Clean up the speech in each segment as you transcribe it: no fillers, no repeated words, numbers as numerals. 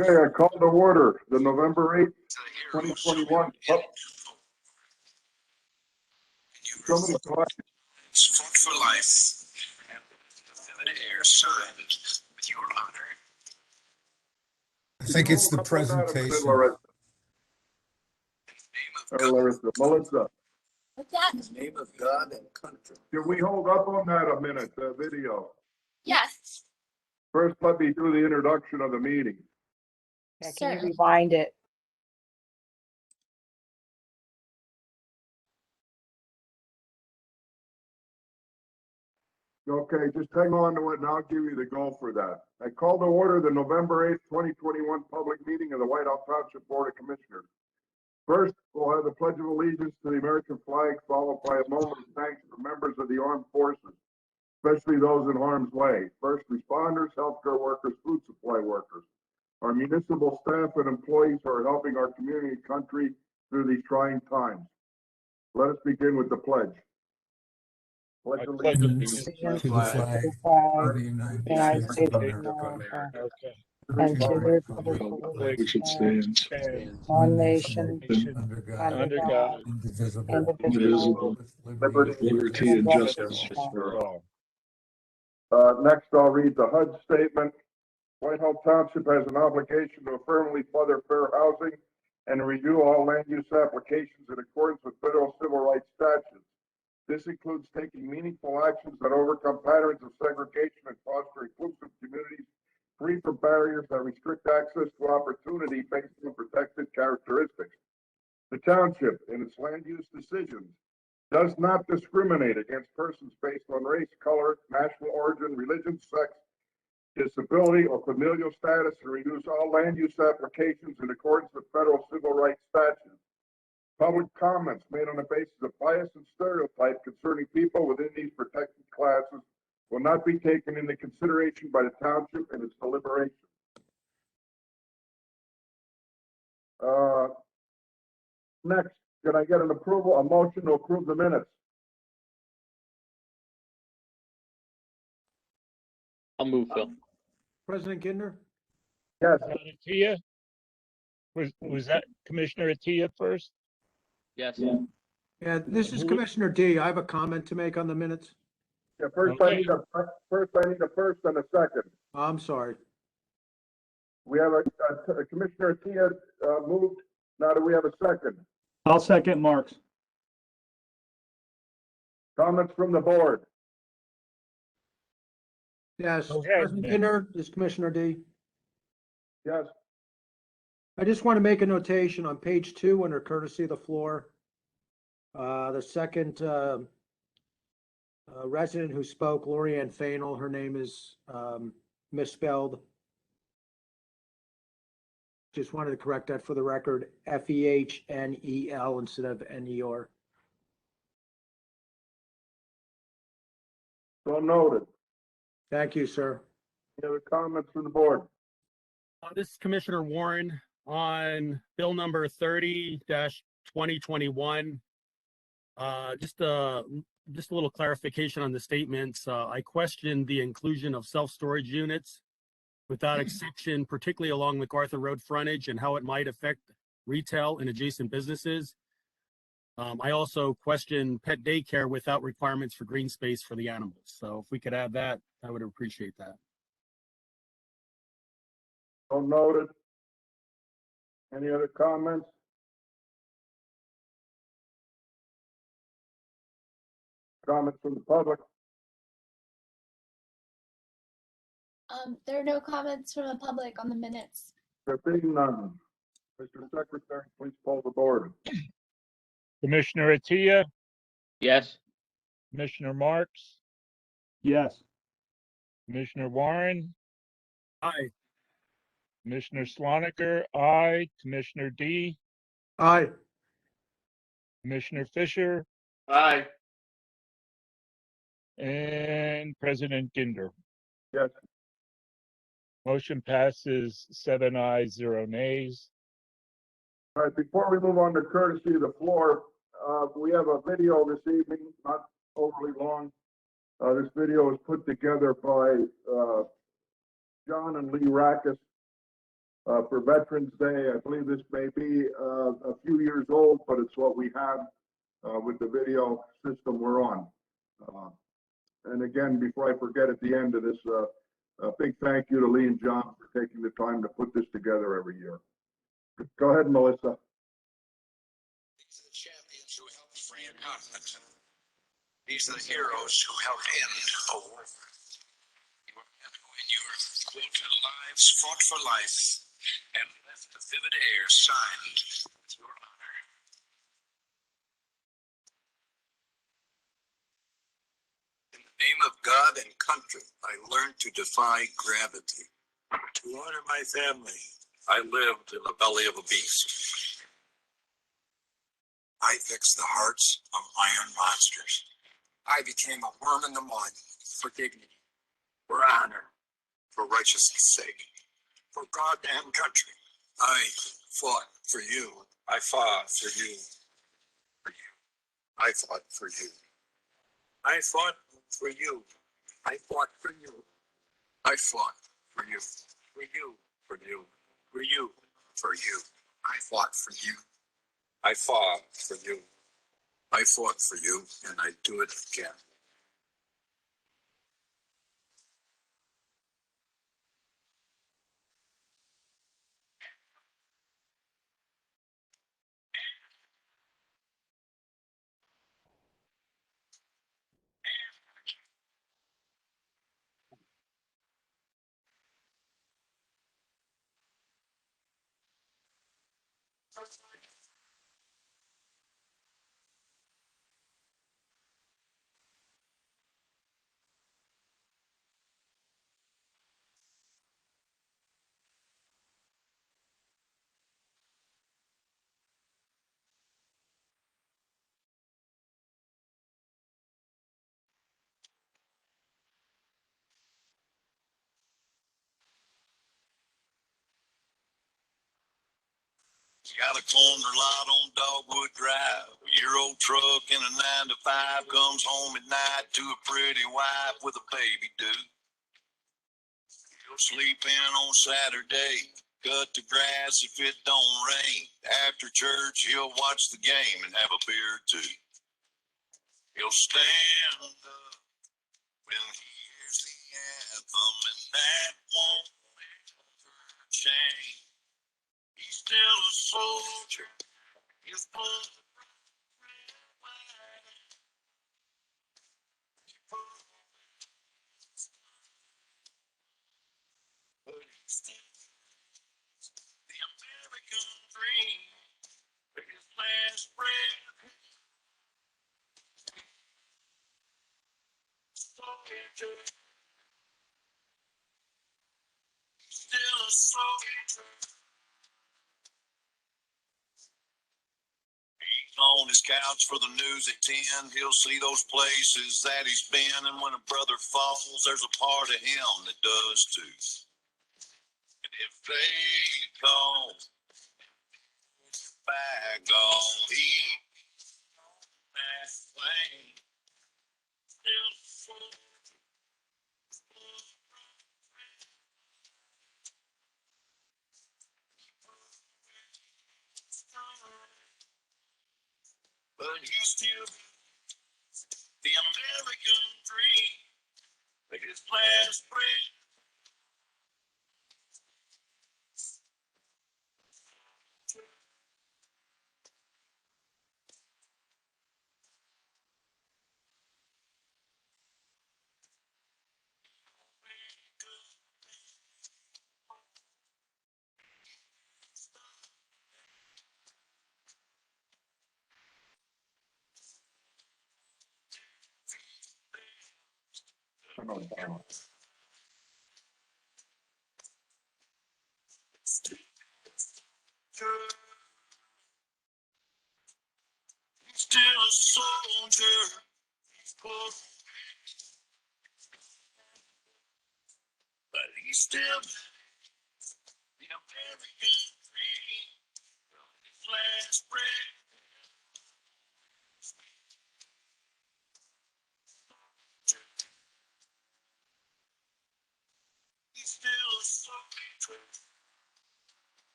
Okay, I call to order the November 8th, 2021. Somebody call. It's food for life. And air signed with your honor. I think it's the presentation. Larissa. Melissa, What's that? In the name of God and country. can we hold up on that a minute, the video? Yes. First, let me do the introduction of the meeting. Yeah, can you Sir. rewind it? Okay, just hang on to it and I'll give you the go for that. I call to order the November 8th, 2021 public meeting of the Whitehall Township Board of Commissioners. First, we'll have the Pledge of Allegiance to the American flag, followed by a moment of thanks for members of the armed forces, especially those in harm's way. First responders, healthcare workers, food supply workers, our municipal staff and employees who are helping our community and country through these trying times. Let us begin with the pledge. Pledge allegiance To the flag of the United States of America, And to the republic republic which it stands, one nation, under God, under God, indivisible, indivisible, with liberty and justice for all. Next, I'll read the HUD statement. Whitehall Township has an obligation to affirmably further fair housing and review all land use applications in accordance with federal civil rights statutes. This includes taking meaningful actions that overcome patterns of segregation and foster inclusive communities free from barriers that restrict access to opportunity based on protected characteristics. The township, in its land use decisions, does not discriminate against persons based on race, color, national origin, religion, sex, disability, or familial status, and reviews all land use applications in accordance with federal civil rights statutes. Public comments made on the basis of bias and stereotype concerning people within these protected classes will not be taken into consideration by the township in its deliberation. Next, can I get an approval, a motion to approve the minutes? I'll move, Phil. President Gindner? Yes. Atiyah? Was that Commissioner Atiyah first? Yes. Yeah, this is Commissioner D. I have a comment to make on the minutes. Yeah, first I Okay. need a first and a second. I'm sorry. We have a Commissioner Tia moved. Now do we have a second? I'll second Mark's. Comments from the board? Yes, Go ahead, President man. Gindner, this is Commissioner D. Yes. I just want to make a notation on page 2 under courtesy of the floor. The second resident who spoke, Lori Ann Fainel, her name is misspelled. Just wanted to correct that for the record, F-E-H-N-E-L instead of N-E-R. So noted. Thank you, sir. Any other comments from the board? This is Commissioner Warren on bill number 30-2021. Just a little clarification on the statements. I questioned the inclusion of self-storage units without exception, particularly along Macarthur Road frontage and how it might affect retail and adjacent businesses. I also questioned pet daycare without requirements for green space for the animals. So if we could add that, I would appreciate that. So noted. Any other comments? Comments from the public? There are no comments from the public on the minutes. There being none. Mr. Secretary, please poll the board. Commissioner Atiyah, Yes. Commissioner Marks, Yes. Commissioner Warren, Aye. Commissioner Sloniker, aye, Commissioner D, Aye. Commissioner Fisher, Aye. and President Ginder. Yes. Motion passes 7 ayes, 0 nays. All right, before we move on to courtesy of the floor, we have a video this evening, not overly long. This video was put together by John and Lee Rackus for Veterans Day. I believe this may be a few years old, but it's what we have with the video system we're on. And again, before I forget at the end of this, a big thank you to Lee and John for taking the time to put this together every year. Go ahead, Melissa. These are the champions who helped free a continent. These are the heroes who helped end a war. When your quoted lives fought for life and left the vivid air signed with your honor. In the name of God and country, I learned to defy gravity. To honor my family, I lived in the belly of a beast. I fixed the hearts of iron monsters. I became a worm in the mud for dignity, for honor, for righteousness' sake, for God and country. I fought for you. I fought for you. For you. I fought for you. I fought for you. I fought for you. I fought for you. For you. For you. For you. For you. I fought for you. I fought for you. I fought for you, and I do it again. Got a corner lot on Dogwood Drive. A year-old truck and a 9-to-5 comes home at night to a pretty wife with a baby due. He'll sleep in on Saturday, cut the grass if it don't rain. After church, he'll watch the game and have a beer or two. He'll stand up when he hears the anthem, and that won't ever change. He's still a soldier. He's born to red, white, but he still the American dream. With his last breath, soldier. Still a soldier. He's on his couch for the news at 10. He'll see those places that he's been, and when a brother falls, there's a part of him that does too. And if they call back on, he that thing still a soldier. But he's still the American dream. With his last breath. He's still a soldier. He's poor, but he's still the American dream. His last breath. He's still a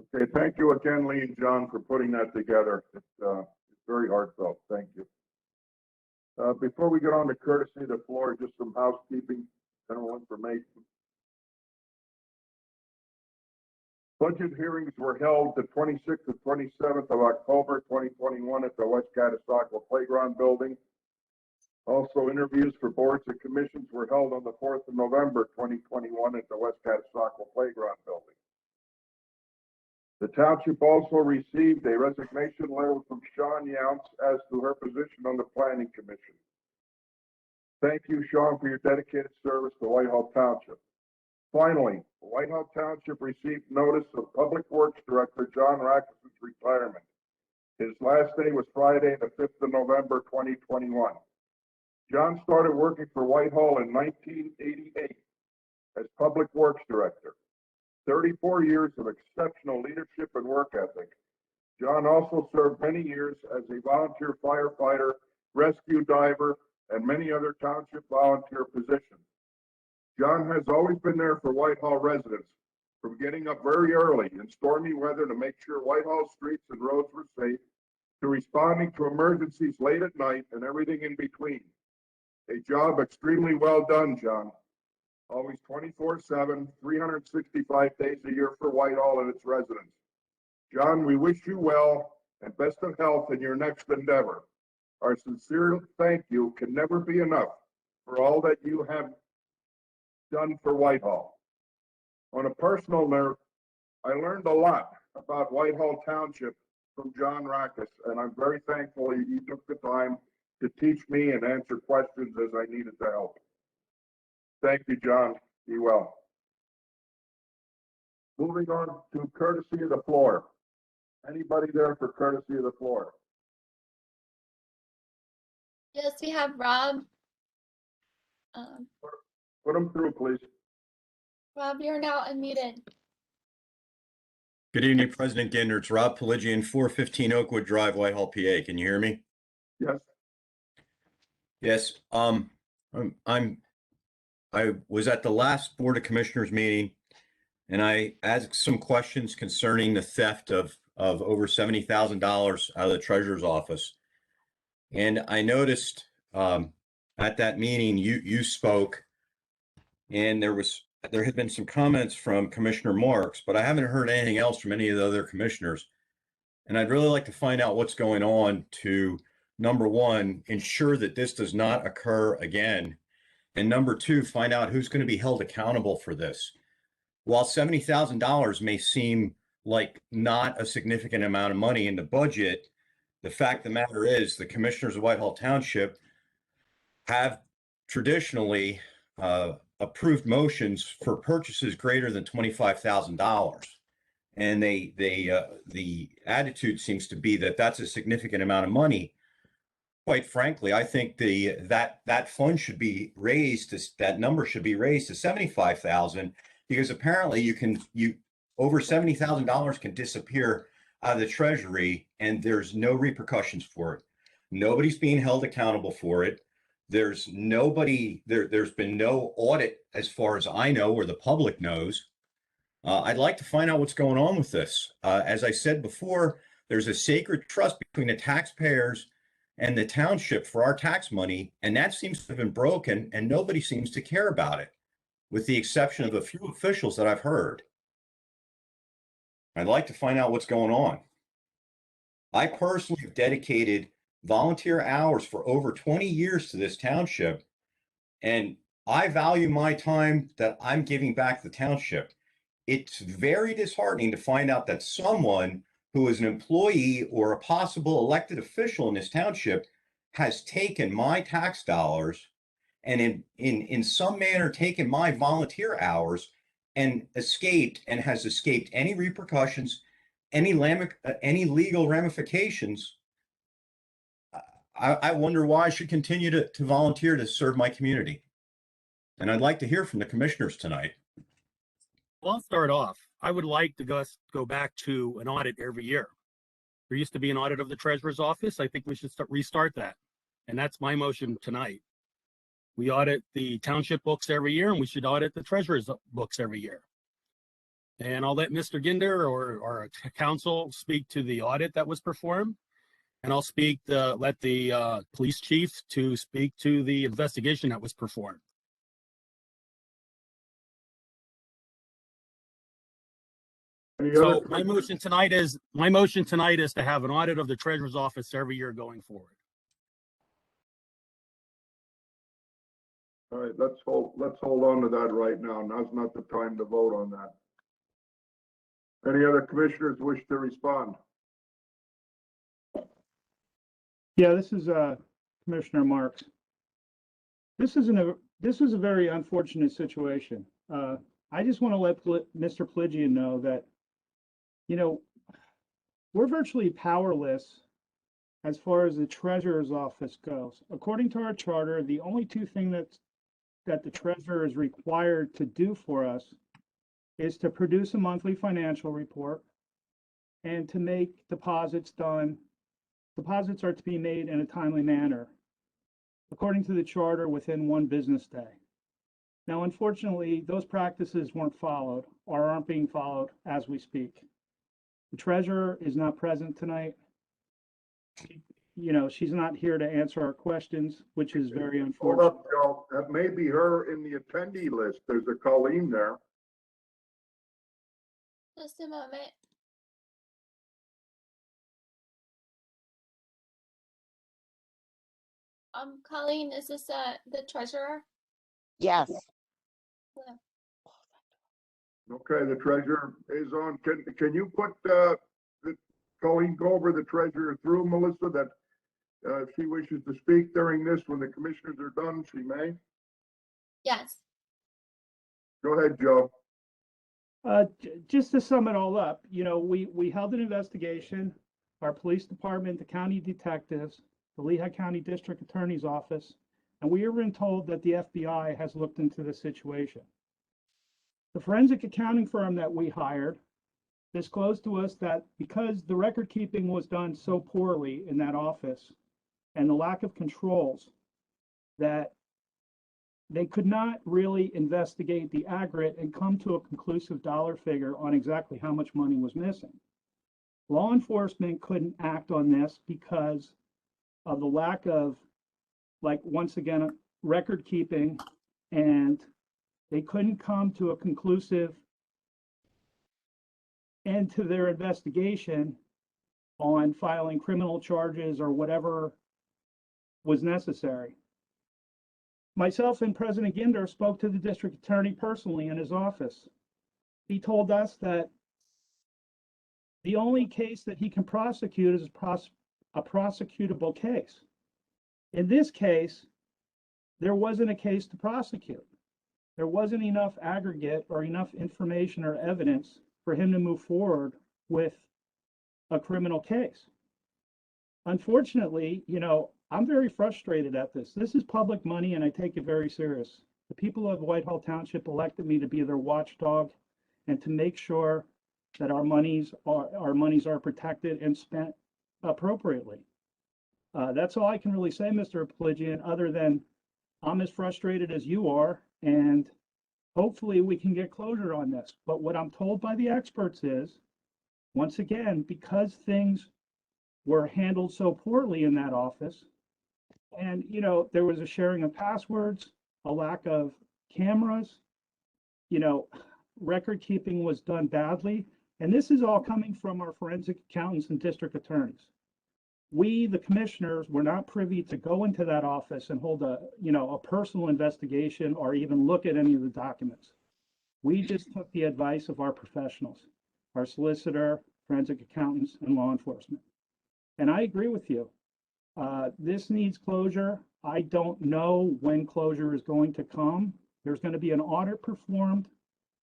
Okay, thank you again, Lee and John, for putting that together. It's very heartfelt. Thank you. Before we get on to courtesy of the floor, just some housekeeping, general information. Budget hearings were held the 26th and 27th of October, 2021 at the West Catasauqua Playground Building. Also, interviews for boards and commissions were held on the 4th of November, 2021 at the West Catasauqua Playground Building. The township also received a resignation letter from Sean Younts as to her position on the Planning Commission. Thank you, Sean, for your dedicated service to Whitehall Township. Finally, Whitehall Township received notice of Public Works Director John Rackes' retirement. His last day was Friday, the 5th of November, 2021. John started working for Whitehall in 1988 as Public Works Director. 34 years of exceptional leadership and work ethic. John also served many years as a volunteer firefighter, rescue diver, and many other township volunteer positions. John has always been there for Whitehall residents, from getting up very early in stormy weather to make sure Whitehall streets and roads were safe, to responding to emergencies late at night and everything in between. A job extremely well done, John. Always 24/7, 365 days a year for Whitehall and its residents. John, we wish you well and best of health in your next endeavor. Our sincere thank you can never be enough for all that you have done for Whitehall. On a personal note, I learned a lot about Whitehall Township from John Rackes, and I'm very thankful he took the time to teach me and answer questions as I needed to help. Thank you, John. Be well. Moving on to courtesy of the floor. Anybody there for courtesy of the floor? Yes, we have Rob. Put them through, please. Rob, you're now unmuted. Good evening, President Ginder. It's Rob Pelagian, 415 Oakwood Drive, Whitehall, PA. Can you hear me? Yes. Yes. I was at the last Board of Commissioners meeting, and I asked some questions concerning the theft of over $70,000 out of the treasurer's office. And I noticed at that meeting you spoke, and there had been some comments from Commissioner Marks, but I haven't heard anything else from any of the other commissioners. And I'd really like to find out what's going on to, number one, ensure that this does not occur again. And number two, find out who's going to be held accountable for this. While $70,000 may seem like not a significant amount of money in the budget, the fact of the matter is the commissioners of Whitehall Township have traditionally approved motions for purchases greater than $25,000. And the attitude seems to be that that's a significant amount of money. Quite frankly, I think that fund should be raised that number should be raised to $75,000, because apparently over $70,000 can disappear out of the treasury and there's no repercussions for it. Nobody's being held accountable for it. There's been no audit as far as I know, or the public knows. I'd like to find out what's going on with this. As I said before, there's a sacred trust between the taxpayers and the township for our tax money, and that seems to have been broken, and nobody seems to care about it, with the exception of a few officials that I've heard. I'd like to find out what's going on. I personally have dedicated volunteer hours for over 20 years to this township, and I value my time that I'm giving back to the township. It's very disheartening to find out that someone who is an employee or a possible elected official in this township has taken my tax dollars and in some manner taken my volunteer hours and has escaped any repercussions, any legal ramifications. I wonder why I should continue to volunteer to serve my community. And I'd like to hear from the commissioners tonight. Well, I'll start off. I would like to go back to an audit every year. There used to be an audit of the treasurer's office. I think we should restart that. And that's my motion tonight. We audit the township books every year, and we should audit the treasurer's books every year. And I'll let Mr. Ginder or council speak to the audit that was performed. And I'll let the police chief to speak to the investigation that was performed. Any So other- my motion tonight is to have an audit of the treasurer's office every year going forward. All right, let's hold on to that right now. Now's not the time to vote on that. Any other commissioners wish to respond? Yeah, this is Commissioner Marks. This is a very unfortunate situation. I just want to let Mr. Pelagian know that, you know, we're virtually powerless as far as the treasurer's office goes. According to our charter, the only two things that the treasurer is required to do for us is to produce a monthly financial report and to make deposits done. Deposits are to be made in a timely manner, according to the charter, within 1 business day. Now, unfortunately, those practices weren't followed or aren't being followed as we speak. The treasurer is not present tonight. You know, she's not here to answer our questions, which is very Hold unfortunate. up, Joe. That may be her in the attendee list. There's a Colleen there. Just a moment. Colleen, is this the treasurer? Yes, Hello. Okay, the treasurer is on. Can you put Colleen Gover, the treasurer, through, Melissa, that if she wishes to speak during this, when the commissioners are done, she may? Yes. Go ahead, Joe. Just to sum it all up, you know, we held an investigation. Our police department, the county detectives, the Lehigh County District Attorney's Office, and we have been told that the FBI has looked into the situation. The forensic accounting firm that we hired disclosed to us that because the record keeping was done so poorly in that office and the lack of controls, that they could not really investigate the aggregate and come to a conclusive dollar figure on exactly how much money was missing. Law enforcement couldn't act on this because of the lack of, like, once again, record keeping, and they couldn't come to a conclusive end to their investigation on filing criminal charges or whatever was necessary. Myself and President Ginder spoke to the district attorney personally in his office. He told us that the only case that he can prosecute is a prosecutable case. In this case, there wasn't a case to prosecute. There wasn't enough aggregate or enough information or evidence for him to move forward with a criminal case. Unfortunately, you know, I'm very frustrated at this. This is public money and I take it very serious. The people of Whitehall Township elected me to be their watchdog and to make sure that our monies are protected and spent appropriately. That's all I can really say, Mr. Pelagian, other than I'm as frustrated as you are, and hopefully we can get closure on this. But what I'm told by the experts is, once again, because things were handled so poorly in that office, and, you know, there was a sharing of passwords, a lack of cameras, you know, record keeping was done badly. And this is all coming from our forensic accountants and district attorneys. We, the commissioners, were not privy to go into that office and hold a personal investigation or even look at any of the documents. We just took the advice of our professionals, our solicitor, forensic accountants, and law enforcement. And I agree with you. This needs closure. I don't know when closure is going to come. There's going to be an audit performed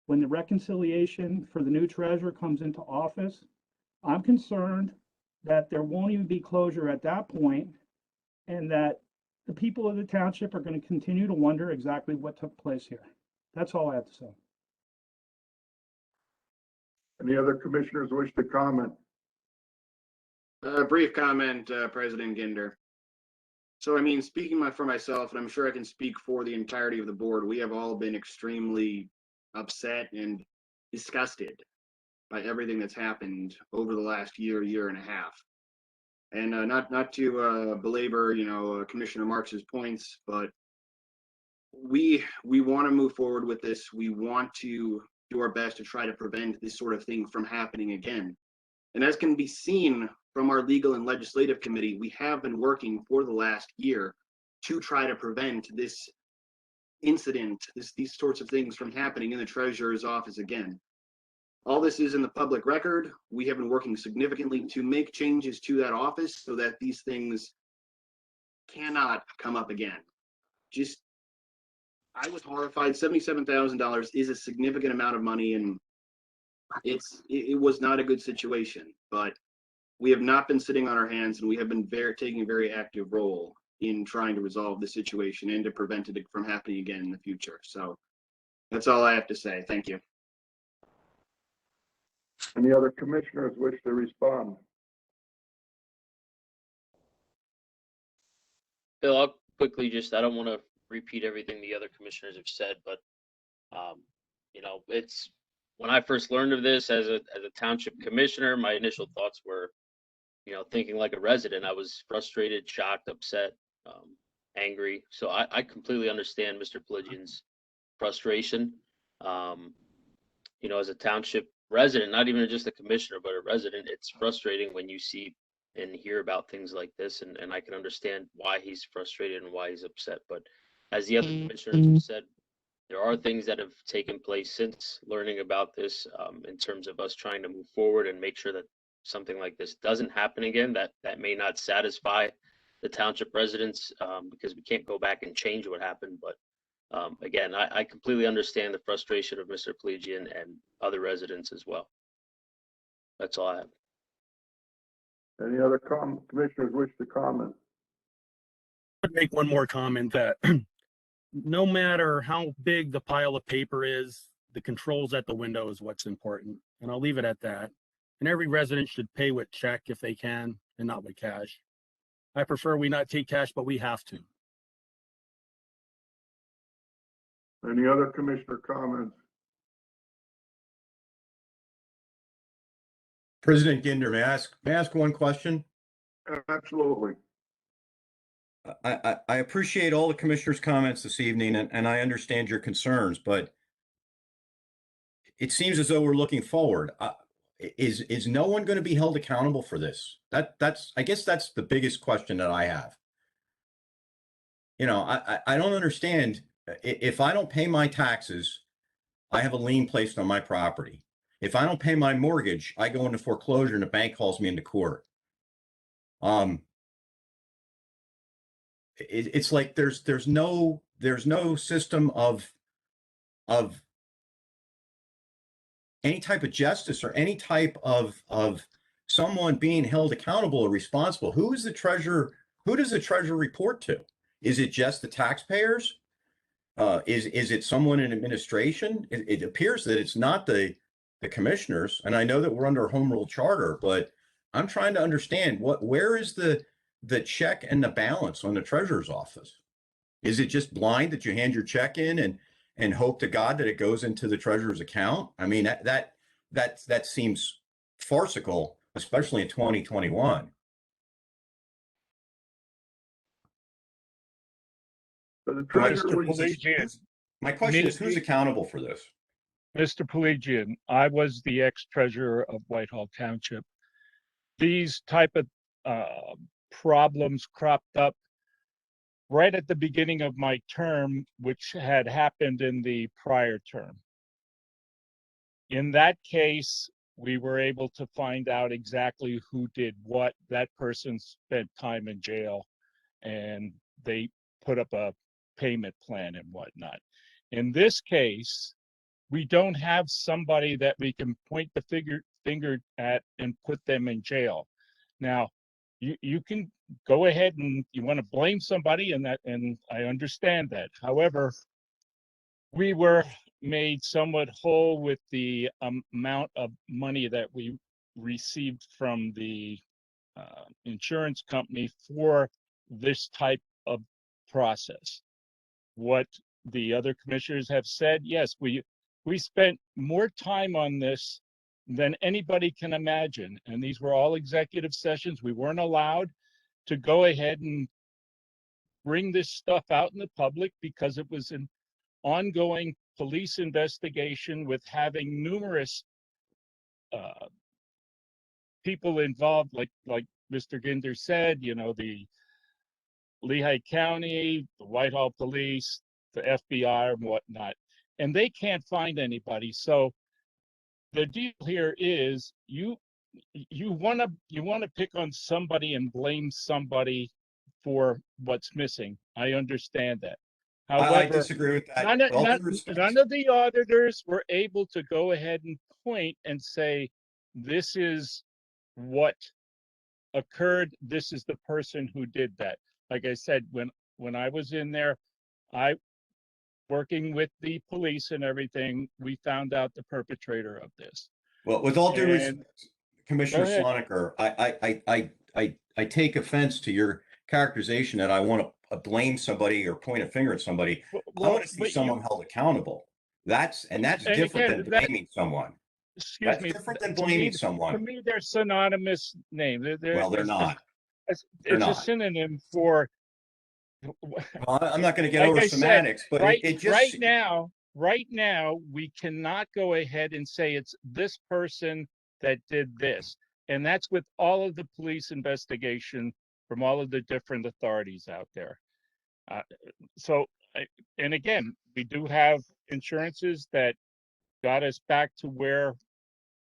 when the reconciliation for the new treasurer comes into office. I'm concerned that there won't even be closure at that point, and that the people of the township are going to continue to wonder exactly what took place here. That's all I have to say. Any other commissioners wish to comment? Brief comment, President Ginder. So, I mean, speaking for myself, and I'm sure I can speak for the entirety of the board, we have all been extremely upset and disgusted by everything that's happened over the last year and a half. And not to belabor, Commissioner Marks's points, but we want to move forward with this. We want to do our best to try to prevent this sort of thing from happening again. And as can be seen from our legal and legislative committee, we have been working for the last year to try to prevent this incident, these sorts of things from happening in the treasurer's office again. All this is in the public record. We have been working significantly to make changes to that office so that these things cannot come up again. I was horrified. $77,000 is a significant amount of money, and it was not a good situation, but we have not been sitting on our hands, and we have been taking a very active role in trying to resolve the situation and to prevent it from happening again in the future. So that's all I have to say. Thank you. Any other commissioners wish to respond? Bill, I'll quickly I don't want to repeat everything the other commissioners have said, but it's when I first learned of this as a township commissioner, my initial thoughts were, thinking like a resident. I was frustrated, shocked, upset, angry. So I completely understand Mr. Pelagian's frustration. As a township resident, not even just a commissioner, but a resident, it's frustrating when you see and hear about things like this. And I can understand why he's frustrated and why he's upset. But as the other commissioners have said, there are things that have taken place since learning about this, in terms of us trying to move forward and make sure that something like this doesn't happen again. That may not satisfy the township residents, because we can't go back and change what happened. But again, I completely understand the frustration of Mr. Pelagian and other residents as well. That's all I have. Any other commissioners wish to comment? I'd make one more comment that no matter how big the pile of paper is, the controls at the window is what's important. And I'll leave it at that. And every resident should pay with check if they can and not with cash. I prefer we not take cash, but we have to. Any other commissioner comments? President Ginder, may I ask one question? Absolutely. I appreciate all the commissioners' comments this evening, and I understand your concerns, but it seems as though we're looking forward. Is no one going to be held accountable for this? I guess that's the biggest question that I have. I don't understand. If I don't pay my taxes, I have a lien placed on my property. If I don't pay my mortgage, I go into foreclosure and the bank calls me into court. It's like there's no system of any type of justice or any type of someone being held accountable or responsible. Who is the treasurer? Who does the treasurer report to? Is it just the taxpayers? Is it someone in administration? It appears that it's not the commissioners, and I know that we're under a home rule charter, but I'm trying to understand where is the check and the balance on the treasurer's office? Is it just blind that you hand your check in and hope to God that it goes into the treasurer's account? I mean, that seems farcical, especially in 2021. So the treasurer Mr. Pelagian, My question is, who's accountable for this? Mr. Pelagian, I was the ex-treasurer of Whitehall Township. These type of problems cropped up right at the beginning of my term, which had happened in the prior term. In that case, we were able to find out exactly who did what. That person spent time in jail, and they put up a payment plan and whatnot. In this case, we don't have somebody that we can point the finger at and put them in jail. Now, you can go ahead and you want to blame somebody, and I understand that. However, we were made somewhat whole with the amount of money that we received from the insurance company for this type of process. What the other commissioners have said, yes, we We spent more time on this than anybody can imagine. And these were all executive sessions. We weren't allowed to go ahead and bring this stuff out in the public because it was an ongoing police investigation with having numerous people involved, like Mr. Ginder said, you know, the Lehigh County, the Whitehall Police, the FBI and whatnot, and they can't find anybody. So the deal here is you want to pick on somebody and blame somebody for what's missing. I understand that. I However, disagree with that. none With all of, due respect. none of the auditors were able to go ahead and point and say, this is what occurred. This is the person who did that. Like I said, when I was in there, I working with the police and everything, we found out the perpetrator of this. Well, with all due And respect, Commissioner go ahead. Sloniker, I take offense to your characterization that I want to blame somebody or point a finger at somebody. I want to see but someone you, held accountable. That's and different again, than that, blaming someone. excuse That's me, different than to blaming to someone. me, they're synonymous names. Well, they're not. They're It's a not. synonym for, Well, I'm not going to get like over I said, semantics, but it just right now, we cannot go ahead and say it's this person that did this. And that's with all of the police investigation from all of the different authorities out there. And again, we do have insurances that got us back to where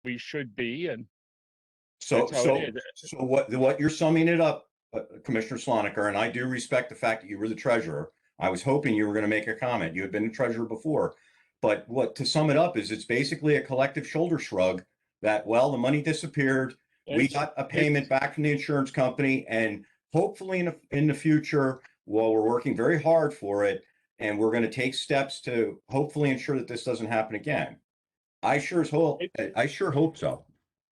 we should be, and so that's how it is. so what you're summing it up, Commissioner Sloniker, and I do respect the fact that you were the treasurer. I was hoping you were going to make a comment. You had been a treasurer before, but to sum it up is it's basically a collective shoulder shrug that, well, the money disappeared. We got a payment back from the insurance company, and hopefully in the future, well, we're working very hard for it, and we're going to take steps to hopefully ensure that this doesn't happen again. I sure hope so.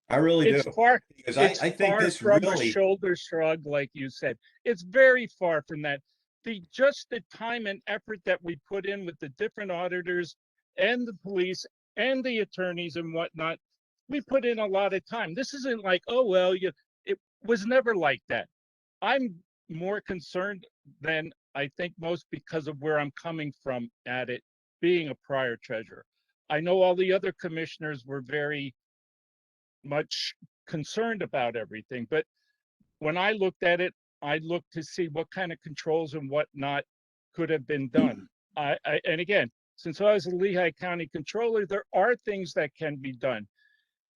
I really do. Because I think this from a really, shoulder shrug, like you said. It's very far from that. Just the time and effort that we put in with the different auditors and the police and the attorneys and whatnot, we put in a lot of time. This isn't like, oh, well, it was never like that. I'm more concerned than I think most because of where I'm coming from at it, being a prior treasurer. I know all the other commissioners were very much concerned about everything, but when I looked at it, I looked to see what kind of controls and whatnot could have been done. And again, since I was a Lehigh County controller, there are things that can be done.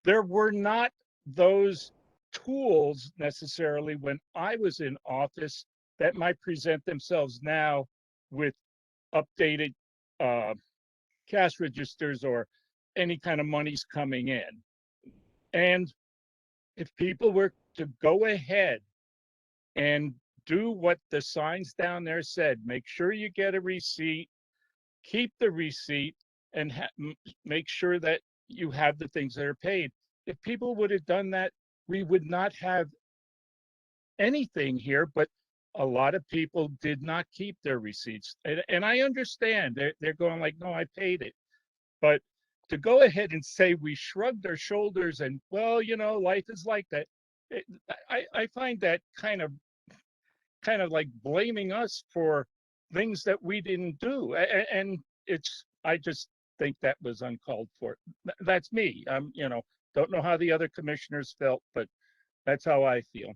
There were not those tools necessarily when I was in office that might present themselves now with updated cash registers or any kind of monies coming in. And if people were to go ahead and do what the signs down there said, make sure you get a receipt, keep the receipt, and make sure that you have the things that are paid. If people would have done that, we would not have anything here, but a lot of people did not keep their receipts. And I understand they're going like, no, I paid it. But to go ahead and say we shrugged our shoulders and, well, life is like that. I find that kind of like blaming us for things that we didn't do. And I just think that was uncalled for. That's me. Don't know how the other commissioners felt, but that's how I feel.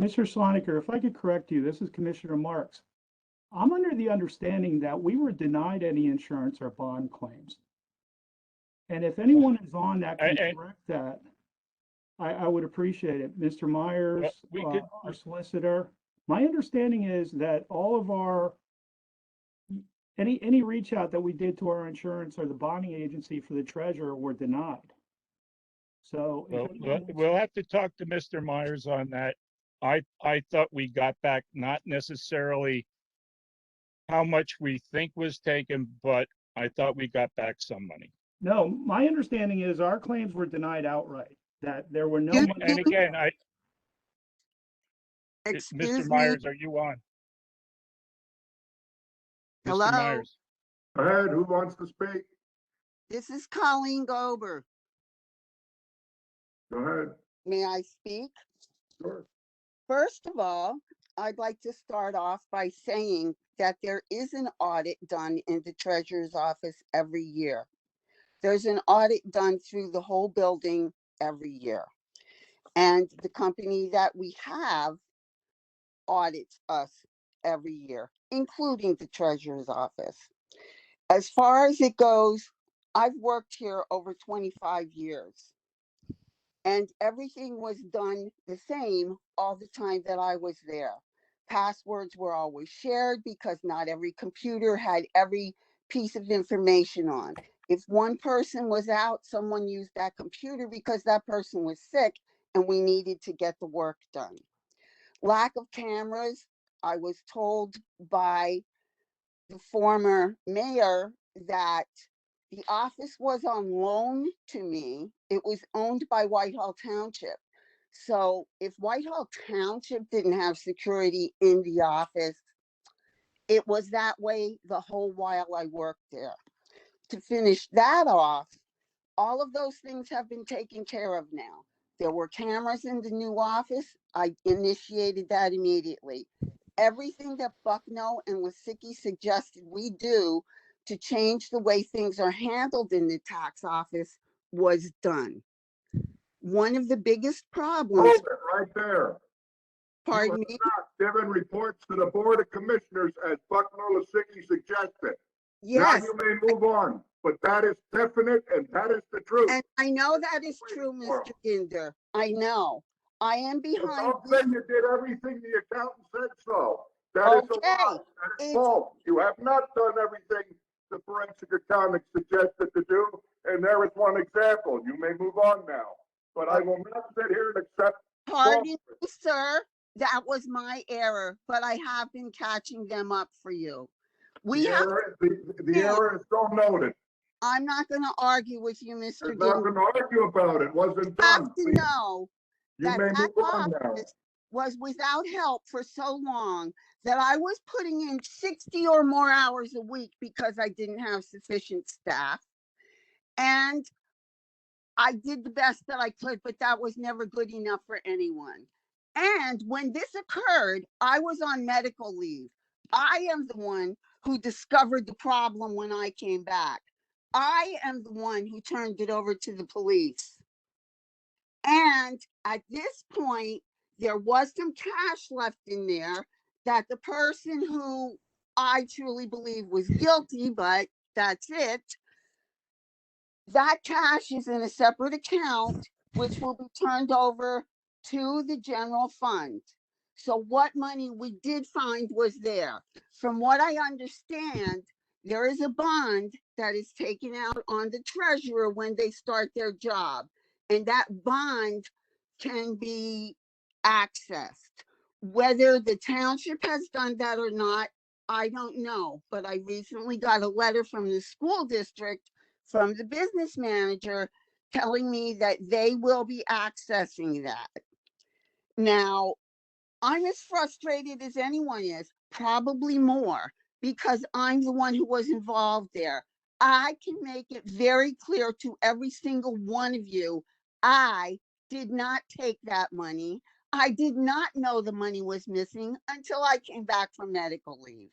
Mr. Sloniker, if I could correct you, this is Commissioner Marks. I'm under the understanding that we were denied any insurance or bond claims. And if anyone is on that can correct that, I would appreciate it. Mr. Myers, our solicitor, my understanding is that all of our, any reach out that we did to our insurance or the bonding agency for the treasurer were denied. So we'll have to talk to Mr. Myers on that. I thought we got back not necessarily how much we think was taken, but I thought we got back some money. No, my understanding is our claims were denied outright, that there were no. And again, Mr. Myers, are you on? Hello? Mr. Myers. Go ahead, who wants to speak? This is Colleen Gober. Go ahead. May I speak? Sure. First of all, I'd like to start off by saying that there is an audit done in the treasurer's office every year. There's an audit done through the whole building every year. And the company that we have audits us every year, including the treasurer's office. As far as it goes, I've worked here over 25 years. And everything was done the same all the time that I was there. Passwords were always shared because not every computer had every piece of information on. If one person was out, someone used that computer because that person was sick and we needed to get the work done. Lack of cameras, I was told by the former mayor that the office was on loan to me. It was owned by Whitehall Township. So if Whitehall Township didn't have security in the office, it was that way the whole while I worked there. To finish that off, all of those things have been taken care of now. There were cameras in the new office. I initiated that immediately. Everything that Bucknell and Wasicki suggested we do to change the way things are handled in the tax office was done. One of the biggest problems. Hold it right there. Pardon You me? have not given reports to the Board of Commissioners as Bucknell Wasicki suggested. Yes. Now you may move on, but that is definite and that is the truth. And I know that is true, Mr. Ginder. I know. I am behind. Don't say you did everything the accountant said so. That is a lie. That is false. You have not done everything the forensic accountant suggested to do, and there is one example. You may move on now, but I will not sit here and accept. Pardon me, sir. That was my error, but I have been catching them up for you. The error is so noted. I'm not going to argue with you, Mr. I'm not going to argue about it. Wasn't done. Have to know You may move on now. Was without help for so long that I was putting in 60 or more hours a week because I didn't have sufficient staff. And I did the best that I could, but that was never good enough for anyone. And when this occurred, I was on medical leave. I am the one who discovered the problem when I came back. I am the one who turned it over to the police. And at this point, there was some cash left in there that the person who I truly believe was guilty, but that's it. That cash is in a separate account, which will be turned over to the general fund. So what money we did find was there. From what I understand, there is a bond that is taken out on the treasurer when they start their job. And that bond can be accessed. Whether the township has done that or not, I don't know. But I recently got a letter from the school district, from the business manager, telling me that they will be accessing that. Now, I'm as frustrated as anyone is, probably more, because I'm the one who was involved there. I can make it very clear to every single one of you, I did not take that money. I did not know the money was missing until I came back from medical leave.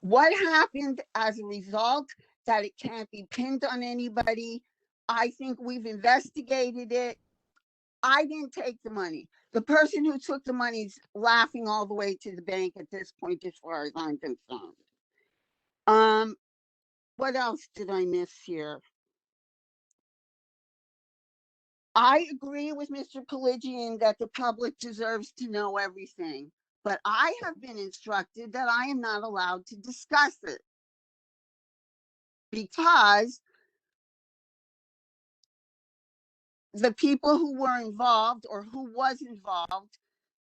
What happened as a result, that it can't be pinned on anybody. I think we've investigated it. I didn't take the money. The person who took the money is laughing all the way to the bank at this point, as far as I'm concerned. What else did I miss here? I agree with Mr. Pelagian that the public deserves to know everything, but I have been instructed that I am not allowed to discuss it because the people who were involved or who was involved,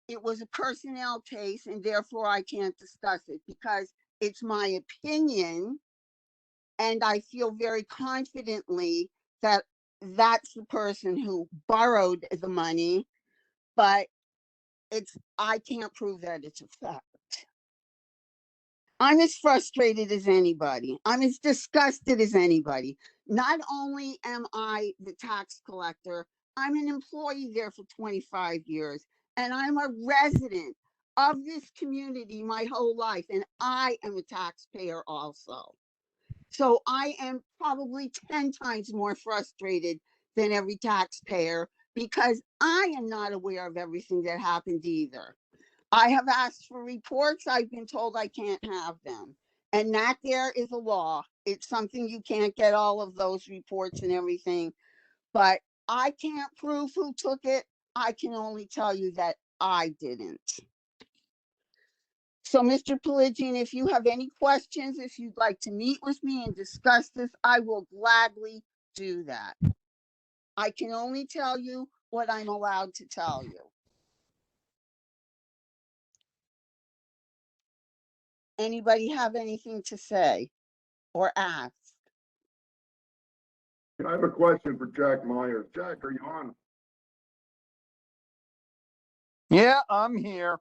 it was a personnel case, and therefore I can't discuss it because it's my opinion, and I feel very confidently that that's the person who borrowed the money, but I can't prove that it's a fact. I'm as frustrated as anybody. I'm as disgusted as anybody. Not only am I the tax collector, I'm an employee there for 25 years, and I'm a resident of this community my whole life, and I am a taxpayer also. So I am probably 10 times more frustrated than every taxpayer because I am not aware of everything that happened either. I have asked for reports. I've been told I can't have them. And that there is a law. It's something you can't get all of those reports and everything. But I can't prove who took it. I can only tell you that I didn't. So, Mr. Pelagian, if you have any questions, if you'd like to meet with me and discuss this, I will gladly do that. I can only tell you what I'm allowed to tell you. Anybody have anything to say or ask? I have a question for Jack Myers. Jack, are you on? Yeah, I'm here.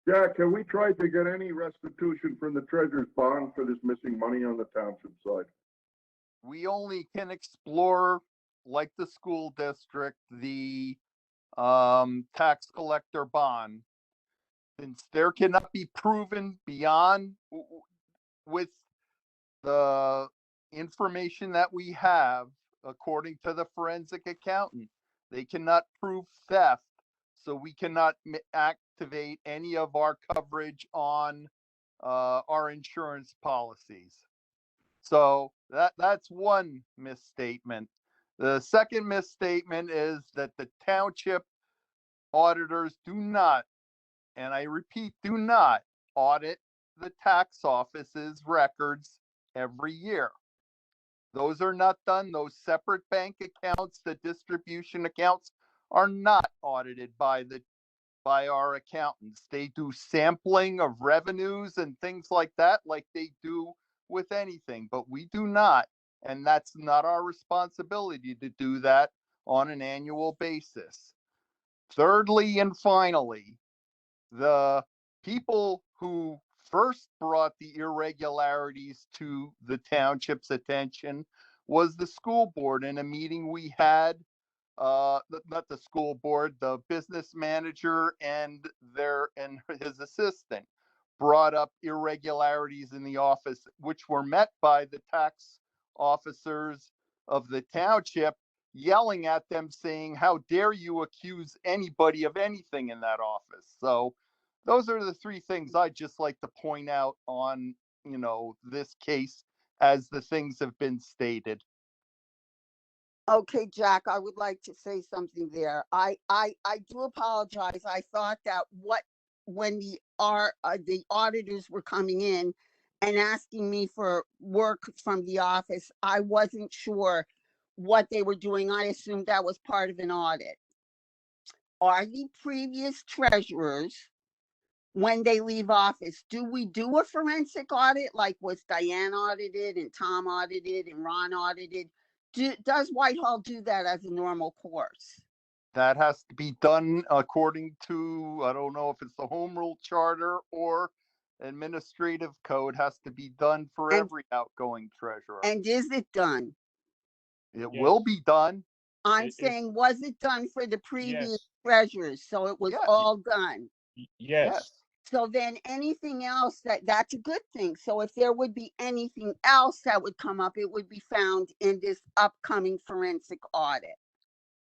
Jack, have we tried to get any restitution from the treasurer's bond for this missing money on the township side? We only can explore, like the school district, the tax collector bond. Since there cannot be proven beyond with the information that we have, according to the forensic accountant, they cannot prove theft. So we cannot activate any of our coverage on our insurance policies. So that's one misstatement. The second misstatement is that the township auditors do not, and I repeat, do not audit the tax office's records every year. Those are not done. Those separate bank accounts, the distribution accounts, are not audited by our accountants. They do sampling of revenues and things like that, like they do with anything, but we do not. And that's not our responsibility to do that on an annual basis. Thirdly, and finally, the people who first brought the irregularities to the township's attention was the school board in a meeting we had. Not the school board, the business manager and his assistant brought up irregularities in the office, which were met by the tax officers of the township yelling at them saying, "How dare you accuse anybody of anything in that office?" So those are the three things I'd just like to point out on, this case as the things have been stated. Okay, Jack, I would like to say something there. I do apologize. I thought that when the auditors were coming in and asking me for work from the office, I wasn't sure what they were doing. I assumed that was part of an audit. Are the previous treasurers, when they leave office, do we do a forensic audit? Like, was Diane audited and Tom audited and Ron audited? Does Whitehall do that as a normal course? That has to be done according to, I don't know if it's the home rule charter or administrative code, has to be done for every outgoing treasurer. And is it done? It will be done. I'm saying, was it done for the previous treasurers? So it was all done. Yes. So then anything else that's a good thing. So if there would be anything else that would come up, it would be found in this upcoming forensic audit.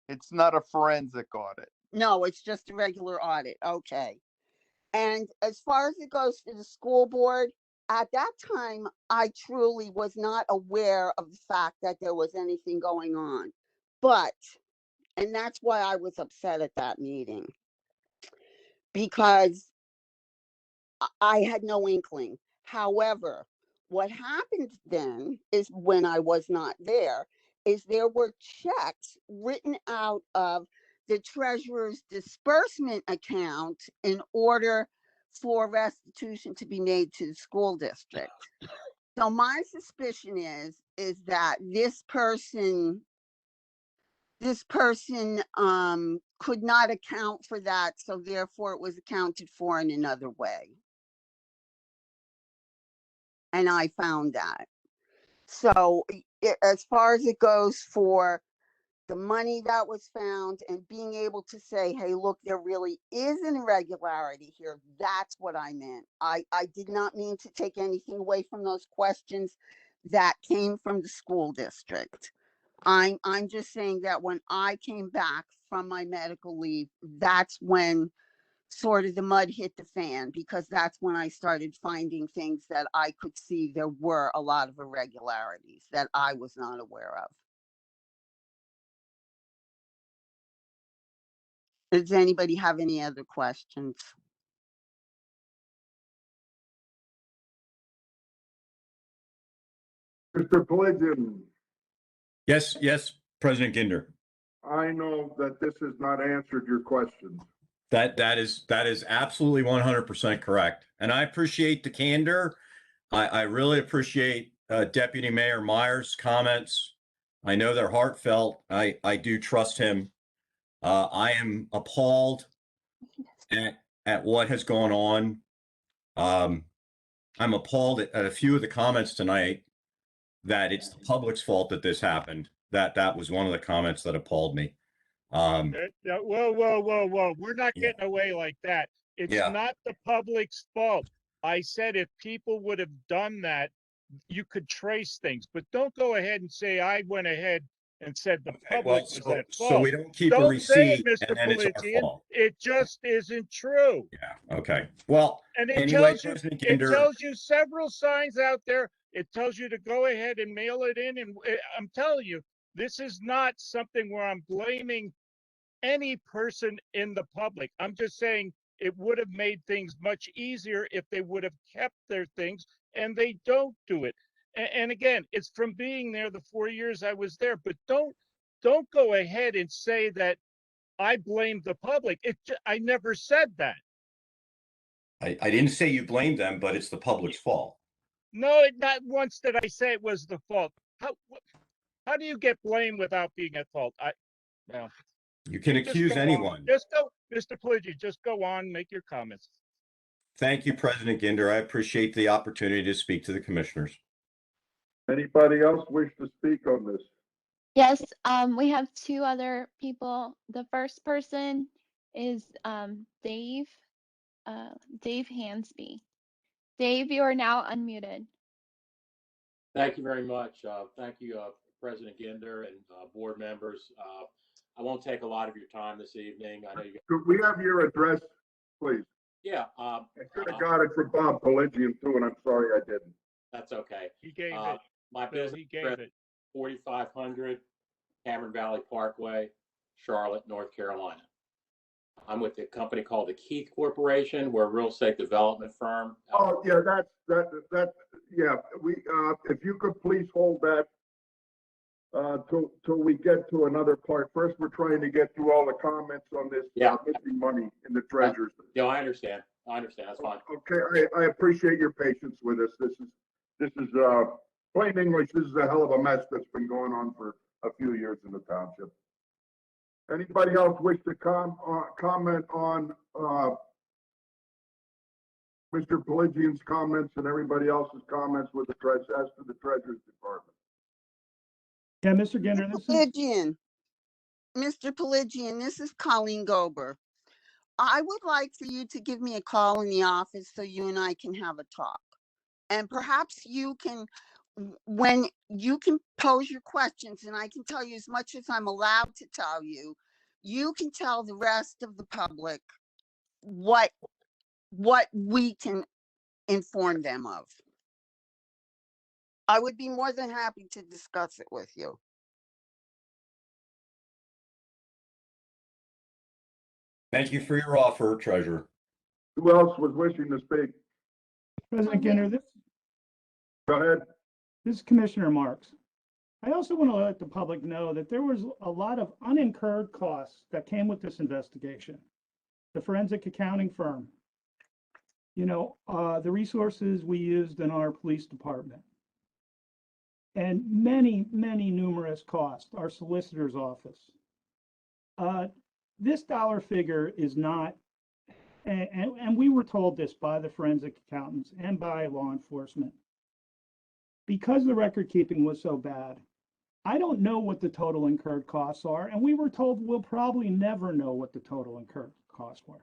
It's not a forensic audit. No, it's just a regular audit. Okay. And as far as it goes to the school board, at that time, I truly was not aware of the fact that there was anything going on. And that's why I was upset at that meeting, because I had no inkling. However, what happened then is, when I was not there, is there were checks written out of the treasurer's disbursement account in order for restitution to be made to the school district. So my suspicion is that this person could not account for that, so therefore it was accounted for in another way. And I found that. So as far as it goes for the money that was found and being able to say, hey, look, there really is an irregularity here. That's what I meant. I did not mean to take anything away from those questions that came from the school district. I'm just saying that when I came back from my medical leave, that's when sort of the mud hit the fan, because that's when I started finding things that I could see there were a lot of irregularities that I was not aware of. Does anybody have any other questions? Mr. Pelagian, Yes, yes, President Ginder. I know that this has not answered your questions. That is absolutely 100% correct. And I appreciate the candor. I really appreciate Deputy Mayor Meyer's comments. I know they're heartfelt. I do trust him. I am appalled at what has gone on. I'm appalled at a few of the comments tonight that it's the public's fault that this happened. That was one of the comments that appalled me. Whoa, whoa. We're not Yeah. getting away like that. It's Yeah. not the public's fault. I said if people would have done that, you could trace things, but don't go ahead and say I went ahead and said the public Well, was at so fault. we don't keep a Don't say it, receipt Mr. and then it's our Pelagian. fault. It just isn't true. Yeah. Okay. Well, And it anyway, tells you, President it Ginder, tells you several signs out there. It tells you to go ahead and mail it in. And I'm telling you, this is not something where I'm blaming any person in the public. I'm just saying it would have made things much easier if they would have kept their things, and they don't do it. And again, it's from being there the 4 years I was there, but don't go ahead and say that I blame the public. I never said that. I didn't say you blamed them, but it's the public's fault. No, not once did I say it was the fault. How do you get blamed without being at fault? No. You can Just accuse go on. anyone. Just go, Mr. Pelagian, just go on, make your comments. Thank you, President Ginder. I appreciate the opportunity to speak to the commissioners. Anybody else wish to speak on this? Yes, we have two other people. The first person is Dave Hansby. Dave, you are now unmuted. Thank you very much. Thank you, President Ginder and board members. I won't take a lot of your time this evening. I know you. Could we have your address, please? Yeah. I could have got it from Bob Pelagian too, and I'm sorry I didn't. That's okay. He gave it. My Bill, business he gave address, it. 4500 Cameron Valley Parkway, Charlotte, North Carolina. I'm with a company called the Keith Corporation. We're a real estate development firm. Oh, yeah, yeah, if you could please hold that till we get to another part. First, we're trying to get through all the comments on this missing money in the treasurer's. Yeah, I understand. That's fine. Okay, I appreciate your patience with us. This is plain English. This is a hell of a mess that's been going on for a few years in the township. Anybody else wish to comment on Mr. Pelagian's comments and everybody else's comments with the as to the Treasurer's Department? Yeah, Mr. Ginder, this is, Pelagian, Mr. Pelagian, this is Colleen Gober. I would like for you to give me a call in the office so you and I can have a talk. And perhaps you can, when you can pose your questions, and I can tell you as much as I'm allowed to tell you, you can tell the rest of the public what we can inform them of. I would be more than happy to discuss it with you. Thank you for your offer, Treasurer. Who else was wishing to speak? President Ginder, Go ahead. this is Commissioner Marks. I also want to let the public know that there was a lot of unincurred costs that came with this investigation. The forensic accounting firm, the resources we used in our police department, and many, many numerous costs, our solicitor's office. This dollar figure is not, and we were told this by the forensic accountants and by law enforcement. Because the record keeping was so bad, I don't know what the total incurred costs are, and we were told we'll probably never know what the total incurred costs were.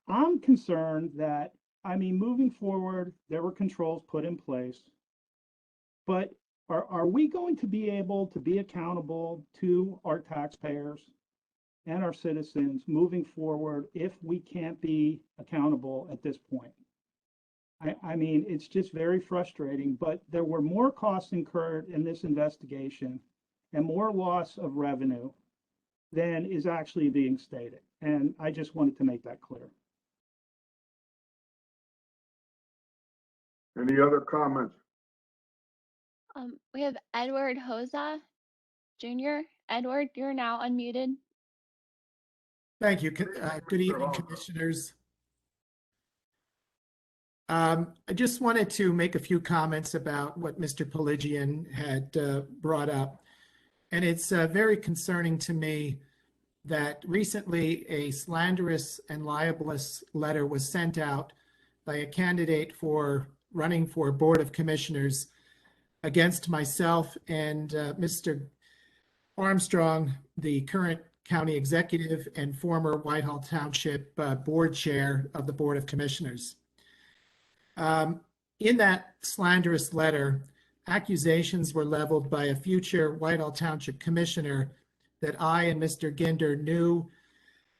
I'm concerned that, I mean, moving forward, there were controls put in place, but are we going to be able to be accountable to our taxpayers and our citizens moving forward if we can't be accountable at this point? I mean, it's just very frustrating, but there were more costs incurred in this investigation and more loss of revenue than is actually being stated. And I just wanted to make that clear. Any other comments? We have Edward Hoza Jr. Edward, you're now unmuted. Thank you. Good evening, commissioners. I just wanted to make a few comments about what Mr. Pelagian had brought up. And it's very concerning to me that recently a slanderous and libelous letter was sent out by a candidate for running for Board of Commissioners against myself and Mr. Armstrong, the current county executive and former Whitehall Township board chair of the Board of Commissioners. In that slanderous letter, accusations were leveled by a future Whitehall Township commissioner that I and Mr. Ginder knew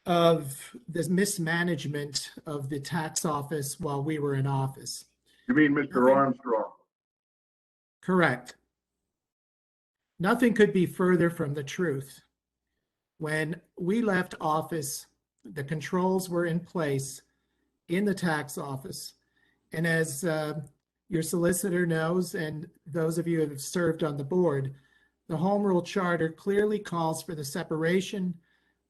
of the mismanagement of the tax office while we were in office. You mean Mr. Armstrong? Correct. Nothing could be further from the truth. When we left office, the controls were in place in the tax office. And as your solicitor knows, and those of you who have served on the board, the Home Rule Charter clearly calls for the separation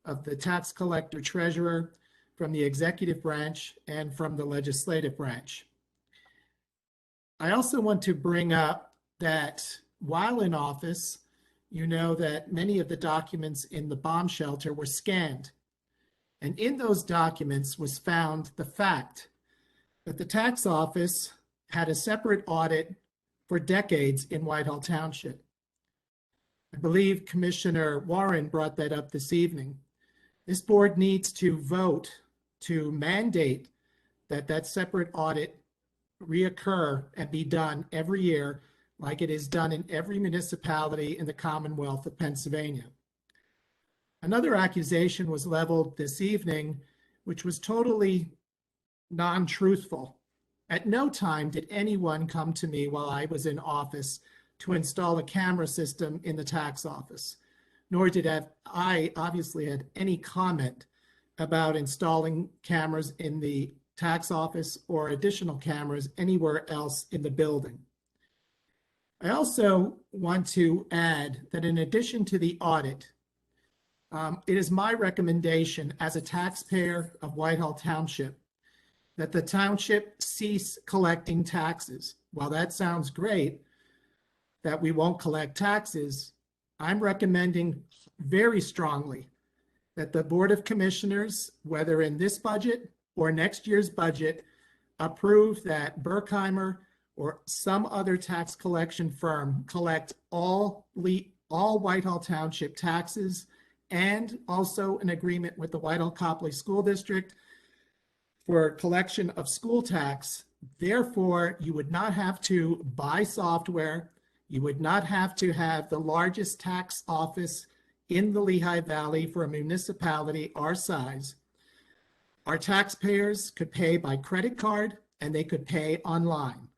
of the tax collector treasurer from the executive branch and from the legislative branch. I also want to bring up that while in office, you know that many of the documents in the bomb shelter were scanned. And in those documents was found the fact that the tax office had a separate audit for decades in Whitehall Township. I believe Commissioner Warren brought that up this evening. This board needs to vote to mandate that that separate audit reoccur and be done every year like it is done in every municipality in the Commonwealth of Pennsylvania. Another accusation was leveled this evening, which was totally non-truthful. At no time did anyone come to me while I was in office to install a camera system in the tax office, nor did I obviously had any comment about installing cameras in the tax office or additional cameras anywhere else in the building. I also want to add that in addition to the audit, it is my recommendation as a taxpayer of Whitehall Township that the township cease collecting taxes. While that sounds great, that we won't collect taxes, I'm recommending very strongly that the Board of Commissioners, whether in this budget or next year's budget, approve that Berkheimer or some other tax collection firm collect all Whitehall Township taxes, and also an agreement with the Whitehall Copley School District for collection of school tax. Therefore, you would not have to buy software. You would not have to have the largest tax office in the Lehigh Valley for a municipality our size. Our taxpayers could pay by credit card and they could pay online.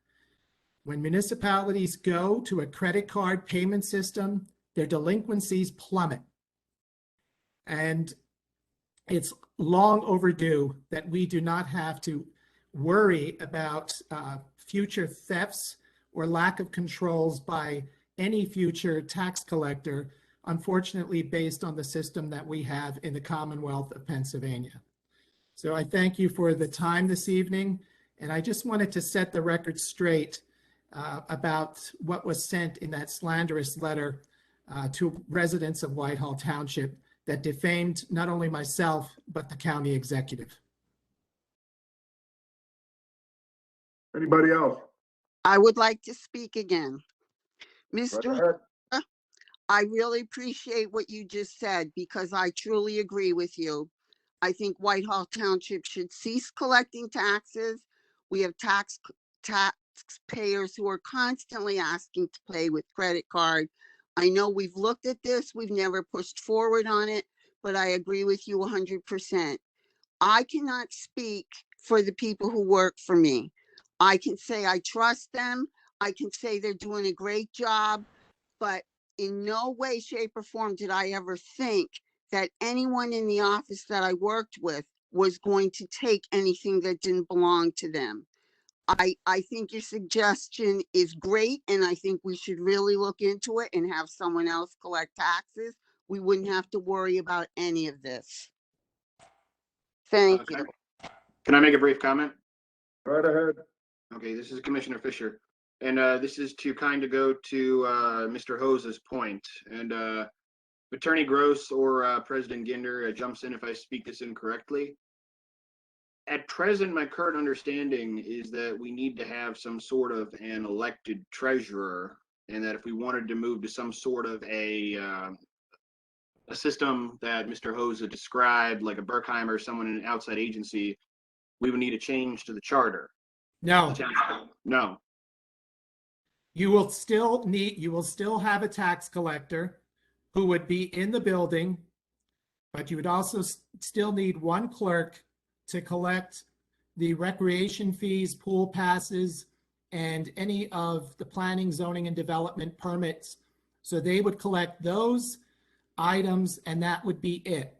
When municipalities go to a credit card payment system, their delinquencies plummet. And it's long overdue that we do not have to worry about future thefts or lack of controls by any future tax collector, unfortunately based on the system that we have in the Commonwealth of Pennsylvania. So I thank you for the time this evening, and I just wanted to set the record straight about what was sent in that slanderous letter to residents of Whitehall Township that defamed not only myself, but the county executive. Anybody else? I would like to speak again. Go Mr. ahead. Hoza, I really appreciate what you just said because I truly agree with you. I think Whitehall Township should cease collecting taxes. We have taxpayers who are constantly asking to pay with credit card. I know we've looked at this, we've never pushed forward on it, but I agree with you 100%. I cannot speak for the people who work for me. I can say I trust them. I can say they're doing a great job, but in no way, shape, or form did I ever think that anyone in the office that I worked with was going to take anything that didn't belong to them. I think your suggestion is great, and I think we should really look into it and have someone else collect taxes. We wouldn't have to worry about any of this. Thank you. Can I make a brief comment? Right ahead. Okay, this is Commissioner Fisher. And this is to kind of go to Mr. Hose's point. And Attorney Gross or President Ginder jumps in if I speak this incorrectly. At present, my current understanding is that we need to have some sort of an elected treasurer, and that if we wanted to move to some sort of a system that Mr. Hose described, like a Berkheimer or someone in an outside agency, we would need a change to the charter. No. No. You will still have a tax collector who would be in the building, but you would also still need one clerk to collect the recreation fees, pool passes, and any of the planning, zoning, and development permits. So they would collect those items, and that would be it.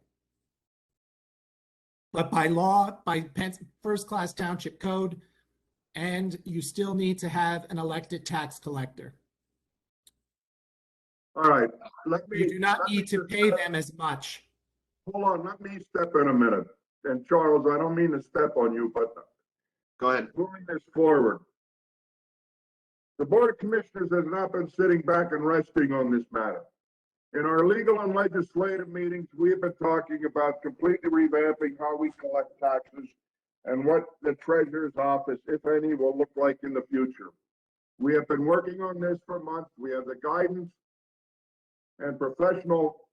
But by law, by first-class township code, and you still need to have an elected tax collector. All right. You do not need to pay them as much. Hold on, let me step in a minute. And Charles, I don't mean to step on you, but go ahead. Moving this forward. The Board of Commissioners has not been sitting back and resting on this matter. In our legal and legislative meetings, we have been talking about completely revamping how we collect taxes and what the treasurer's office, if any, will look like in the future. We have been working on this for months. We have the guidance and professional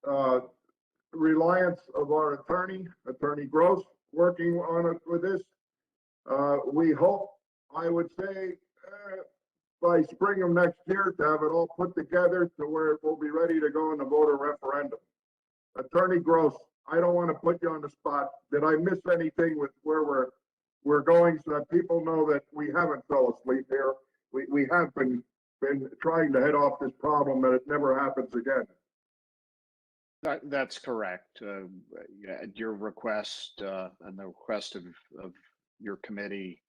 reliance of our attorney, Attorney Gross, working on it with this. We hope, I would say, by spring of next year to have it all put together to where it will be ready to go in the voter referendum. Attorney Gross, I don't want to put you on the spot. Did I miss anything with where we're going so that people know that we haven't fell asleep here? We have been trying to head off this problem and it never happens again. That's correct. At your request and the request of your committee,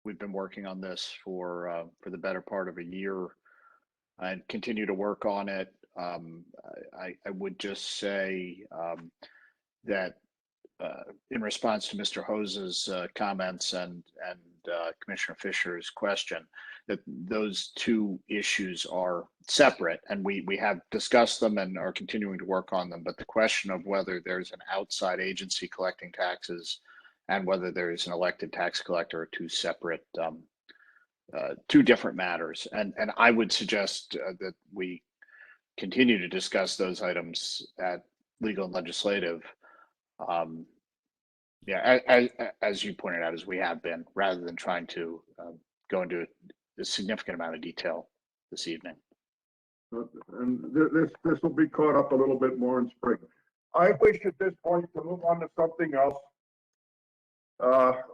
we've been working on this for the better part of a year and continue to work on it. I would just say that in response to Mr. Hose's comments and Commissioner Fisher's question, that those two issues are separate, and we have discussed them and are continuing to work on them. But the question of whether there's an outside agency collecting taxes and whether there's an elected tax collector are two separate, two different matters. And I would suggest that we continue to discuss those items at legal and legislative. As you pointed out, as we have been, rather than trying to go into a significant amount of detail this evening. And this will be caught up a little bit more in spring. I wish at this point to move on to something else.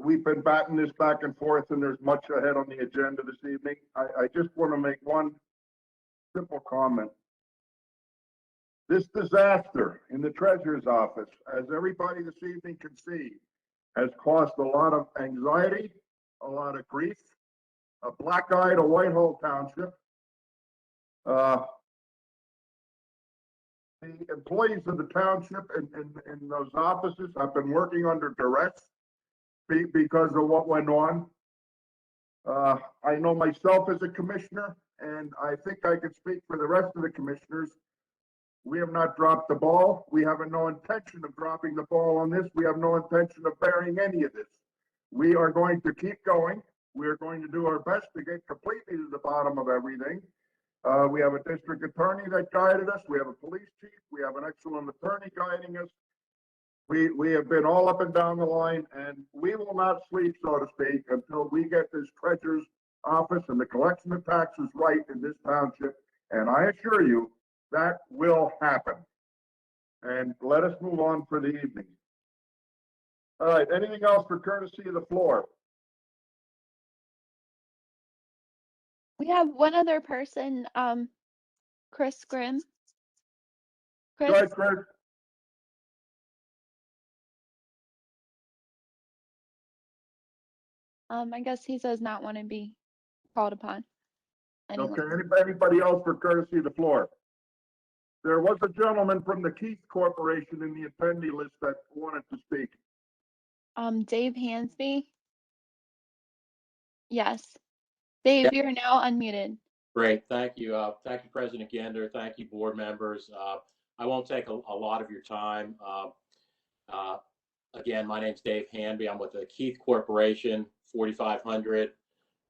We've been batting this back and forth, and there's much ahead on the agenda this evening. I just want to make one simple comment. This disaster in the treasurer's office, as everybody this evening can see, has caused a lot of anxiety, a lot of grief, a black eye to Whitehall Township. The employees of the township in those offices have been working under duress because of what went on. I know myself as a commissioner, and I think I can speak for the rest of the commissioners. We have not dropped the ball. We have no intention of dropping the ball on this. We have no intention of burying any of this. We are going to keep going. We are going to do our best to get completely to the bottom of everything. We have a district attorney that guided us. We have a police chief. We have an excellent attorney guiding us. We have been all up and down the line, and we will not sleep, so to speak, until we get this treasurer's office and the collection of taxes right in this township. And I assure you, that will happen. And let us move on for the evening. All right, anything else for courtesy of the floor? We have one other person, Chris Grimm. Go Chris, ahead, Chris. I guess he does not want to be called upon. Okay, anybody else for courtesy of the floor? There was a gentleman from the Keith Corporation in the attendee list that wanted to speak. Dave Hansby. Yes. Dave, you're now unmuted. Great, thank you. Thank you, President Gender. Thank you, board members. I won't take a lot of your time. Again, my name's Dave Hanby. I'm with the Keith Corporation, 4500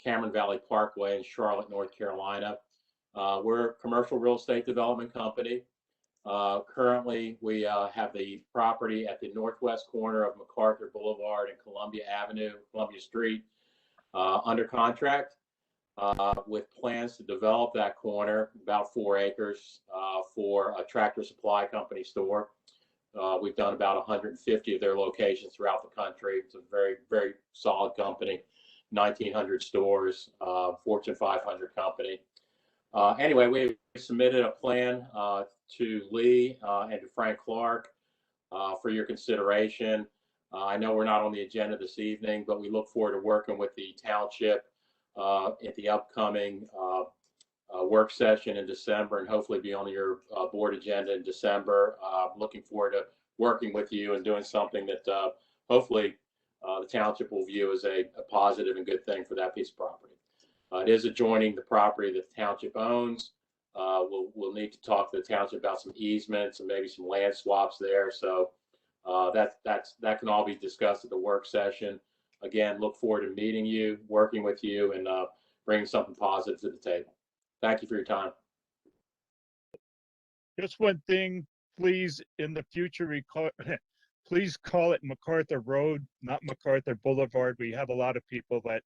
Cameron Valley Parkway in Charlotte, North Carolina. We're a commercial real estate development company. Currently, we have the property at the northwest corner of Macarthur Boulevard and Columbia Street, under contract, with plans to develop that corner, about 4 acres, for a Tractor Supply Company store. We've done about 150 of their locations throughout the country. It's a very, very solid company, 1,900 stores, Fortune 500 company. Anyway, we submitted a plan to Lee and to Frank Clark for your consideration. I know we're not on the agenda this evening, but we look forward to working with the township at the upcoming work session in December, and hopefully be on your board agenda in December. Looking forward to working with you and doing something that hopefully the township will view as a positive and good thing for that piece of property. It is adjoining the property that the township owns. We'll need to talk to the township about some easements and maybe some land swaps there. So that can all be discussed at the work session. Again, look forward to meeting you, working with you, and bringing something positive to the table. Thank you for your time. Just one thing, please, in the future, please call it Macarthur Road, not Macarthur Boulevard. We have a lot of people that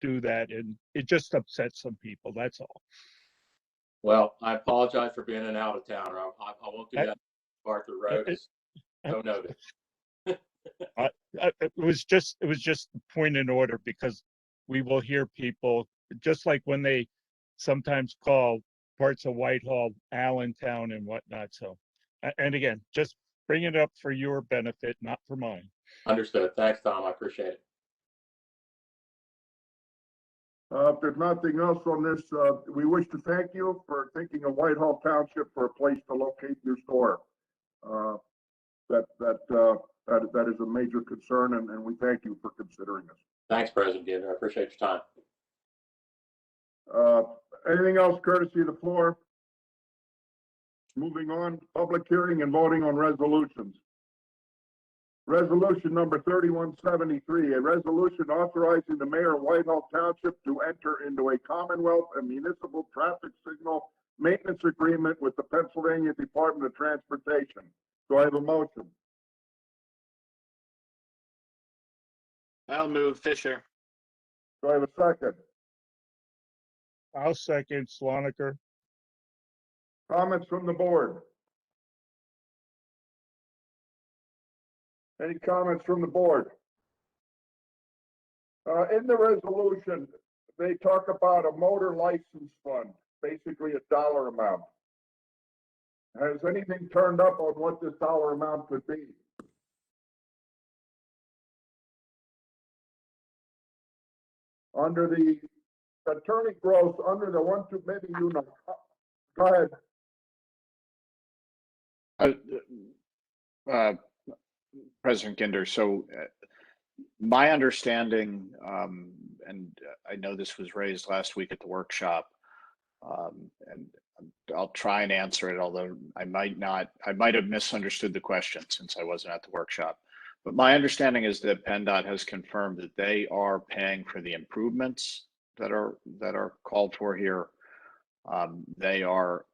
do that, and it just upsets some people. That's all. Well, I apologize for being an out of towner. I won't do that. Macarthur Road is so noted. It was just a point in order, because we will hear people, just like when they sometimes call parts of Whitehall, Allentown and whatnot. So, and again, just bring it up for your benefit, not for mine. Understood. Thanks, Tom. I appreciate it. If there's nothing else on this, we wish to thank you for thinking of Whitehall Township for a place to locate your store. That is a major concern, and we thank you for considering us. Thanks, President Ginder. I appreciate your time. Anything else courtesy of the floor? Moving on, public hearing and voting on resolutions. Resolution number 3173, a resolution authorizing the mayor of Whitehall Township to enter into a Commonwealth and municipal traffic signal maintenance agreement with the Pennsylvania Department of Transportation. Do I have a motion? I'll move Fisher. Do I have a second? I'll second Sloniker. Comments from the board? Any comments from the board? In the resolution, they talk about a motor license fund, basically a dollar amount. Has anything turned up on what this dollar amount could be? Under the attorney gross, under the maybe you know. Go ahead. President Ginder, so my understanding, and I know this was raised last week at the workshop, and I'll try and answer it, although I might have misunderstood the question since I wasn't at the workshop. But my understanding is that PennDOT has confirmed that they are paying for the improvements that are called for here. They are,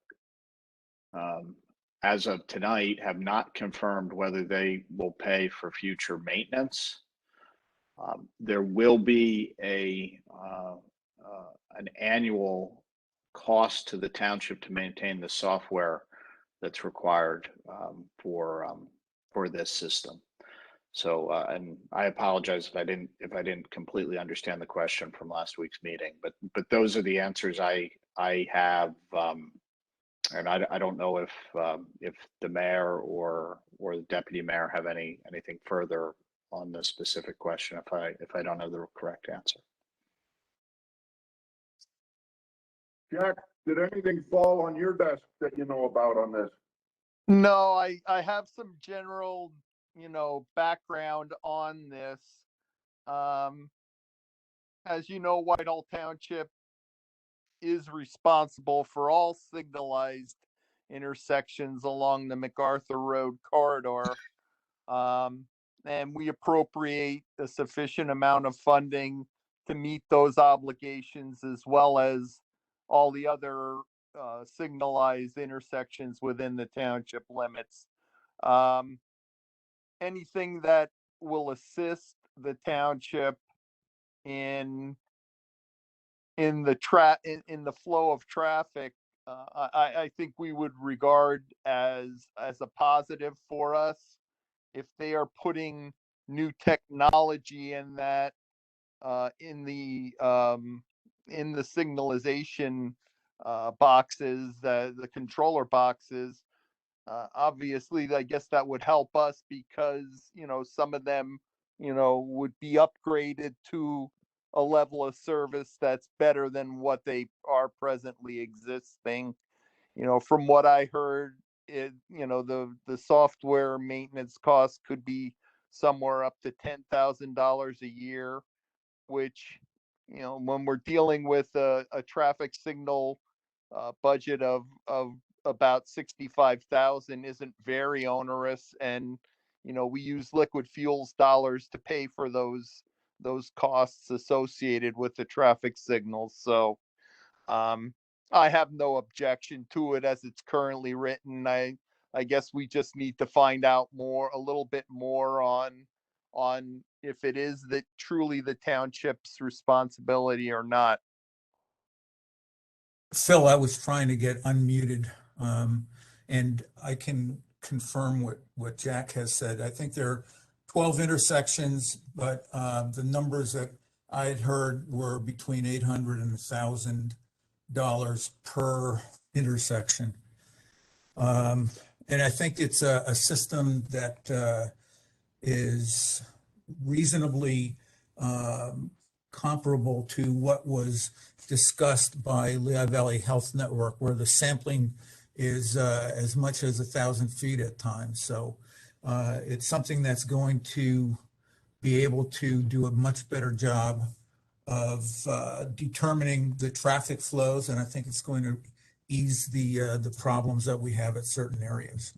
as of tonight, have not confirmed whether they will pay for future maintenance. There will be an annual cost to the township to maintain the software that's required for this system. So, and I apologize if I didn't completely understand the question from last week's meeting, but those are the answers I have. And I don't know if the mayor or the deputy mayor have anything further on this specific question if I don't have the correct answer. Jack, did anything fall on your desk that you know about on this? No, I have some general, background on this. As you know, Whitehall Township is responsible for all signalized intersections along the Macarthur Road corridor. And we appropriate a sufficient amount of funding to meet those obligations, as well as all the other signalized intersections within the township limits. Anything that will assist the township in the flow of traffic, I think we would regard as a positive for us. If they are putting new technology in that in the signalization boxes, the controller boxes, obviously I guess that would help us, because some of them would be upgraded to a level of service that's better than what they are presently existing. From what I heard, the software maintenance cost could be somewhere up to $10,000 a year, which, when we're dealing with a traffic signal budget of about 65,000, isn't very onerous. And we use liquid fuels dollars to pay for those costs associated with the traffic signals. So I have no objection to it as it's currently written. I guess we just need to find out a little bit more on if it is truly the township's responsibility or not. Phil, I was trying to get unmuted, and I can confirm what Jack has said. I think there are 12 intersections, but the numbers that I had heard were between $800 and $1,000 per intersection. And I think it's a system that is reasonably comparable to what was discussed by Lehigh Valley Health Network, where the sampling is as much as 1,000 feet at times. So it's something that's going to be able to do a much better job of determining the traffic flows, and I think it's going to ease the problems that we have at certain areas.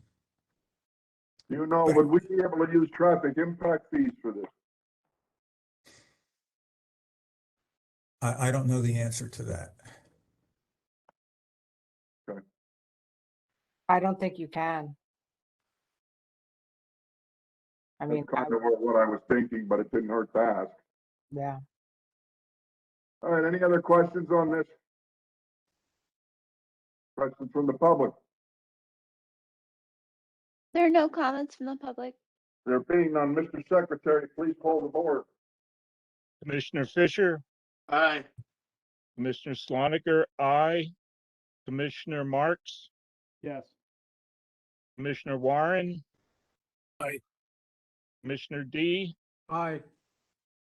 Would we be able to use traffic impact fees for this? I don't know the answer to that. Okay. I don't think you can. I mean, That's kind of what I was thinking, but it didn't hurt to ask. yeah. All right, any other questions on this? Questions from the public? There are no comments from the public. There being none, Mr. Secretary, please call the board. Commissioner Fisher, Aye. Commissioner Sloniker, aye. Commissioner Marks, Yes. Commissioner Warren. Aye. Commissioner D, Aye.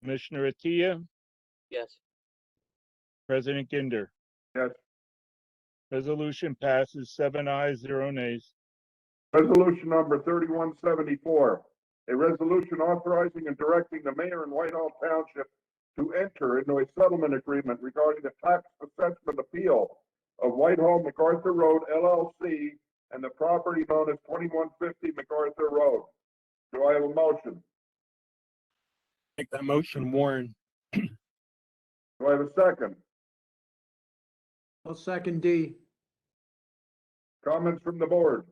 Commissioner Attia, Yes. President Ginder. Yes. Resolution passes 7 ayes, 0 nays. Resolution number 3174, a resolution authorizing and directing the mayor in Whitehall Township to enter into a settlement agreement regarding the tax assessment appeal of Whitehall Macarthur Road LLC and the property known as 2150 Macarthur Road. Do I have a motion? Make that motion, Warren. Do I have a second? I'll second D. Comments from the board?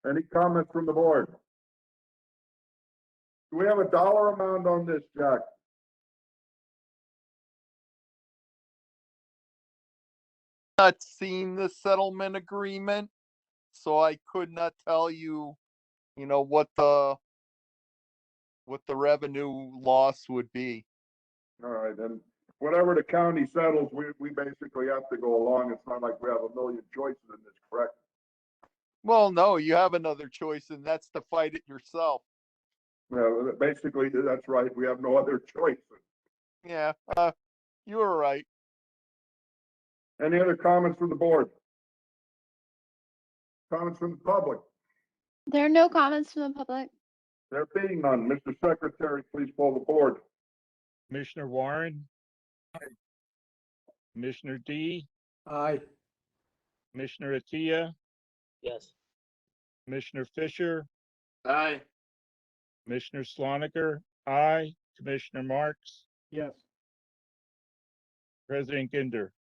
Any comments from the board? Do we have a dollar amount on this, Jack? Not seen the settlement agreement, so I could not tell you, what the revenue loss would be. All right, then, whatever the county settles, we basically have to go along. It's not like we have a million choices in this, correct? Well, no, you have another choice, and that's to fight it yourself. Well, basically, that's right. We have no other choice. Yeah, you were right. Any other comments from the board? Comments from the public? There are no comments from the public. There being none, Mr. Secretary, please poll the board. Commissioner Warren, Commissioner D, Aye. Commissioner Attia, Yes. Commissioner Fisher, Aye. Commissioner Sloniker, aye, Commissioner Marks, Yes. President Ginder.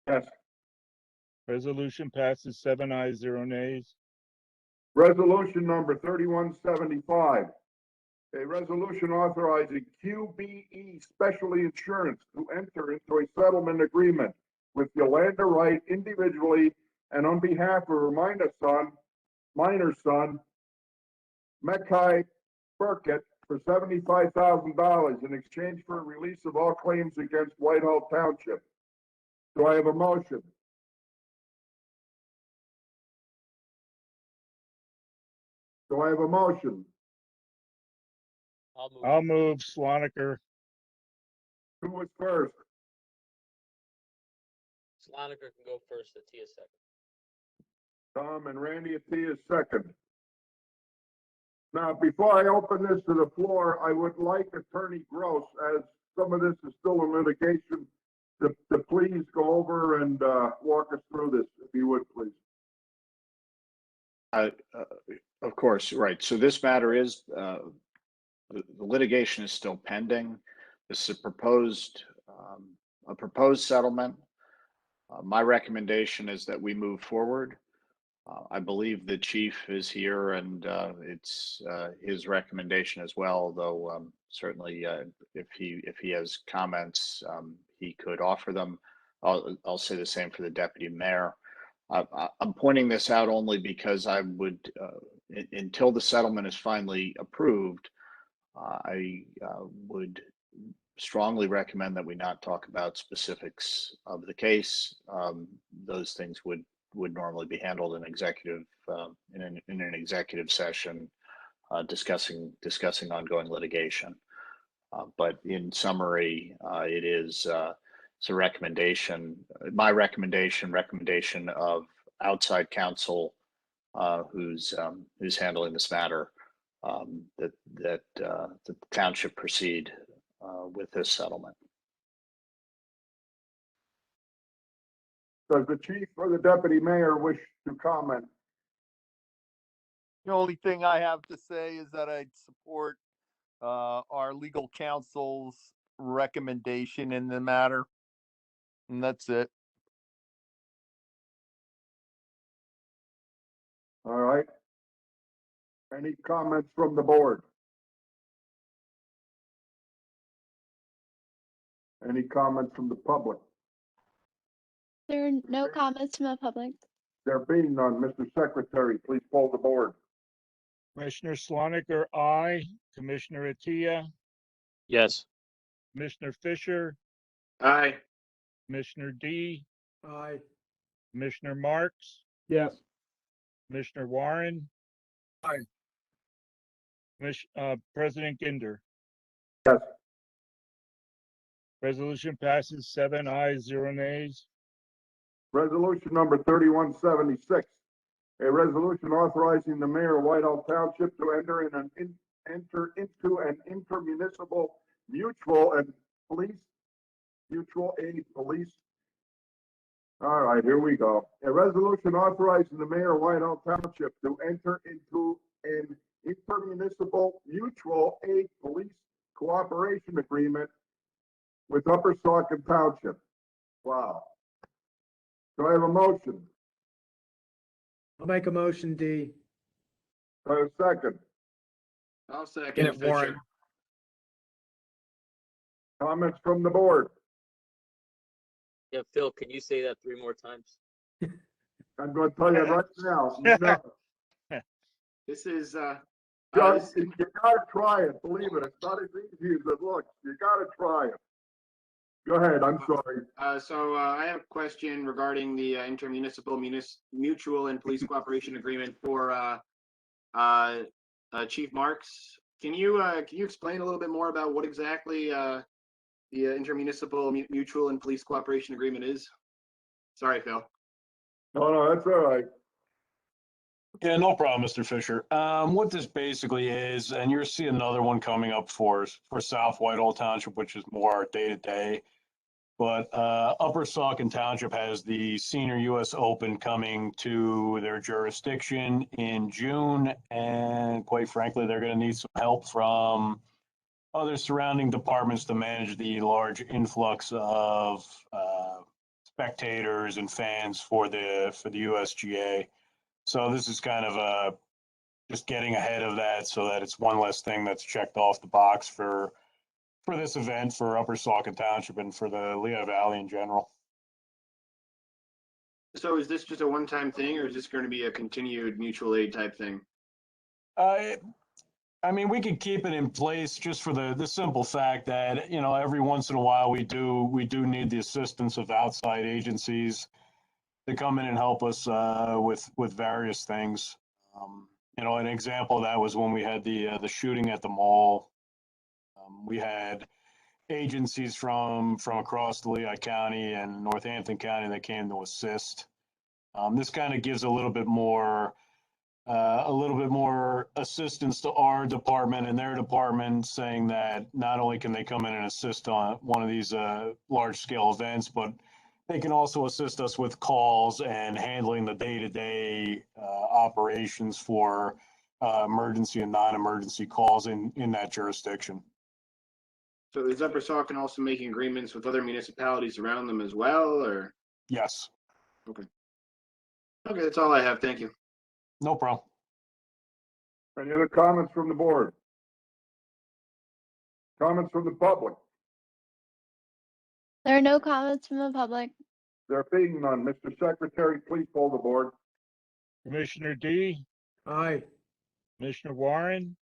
Yes. Resolution passes 7 ayes, 0 nays. Resolution number 3175. A resolution authorizing QBE Specialty Insurance to enter into a settlement agreement with Yolanda Wright individually and on behalf of her minor son, Mechai Burkett, for $75,000 in exchange for a release of all claims against Whitehall Township. Do I have a motion? Do I have a motion? I'll move Sloniker. Who was first? Sloniker can go first, Attia second. Tom and Randy Attia is second. Now, before I open this to the floor, I would like Attorney Gross, as some of this is still in litigation, to please go over and walk us through this, if you would, please. Of course, right. So this matter is, the litigation is still pending. This is a proposed settlement. My recommendation is that we move forward. I believe the chief is here, and it's his recommendation as well, though certainly if he has comments, he could offer them. I'll say the same for the deputy mayor. I'm pointing this out only because I would, until the settlement is finally approved, I would strongly recommend that we not talk about specifics of the case. Those things would normally be handled in executive in an executive session, discussing ongoing litigation. But in summary, it's a recommendation. My recommendation of outside counsel who's handling this matter, that the township proceed with this settlement. Does the chief or the deputy mayor wish to comment? The only thing I have to say is that I'd support our legal counsel's recommendation in the matter. And that's it. All right. Any comments from the board? Any comments from the public? There are no comments from the public. There being none, Mr. Secretary, please poll the board. Commissioner Sloniker, aye. Commissioner Attia, Yes. Commissioner Fisher, Aye. Commissioner D, Aye. Commissioner Marks, Yes. Commissioner Warren. Aye. President Ginder. Yes. Resolution passes 7 ayes, 0 nays. Resolution number 3176. A resolution authorizing the mayor of Whitehall Township to enter into an intermunicipal mutual aid police. All right, here we go. A resolution authorizing the mayor of Whitehall Township to enter into an intermunicipal mutual aid police cooperation agreement with Upper Saucon Township. Wow. Do I have a motion? I'll make a motion, D. Do I have a second? I'll second Get it, Fisher. Warren. Comments from the board? Yeah, Phil, can you say that 3 more times? I'm going to tell you right now. No. This is, Just, you gotta try it, believe it. It's not as easy as it looks. You gotta try it. Go ahead, I'm sorry. I have a question regarding the intermunicipal mutual and police cooperation agreement for Chief Marks. Can you explain a little bit more about what exactly the intermunicipal mutual and police cooperation agreement is? Sorry, Phil. No, that's all right. Yeah, no problem, Mr. Fisher. What this basically is, and you'll see another one coming up for South Whitehall Township, which is more day-to-day. But Upper Saucon Township has the Senior US Open coming to their jurisdiction in June. And quite frankly, they're going to need some help from other surrounding departments to manage the large influx of spectators and fans for the USGA. So this is kind of just getting ahead of that so that it's one less thing that's checked off the box for this event for Upper Saucon Township and for the Lehigh Valley in general. So is this just a one-time thing, or is this going to be a continued mutual aid type thing? I mean, we could keep it in place just for the simple fact that, you know, every once in a while we do need the assistance of outside agencies to come in and help us with various things. You know, an example of that was when we had the shooting at the mall. We had agencies from across the Lehigh County and Northampton County that came to assist. This kind of gives a little bit more assistance to our department and their department, saying that not only can they come in and assist on one of these large scale events, but they can also assist us with calls and handling the day-to-day operations for emergency and non-emergency calls in that jurisdiction. So is Upper Saucon also making agreements with other municipalities around them as well, or? Yes. Okay. Okay, that's all I have. Thank you. No problem. Any other comments from the board? Comments from the public? There are no comments from the public. There being none, Mr. Secretary, please poll the board. Commissioner D, Aye. Commissioner Warren,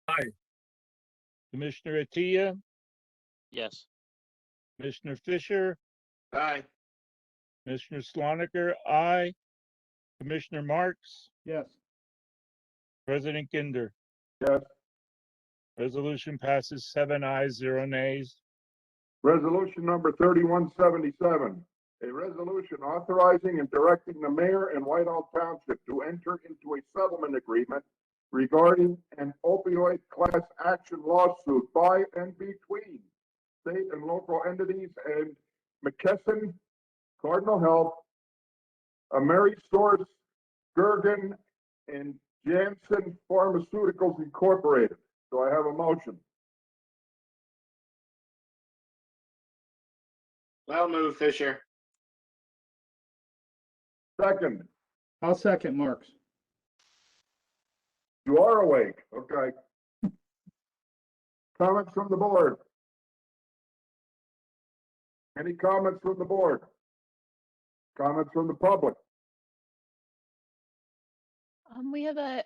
Aye. Commissioner Attia, Yes. Commissioner Fisher, Aye. Commissioner Sloniker, aye. Commissioner Marks, Yes. President Kinder. Yes. Resolution passes 7 ayes, 0 nays. Resolution number 3177, a resolution authorizing and directing the mayor and Whitehall Township to enter into a settlement agreement regarding an opioid class action lawsuit by and between state and local entities and McKesson, Cardinal Health, AmeriSource, Gergen, and Janssen Pharmaceuticals Incorporated. Do I have a motion? Well moved, Fisher. Second. I'll second Marks. You are awake. Okay. Comments from the board? Any comments from the board? Comments from the public? We have a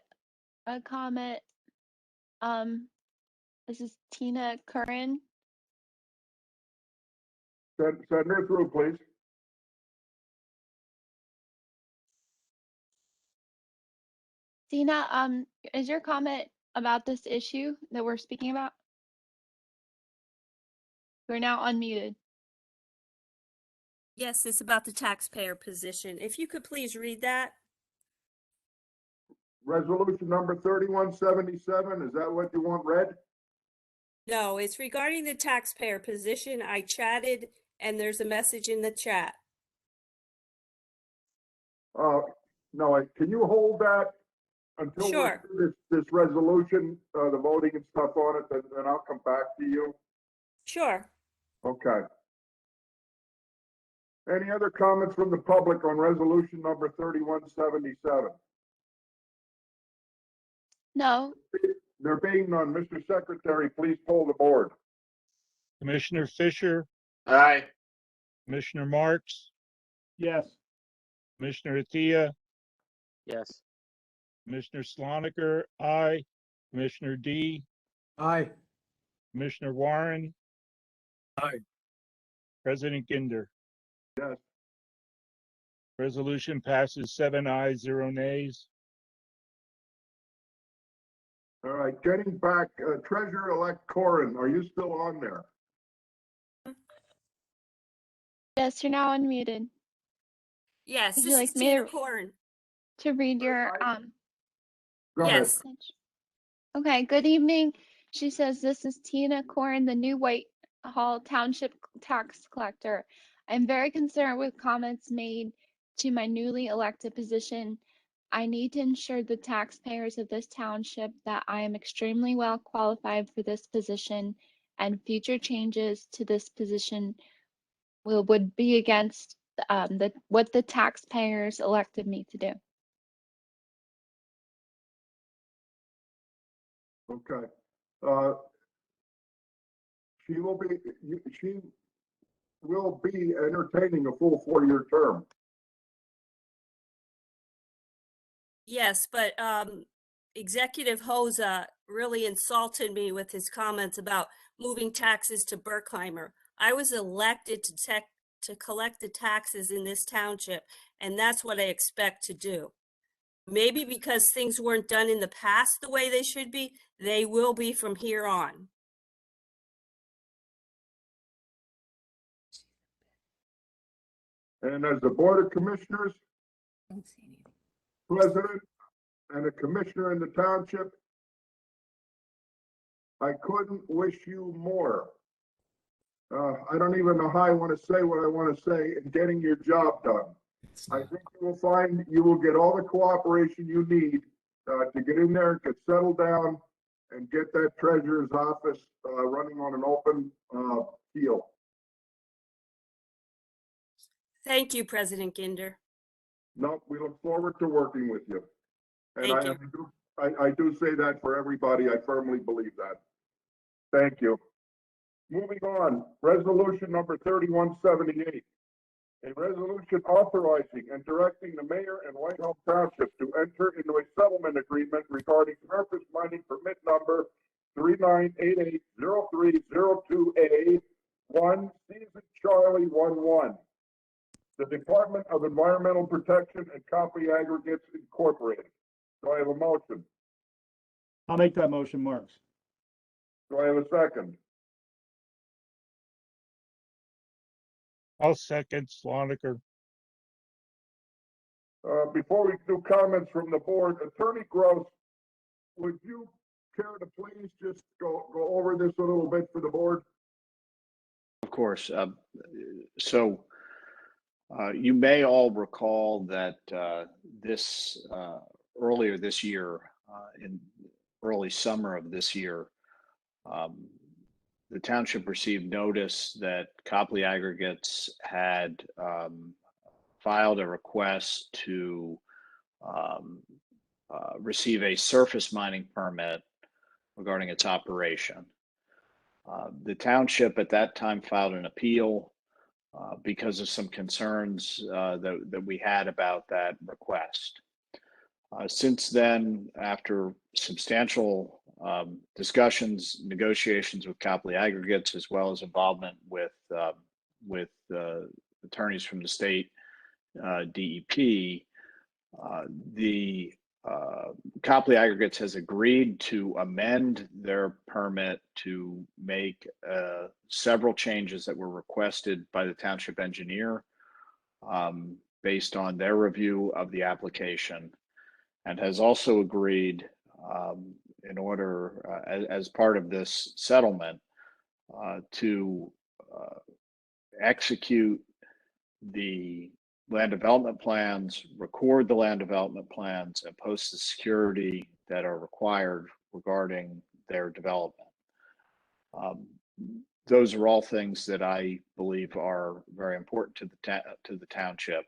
comment. This is Tina Curran. Send her through, please. Tina, is your comment about this issue that we're speaking about? We're now unmuted. Yes, it's about the taxpayer position. If you could please read that. Resolution number 3177, is that what you want read? No, it's regarding the taxpayer position. I chatted and there's a message in the chat. No, can you hold that until we Sure. do this resolution, the voting and stuff on it, then I'll come back to you. Sure. Okay. Any other comments from the public on resolution number 3177? No. There being none, Mr. Secretary, please poll the board. Commissioner Fisher, Aye. Commissioner Marks, Yes. Commissioner Attia, Yes. Commissioner Sloniker, aye. Commissioner D, Aye. Commissioner Warren, Aye. President Ginder. Yes. Resolution passes 7 ayes, 0 nays. All right, getting back, Treasurer-elect Corin, are you still on there? Yes, you're now unmuted. Yes, Would this you is like me Tina Corn. to read your Go ahead. Yes. message? Okay, good evening. She says, this is Tina Corn, the new Whitehall Township tax collector. I'm very concerned with comments made to my newly elected position. I need to ensure the taxpayers of this township that I am extremely well qualified for this position, and future changes to this position would be against what the taxpayers elected me to do. Okay. She will be entertaining a full 4-year term. Yes, but Executive Hosa really insulted me with his comments about moving taxes to Berkheimer. I was elected to collect the taxes in this township, and that's what I expect to do. Maybe because things weren't done in the past the way they should be, they will be from here on. And as the Board of Commissioners, President, and a Commissioner in the Township, I couldn't wish you more. I don't even know how I want to say what I want to say in getting your job done. I think you will find you will get all the cooperation you need to get in there and get settled down and get that treasurer's office running on an open field. Thank you, President Ginder. No, we look forward to working with you. And Thank I do say that for everybody. I firmly believe that. Thank you. Moving on, resolution number 3178. A resolution authorizing and directing the mayor and Whitehall Township to enter into a settlement agreement regarding surface mining permit number 39880302A 1 Season Charlie 11. The Department of Environmental Protection and Copley Aggregates Incorporated. Do I have a motion? I'll make that motion, Marks. Do I have a second? I'll second Sloniker. Before we do comments from the board, Attorney Gross, would you care to please just go over this a little bit for the board? Of course. So you may all recall that earlier this year, in early summer of this year, the township received notice that Copley Aggregates had filed a request to receive a surface mining permit regarding its operation. The township at that time filed an appeal because of some concerns that we had about that request. Since then, after substantial discussions, negotiations with Copley Aggregates, as well as involvement with attorneys from the state DEP, the Copley Aggregates has agreed to amend their permit to make several changes that were requested by the township engineer based on their review of the application, and has also agreed in order, as part of this settlement, to execute the land development plans, record the land development plans, and post the security that are required regarding their development. those are all things that I believe are very important to the township.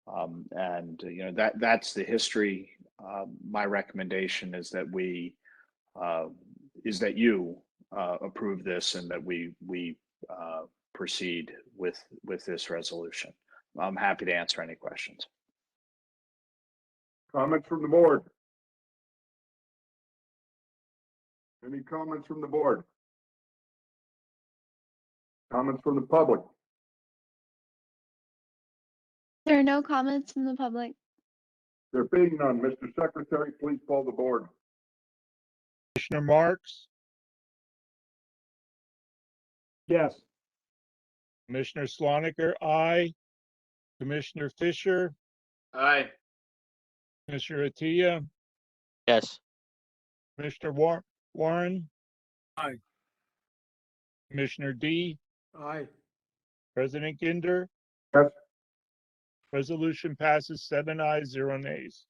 And you know, that's the history. My recommendation is that you approve this and that we proceed with this resolution. I'm happy to answer any questions. Comments from the board? Any comments from the board? Comments from the public? There are no comments from the public. There being none, Mr. Secretary, please call the board. Commissioner Marks, Yes. Commissioner Sloniker, aye. Commissioner Fisher, Aye. Commissioner Attia, Yes. Commissioner Warren. Aye. Commissioner D, Aye. President Ginder. Yes. Resolution passes 7 ayes, 0 nays.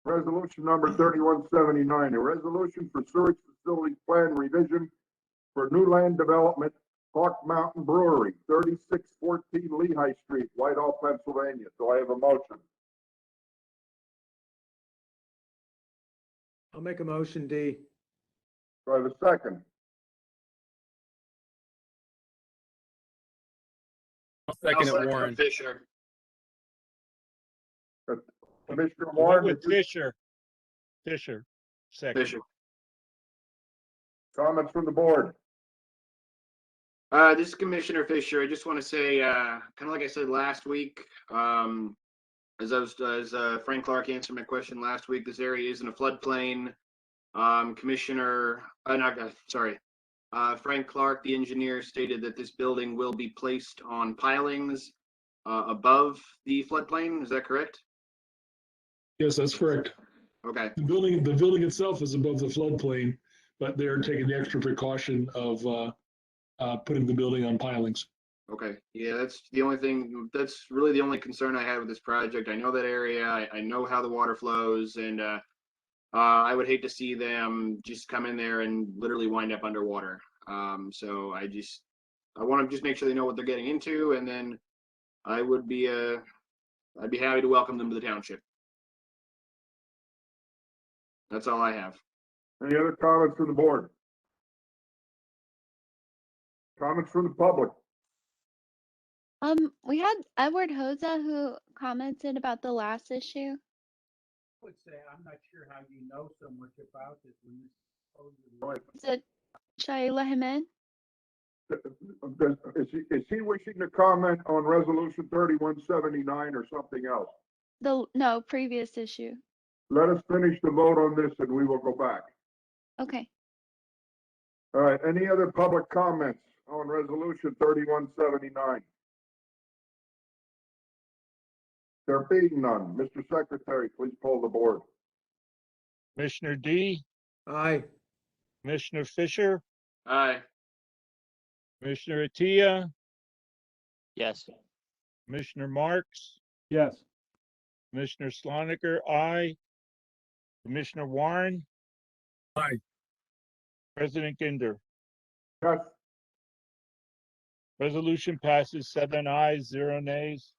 Resolution number 3179, a resolution for sewage facility plan revision for new land development, Hawk Mountain Brewery, 3614 Lehigh Street, Whitehall, Pennsylvania. Do I have a motion? I'll make a motion, D. Do I have a second? I'll second it, Warren. Fisher. Commissioner What Warren, with Fisher? Fisher, second. Fisher. comments from the board? This is Commissioner Fisher. I just want to say, kind of like I said last week, as Frank Clark answered my question last week, this area is in a floodplain. Frank Clark, the engineer, stated that this building will be placed on pilings above the floodplain. Is that correct? Yes, that's correct. Okay. The building itself is above the floodplain, but they're taking the extra precaution of putting the building on pilings. Okay. Yeah, that's the only thing. That's really the only concern I have with this project. I know that area. I know how the water flows, and I would hate to see them just come in there and literally wind up underwater. So I want to just make sure they know what they're getting into, and then I'd be happy to welcome them to the township. That's all I have. Any other comments from the board? Comments from the public? We had Edward Hoza who commented about the last issue. I would say I'm not sure how you know so much about this when you Should I let him in? Is he wishing to comment on resolution 3179 or something else? No, previous issue. Let us finish the vote on this and we will go back. Okay. All right, any other public comments on resolution 3179? There being none, Mr. Secretary, please poll the board. Commissioner D, Aye. Commissioner Fisher, Aye. Commissioner Attia, Yes. Commissioner Marks, Yes. Commissioner Sloniker, aye. Commissioner Warren. Aye. President Ginder. Yes. Resolution passes 7 ayes, 0 nays.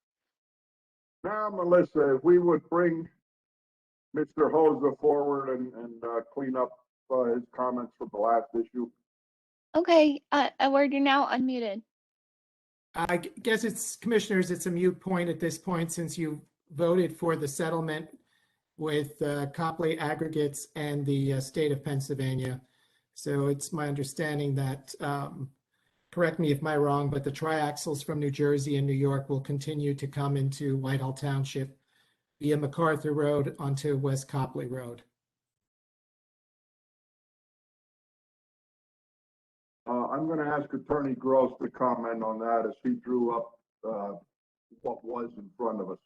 Now, Melissa, if we would bring Mr. Hoza forward and clean up his comments from the last issue. Okay, Edward, you're now unmuted. I guess it's, commissioners, it's a moot point at this point since you voted for the settlement with Copley Aggregates and the state of Pennsylvania. So it's my understanding that, correct me if I'm wrong, but the triaxles from New Jersey and New York will continue to come into Whitehall Township via Macarthur Road onto West Copley Road. I'm going to ask Attorney Gross to comment on that as he drew up what was in front of us.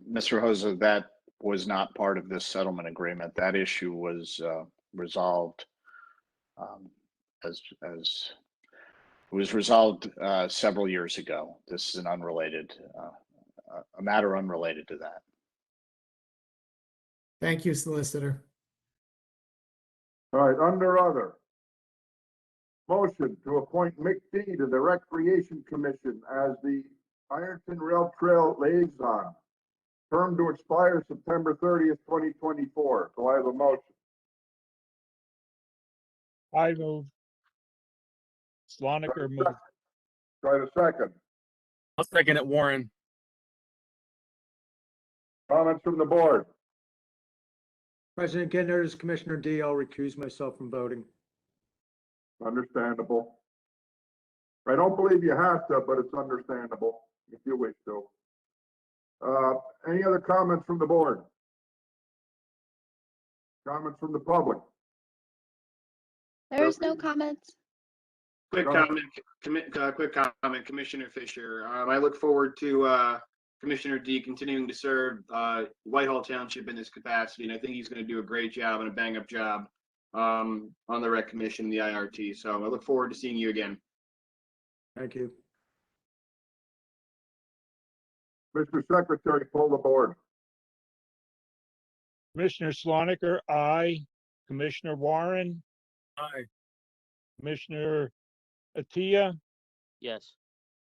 Mr. Hoza, that was not part of this settlement agreement. That issue was resolved as it was resolved several years ago. This is an unrelated, a matter unrelated to that. Thank you, Solicitor. All right, under other. Motion to appoint Mick D to the Recreation Commission as the Ironton Rail Trail Liaison. Term to expire September 30th, 2024. Do I have a motion? I move. Sloniker move. Do I have a second? I'll second it, Warren. Comments from the board? President Ginder, as Commissioner D, I'll recuse myself from voting. Understandable. I don't believe you have to, but it's understandable if you wish to. Any other comments from the board? Comments from the public? There's no comments. Quick Go ahead. quick comment, Commissioner Fisher. I look forward to Commissioner D continuing to serve Whitehall Township in this capacity, and I think he's going to do a great job and a bang-up job on the Rec Commission and the IRT. So I look forward to seeing you again. Thank you. Mr. Secretary, pull the board. Commissioner Sloniker, aye. Commissioner Warren, Aye. Commissioner Atia, Yes.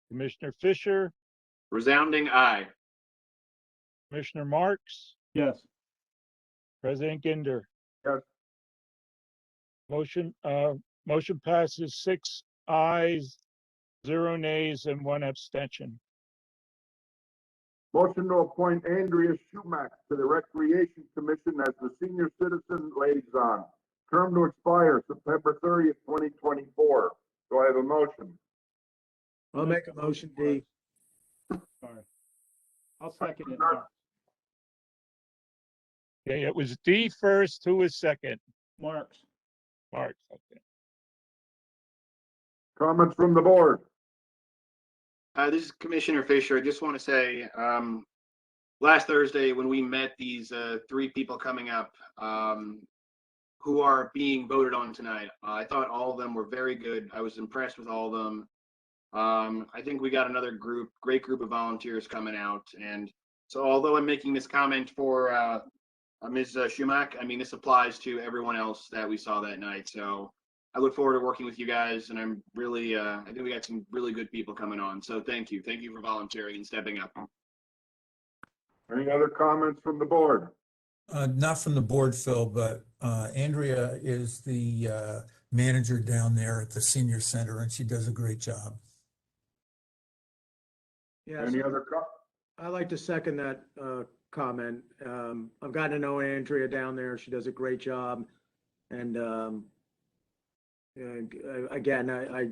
Commissioner Fisher, Resounding aye. Commissioner Marks, Yes. President Ginder. Yes. Motion passes 6 ayes, 0 nays, and 1 abstention. Motion to appoint Andrea Schumack to the Recreation Commission as the Senior Citizen Liaison. Term to expire September 30th, 2024. Do I have a motion? I'll make a motion, D. Sorry. I'll second it. Okay, it was D first. Who was second? Marks. Marks. Okay. Comments from the board? This is Commissioner Fisher. I just want to say, last Thursday when we met these 3 people coming up who are being voted on tonight, I thought all of them were very good. I was impressed with all of them. I think we got another great group of volunteers coming out. And so although I'm making this comment for Ms. Schumack, I mean, this applies to everyone else that we saw that night. So I look forward to working with you guys, and I'm really, I think we got some really good people coming on. So thank you. Thank you for volunteering and stepping up. Any other comments from the board? Not from the board, Phil, but Andrea is the manager down there at the senior center, and she does a great job. Yes, Any other I'd like to second that comment. I've gotten to know Andrea down there. She does a great job. And again, I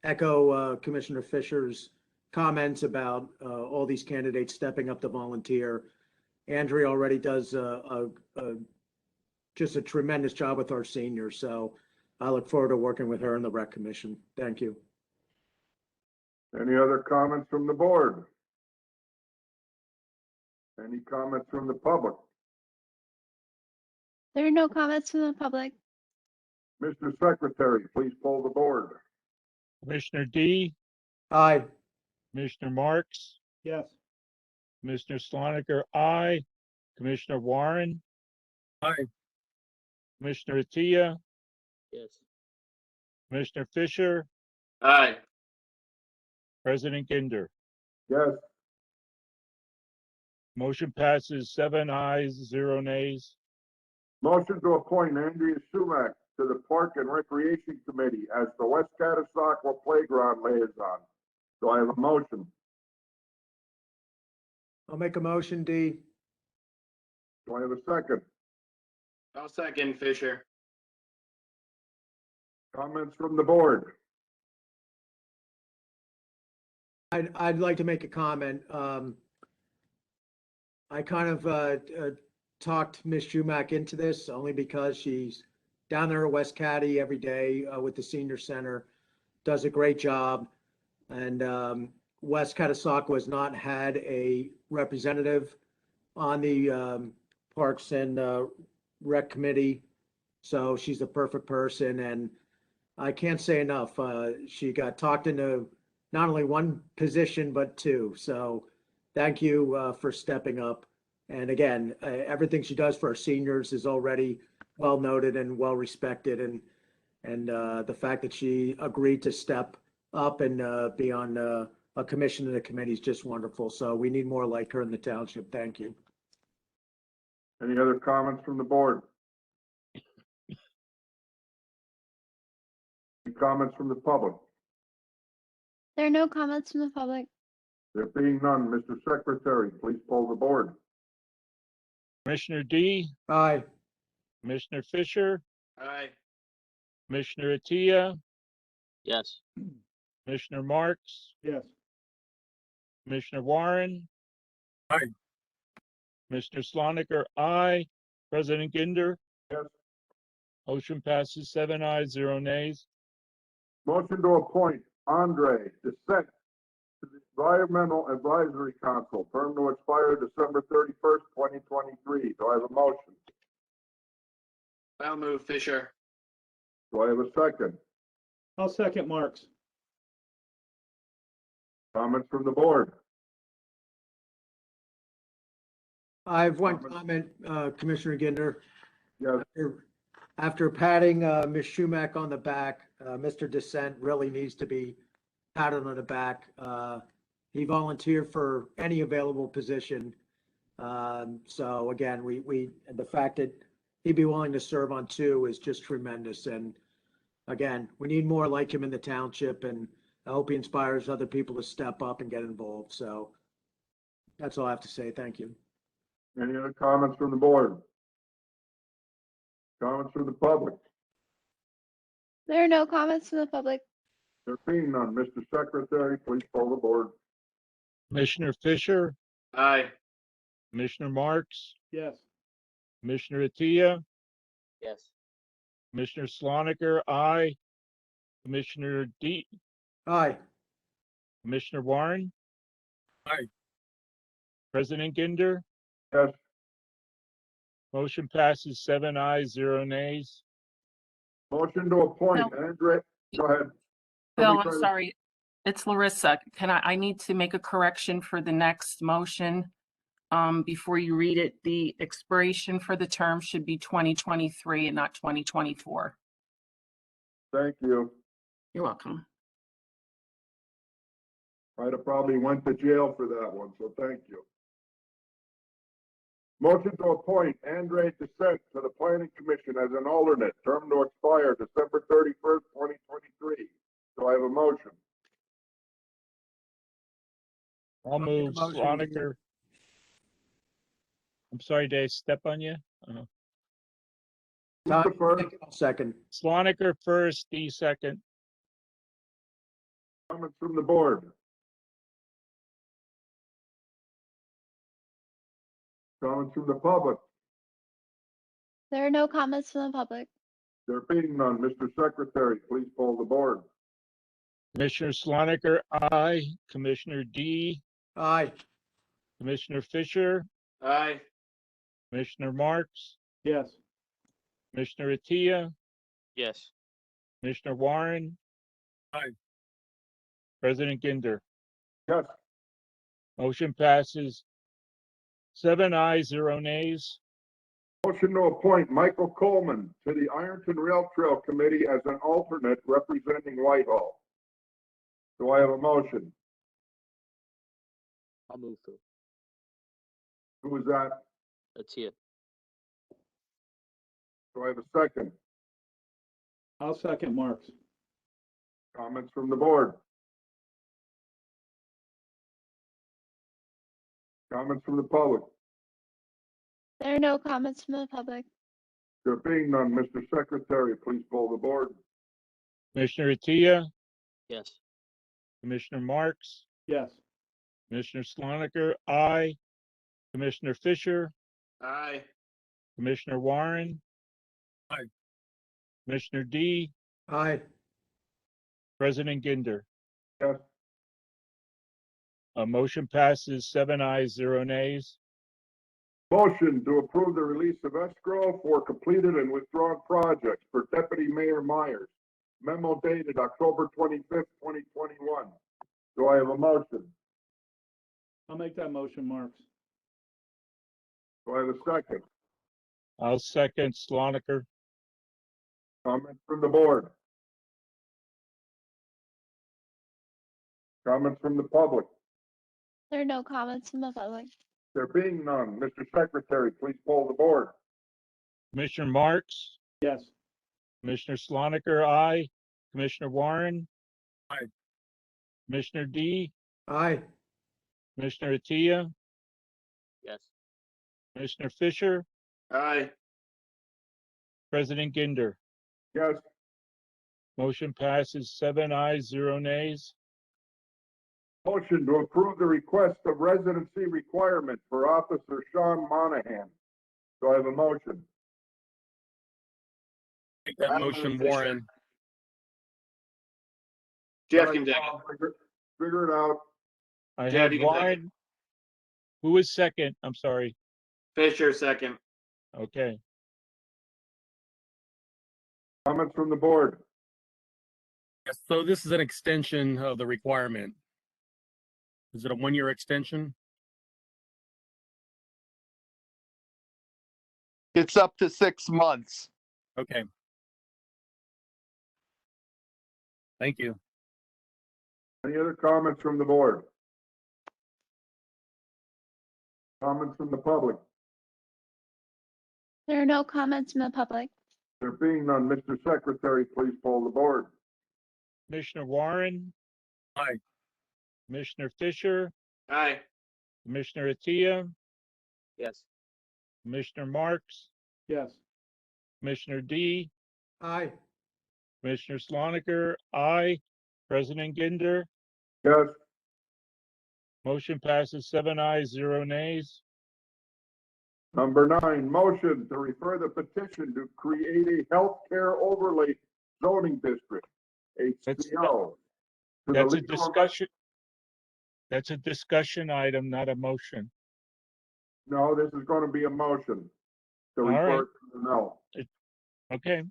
echo Commissioner Fisher's comments about all these candidates stepping up to volunteer. Andrea already does just a tremendous job with our seniors. So I look forward to working with her in the Rec Commission. Thank you. Any other comments from the board? Any comments from the public? There are no comments from the public. Mr. Secretary, please poll the board. Commissioner D, Aye. Commissioner Marks, Yes. Commissioner Sloniker, aye. Commissioner Warren, Aye. Commissioner Atia, Yes. Commissioner Fisher, Aye. President Ginder. Yes. Motion passes 7 ayes, 0 nays. Motion to appoint Andrea Sumac to the Park and Recreation Committee as the West Catasauqua Playground Liaison. Do I have a motion? I'll make a motion, D. Do I have a second? I'll second Fisher. Comments from the board? I'd like to make a comment. I kind of talked Ms. Schumack into this only because she's down there at West Caddy every day with the senior center, does a great job. And West Catasauqua has not had a representative on the Parks and Rec Committee. So she's the perfect person. And I can't say enough. She got talked into not only one position, but 2. So thank you for stepping up. And again, everything she does for our seniors is already well noted and well respected. And And the fact that she agreed to step up and be on a commission and a committee is just wonderful. So we need more like her in the township. Thank you. Any other comments from the board? Any comments from the public? There are no comments from the public. There being none, Mr. Secretary, please poll the board. Commissioner D, Aye. Commissioner Fisher, Aye. Commissioner Attia, Yes. Commissioner Marks, Yes. Commissioner Warren. Aye. Commissioner Sloniker, aye. President Ginder. Yes. Motion passes 7 ayes, 0 nays. Motion to appoint Andre Dissent to the Environmental Advisory Council, term to expire December 31st, 2023. Do I have a motion? I'll move Fisher. Do I have a second? I'll second Marks. Comments from the board? I have one comment, Commissioner Ginder. Yes. After patting Ms. Schumach on the back, Mr. Dissent really needs to be patted on the back. He volunteered for any available position. So again, the fact that he'd be willing to serve on 2 is just tremendous. And again, we need more like him in the township, and I hope he inspires other people to step up and get involved. So that's all I have to say. Thank you. Any other comments from the board? Comments from the public? There are no comments from the public. There being none, Mr. Secretary, please poll the board. Commissioner Fisher, Aye. Commissioner Marks, Yes. Commissioner Attia, Yes. Commissioner Sloniker, aye. Commissioner D, Aye. Commissioner Warren. Aye. President Ginder. Yes. Motion passes 7 ayes, 0 nays. Motion to appoint Andre, go ahead. Bill, Somebody I'm try to- sorry. It's Larissa. I need to make a correction for the next motion. Before you read it, the expiration for the term should be 2023 and not 2024. Thank you. You're welcome. I'd have probably went to jail for that one, so thank you. Motion to appoint Andre Dissent to the Planning Commission as an alternate, term to expire December 31st, 2023. Do I have a motion? I'll move motion. Sloniker. I'm sorry, did I step on you? Tom, Mr. First, second. Sloniker first, D second. comments from the board? Comments from the public? There are no comments from the public. There being none, Mr. Secretary, please poll the board. Commissioner Sloniker, aye. Commissioner D, Aye. Commissioner Fisher, Aye. Commissioner Marks, Yes. Commissioner Attia, Yes. Commissioner Warren. Aye. President Ginder. Yes. Motion passes 7 ayes, 0 nays. Motion to appoint Michael Coleman to the Ironton Rail Trail Committee as an alternate representing Whitehall. Do I have a motion? I'll move to. Who is that? That's it. Do I have a second? I'll second Marks. Comments from the board? Comments from the public? There are no comments from the public. There being none, Mr. Secretary, please poll the board. Commissioner Attia, Yes. Commissioner Marks, Yes. Commissioner Sloniker, aye. Commissioner Fisher, Aye. Commissioner Warren. Aye. Commissioner D, Aye. President Ginder. Yes. A motion passes 7 ayes, 0 nays. Motion to approve the release of escrow for completed and withdrawn projects for Deputy Mayor Myers. Memo dated October 25th, 2021. Do I have a motion? I'll make that motion, Marks. Do I have a second? I'll second Sloniker. Comments from the board? Comments from the public? There are no comments from the public. There being none, Mr. Secretary, please poll the board. Commissioner Marks, Yes. Commissioner Sloniker, aye. Commissioner Warren, Aye. Commissioner D, Aye. Commissioner Attia, Yes. Commissioner Fisher, Aye. President Ginder. Yes, Motion passes 7 ayes, 0 nays. motion to approve the request of residency requirement for Officer Sean Monahan. Do I have a motion? Make that I'll motion, move Fisher. Warren. Jeff All can right, second. Tom, Figure it out. I Jeff, have you can second. Warren. Who was second? I'm sorry. Fisher, second. Okay. Comments from the board? Yes, so this is an extension of the requirement. Is it a 1-year extension? It's up to 6 months. Okay. Thank you. Any other comments from the board? Comments from the public? There are no comments from the public. There being none, Mr. Secretary, please poll the board. Commissioner Warren, Aye. Commissioner Fisher, Aye. Commissioner Attia, Yes. Commissioner Marks, Yes. Commissioner D, Aye. Commissioner Sloniker, aye. President Ginder. Yes, Motion passes 7 ayes, 0 nays. number 9, motion to refer the petition to create a healthcare overlay zoning district, HCO. to the That's a legal- discussion. That's a discussion item, not a motion. No, this is going to be a motion to All refer right. to the no. Okay,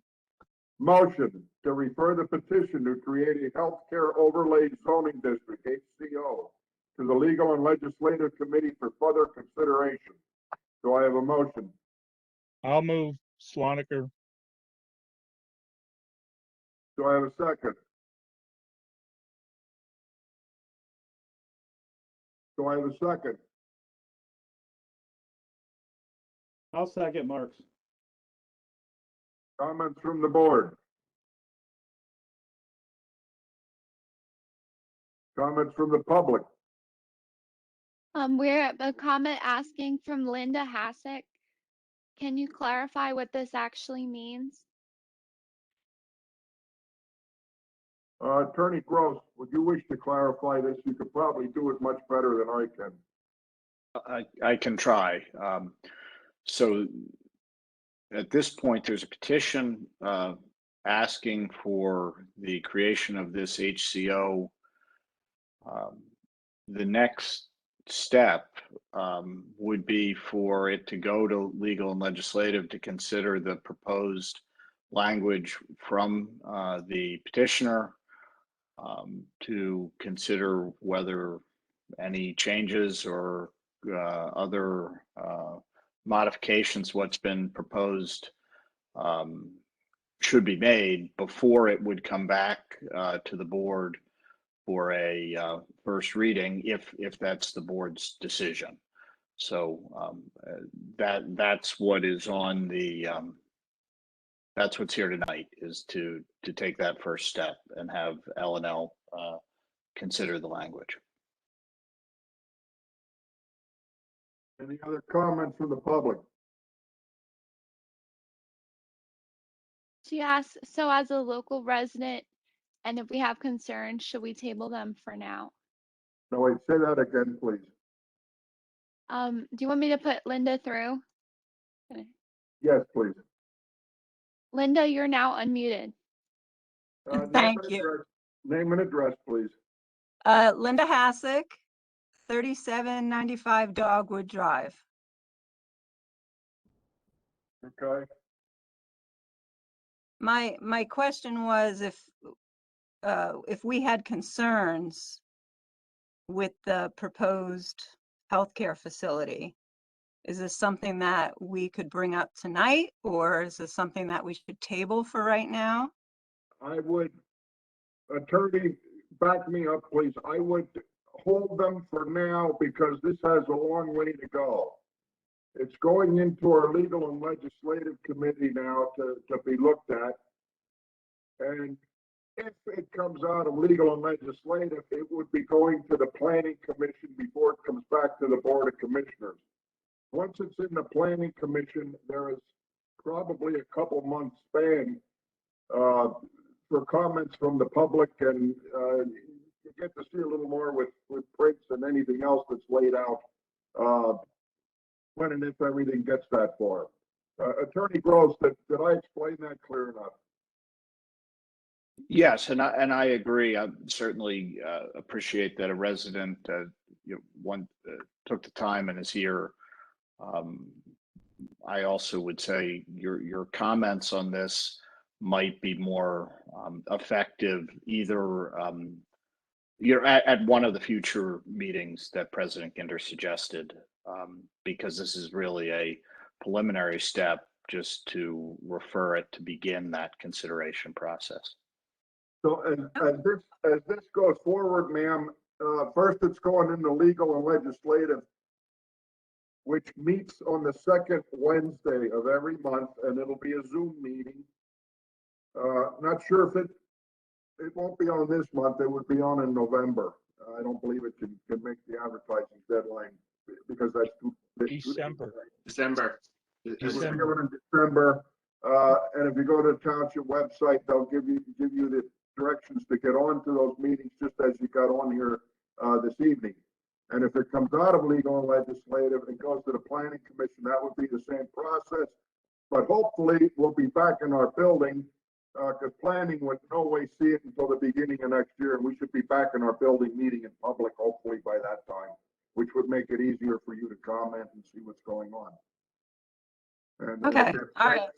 Motion to refer the petition to create a healthcare overlay zoning district, HCO, to the Legal and Legislative Committee for further consideration. Do I have a motion? I'll move Sloniker. Do I have a second? Do I have a second? I'll second Marks. Comments from the board? Comments from the public? We're at a comment asking from Linda Hassick. Can you clarify what this actually means? Attorney Gross, would you wish to clarify this? You could probably do it much better than I can. I can try. So at this point, there's a petition asking for the creation of this HCO. The next step would be for it to go to legal and legislative to consider the proposed language from the petitioner, to consider whether any changes or other modifications, what's been proposed, should be made before it would come back to the board for a first reading, if that's the board's decision. So that's what is on the that's what's here tonight, is to take that first step and have L&L consider the language. Any other comments from the public? She asks, so as a local resident, and if we have concerns, should we table them for now? No, wait, say that again, please. Do you want me to put Linda through? Yes, please. Linda, you're now unmuted. Name Thank and you. address- Name and address, please. Linda Hassick, 3795 Dogwood Drive. Okay. My question was if we had concerns with the proposed healthcare facility, Is this something that we could bring up tonight, or is this something that we should table for right now? I would, attorney, back me up, please. I would hold them for now because this has a long way to go. It's going into our legal and legislative committee now to be looked at. And if it comes out of legal and legislative, it would be going to the planning commission before it comes back to the board of commissioners. Once it's in the planning commission, there is probably a couple months span for comments from the public, and you get to see a little more with prints and anything else that's laid out when and if everything gets that far. Attorney Gross, did I explain that clear enough? Yes, and I agree. I certainly appreciate that a resident took the time and is here. I also would say your comments on this might be more effective either you're at one of the future meetings that President Ginder suggested, because this is really a preliminary step just to refer it to begin that consideration process. So as this goes forward, ma'am, first it's going into legal and legislative, which meets on the second Wednesday of every month, and it'll be a Zoom meeting. Not sure if it won't be on this month. It would be on in November. I don't believe it can make the advertising deadline because that's December. December. It would be on in December. And if you go to the township website, they'll give you the directions to get onto those meetings just as you got on here this evening. And if it comes out of legal and legislative and goes to the planning commission, that would be the same process. But hopefully we'll be back in our building because planning would no way see it until the beginning of next year. And we should be back in our building meeting in public, hopefully by that time, which would make it easier for you to comment and see what's going on. And, Okay, all right.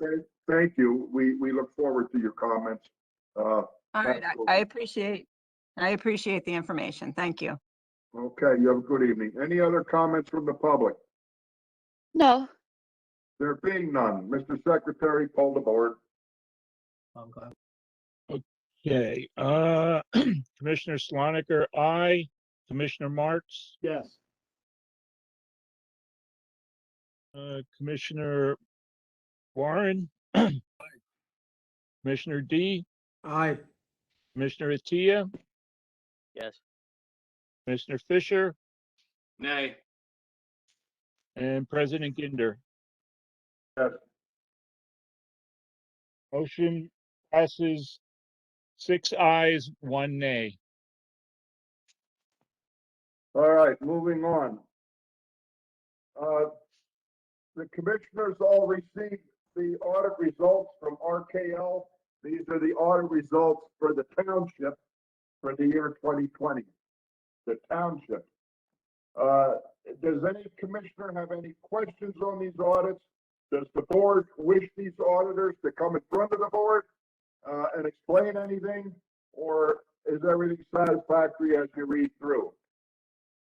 Thank you. We look forward to your comments. All right, I appreciate the information. Thank you. Okay, you have a good evening. Any other comments from the public? No. There being none, Mr. Secretary, poll the board. Okay, Commissioner Sloniker, aye. Commissioner Marks, Yes. Commissioner Warren, Commissioner D, Aye. Commissioner Attia, Yes. Commissioner Fisher, Nay. and President Ginder. Yes. Motion passes 6 ayes, 1 nay. All right, moving on. The commissioners all received the audit results from RKL. These are the audit results for the township for the year 2020. The township. Does any commissioner have any questions on these audits? Does the board wish these auditors to come in front of the board and explain anything? Or is everything satisfactory as you read through?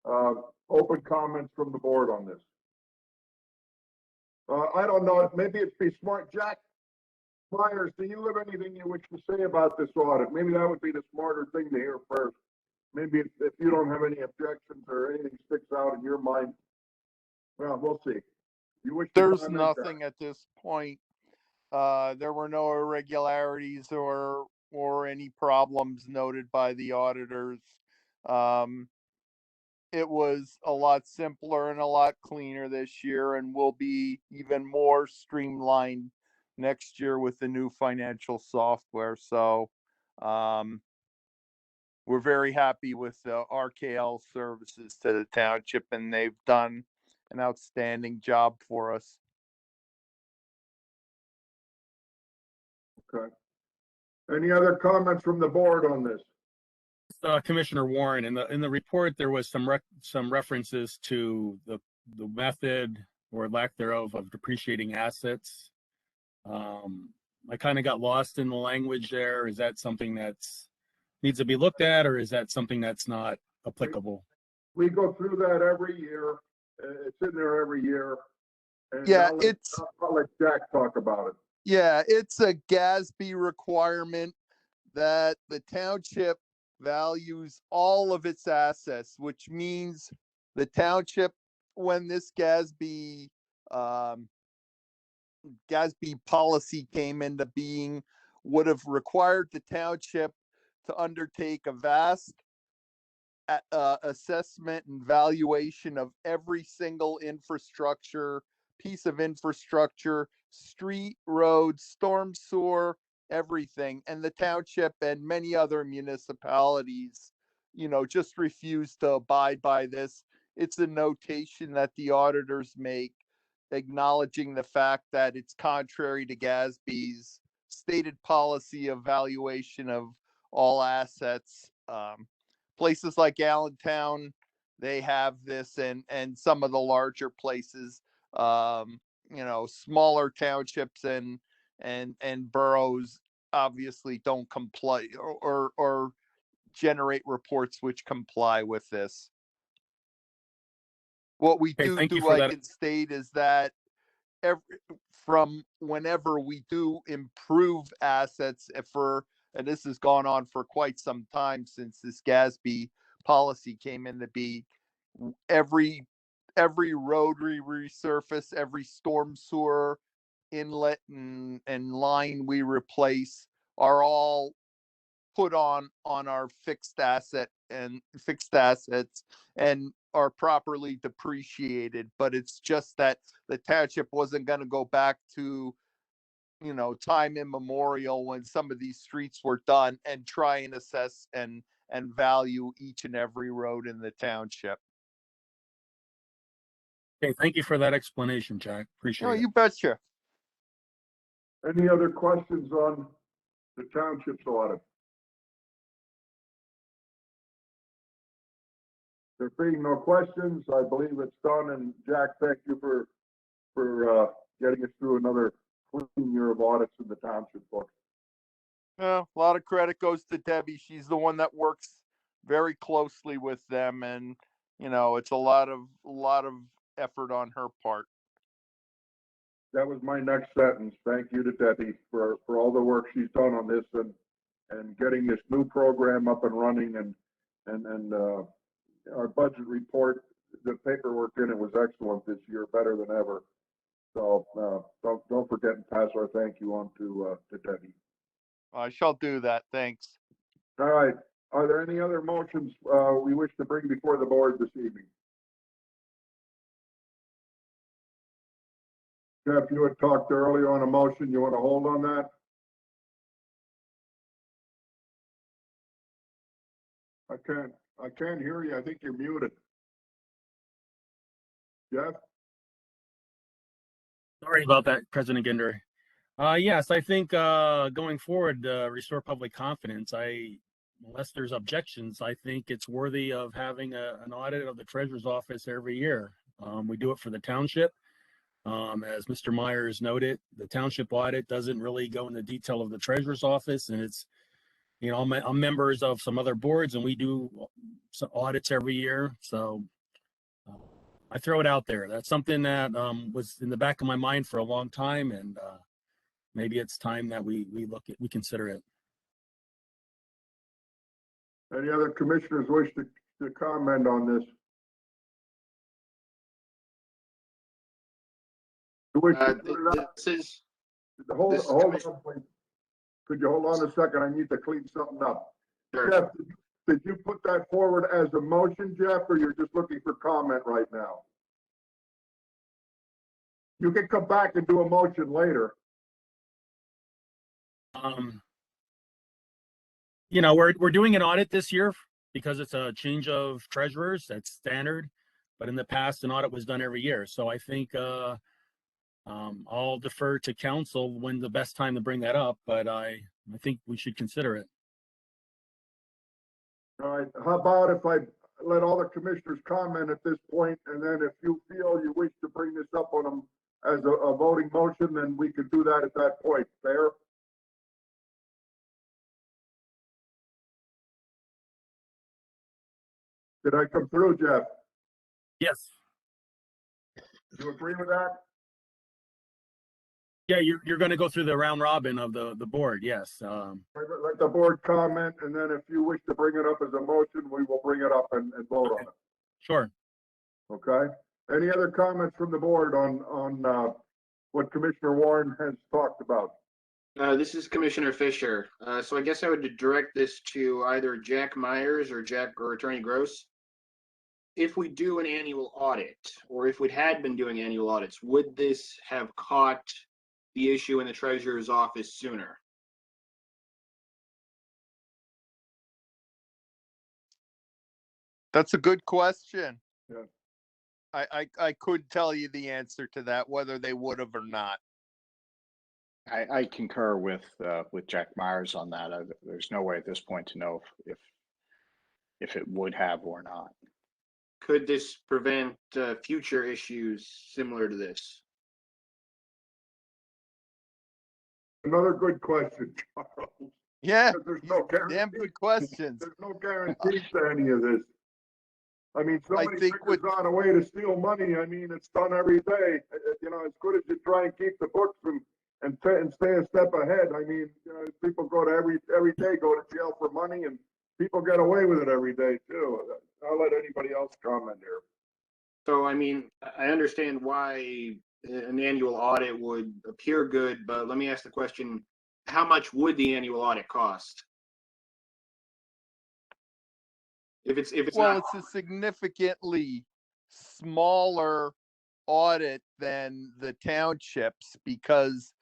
Open comments from the board on this. I don't know, maybe it'd be smart. Jack Myers, do you have anything you wish to say about this audit? Maybe that would be the smarter thing to hear first. Maybe if you don't have any objections or anything sticks out in your mind, well, we'll see. You wish to There's comment, nothing at this point. There were no irregularities or any problems noted by the auditors. It was a lot simpler and a lot cleaner this year and will be even more streamlined next year with the new financial software. So we're very happy with the RKL services to the township, and they've done an outstanding job for us. Okay. Any other comments from the board on this? Commissioner Warren, in the report, there was some references to the method or lack thereof of depreciating assets. I kind of got lost in the language there. Is that something that's needs to be looked at, or is that something that's not applicable? We go through that every year. It's in there every year. And Yeah, I'll it's, I'll let Jack talk about it. yeah, it's a GASB requirement that the township values all of its assets, which means the township, when this GASB policy came into being, would have required the township to undertake a vast assessment and valuation of every single piece of infrastructure, street, roads, storm sewer, everything. And the township and many other municipalities, just refuse to abide by this. It's a notation that the auditors make, acknowledging the fact that it's contrary to GASB's stated policy of valuation of all assets. Places like Allentown, they have this, and some of the larger places, smaller townships and boroughs obviously don't comply or generate reports which comply with this. What we Okay, thank you do, for I that. can state, is that from whenever we do improve assets and this has gone on for quite some time since this GASB policy came into being, every road we resurface, every storm sewer inlet and line we replace are all put on our fixed assets and are properly depreciated. But it's just that the township wasn't going to go back to, time immemorial when some of these streets were done and try and assess and value each and every road in the township. Okay, thank you for that explanation, Jack. Appreciate it. You betcha. Any other questions on the township's audit? There being no questions, I believe it's done. And Jack, thank you for getting us through another clean year of audits in the township book. A lot of credit goes to Debbie. She's the one that works very closely with them, and it's a lot of effort on her part. That was my next sentence. Thank you to Debbie for all the work she's done on this and getting this new program up and running, and our budget report, the paperwork in it was excellent this year, better than ever. So don't forget and pass our thank you on to Debbie. I shall do that. Thanks. All right. Are there any other motions we wish to bring before the board this evening? Jeff, you had talked earlier on a motion. You want to hold on that? I can't hear you. I think you're muted. Jeff? Sorry about that, President Ginder. Yes, I think going forward, restore public confidence. Unless there's objections, I think it's worthy of having an audit of the treasurer's office every year. We do it for the township. As Mr. Myers noted, the township audit doesn't really go into detail of the treasurer's office, and it's, I'm members of some other boards, and we do some audits every year. So I throw it out there. That's something that was in the back of my mind for a long time, and maybe it's time that we consider it. Any other commissioners wish to comment on this? Hold on, please. Could you hold on a second? I need to clean something up. Sure. Jeff, did you put that forward as a motion, Jeff, or you're just looking for comment right now? You can come back and do a motion later. We're doing an audit this year because it's a change of treasurers. That's standard. But in the past, an audit was done every year. So I think I'll defer to council when the best time to bring that up. But I think we should consider it. All right. How about if I let all the commissioners comment at this point, and then if you feel you wish to bring this up on them as a voting motion, then we could do that at that point. Fair? Did I come through, Jeff? Yes. Do you agree with that? Yeah, you're going to go through the round robin of the board. Yes. Let the board comment, and then if you wish to bring it up as a motion, we will bring it up and vote on it. Sure. Okay? Any other comments from the board on what Commissioner Warren has talked about? This is Commissioner Fisher. So I guess I would direct this to either Jack Myers or Attorney Gross. If we do an annual audit, or if we had been doing annual audits, would this have caught the issue in the treasurer's office sooner? That's a good question. Yeah. I could tell you the answer to that, whether they would have or not. I concur with Jack Myers on that. There's no way at this point to know if it would have or not. Could this prevent future issues similar to this? Another good question, Charles. Yeah, There's no damn good questions. There's no guarantees to any of this. I mean, I somebody think figures out a way to steal money. I mean, it's done every day. You know, as good as you try and keep the books and stay a step ahead. I mean, you know, people go to every day go to jail for money, and people get away with it every day too. I'll let anybody else comment here. So, I mean, I understand why an annual audit would appear good, but let me ask the question, how much would the annual audit cost? If it's Well, not, it's a significantly smaller audit than the townships because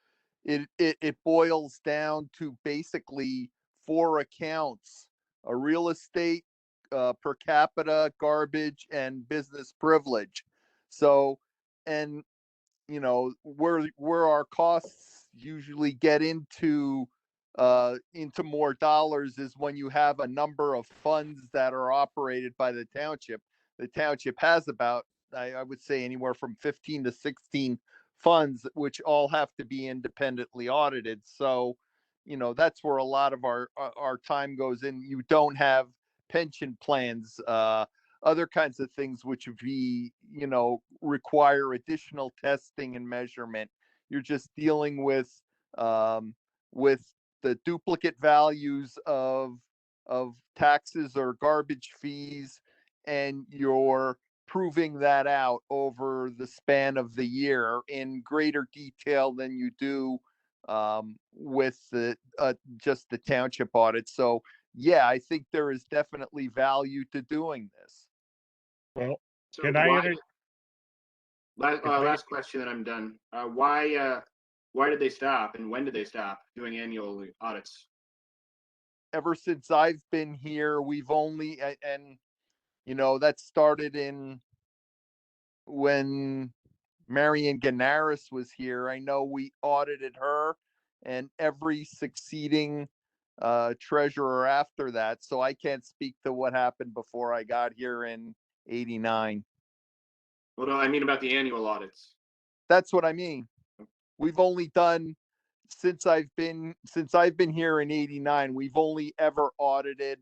it boils down to basically 4 accounts: a real estate, per capita, garbage, and business privilege. So, and you know, where our costs usually get into more dollars is when you have a number of funds that are operated by the township. The township has about, I would say, anywhere from 15 to 16 funds, which all have to be independently audited. So, you know, that's where a lot of our time goes in. You don't have pension plans, other kinds of things which would be, you know, require additional testing and measurement. You're just dealing with the duplicate values of taxes or garbage fees, and you're proving that out over the span of the year in greater detail than you do with just the township audit. So yeah, I think there is definitely value to doing this. Well, so can I last question and I'm done. Why did they stop, and when did they stop doing annual audits? Ever since I've been here, we've only, and you know, that started in when Marion Ganaris was here. I know we audited her and every succeeding treasurer after that. So I can't speak to what happened before I got here in '89. Well, no, I mean about the annual audits. That's what I mean. We've only done, since I've been here in '89, we've only ever audited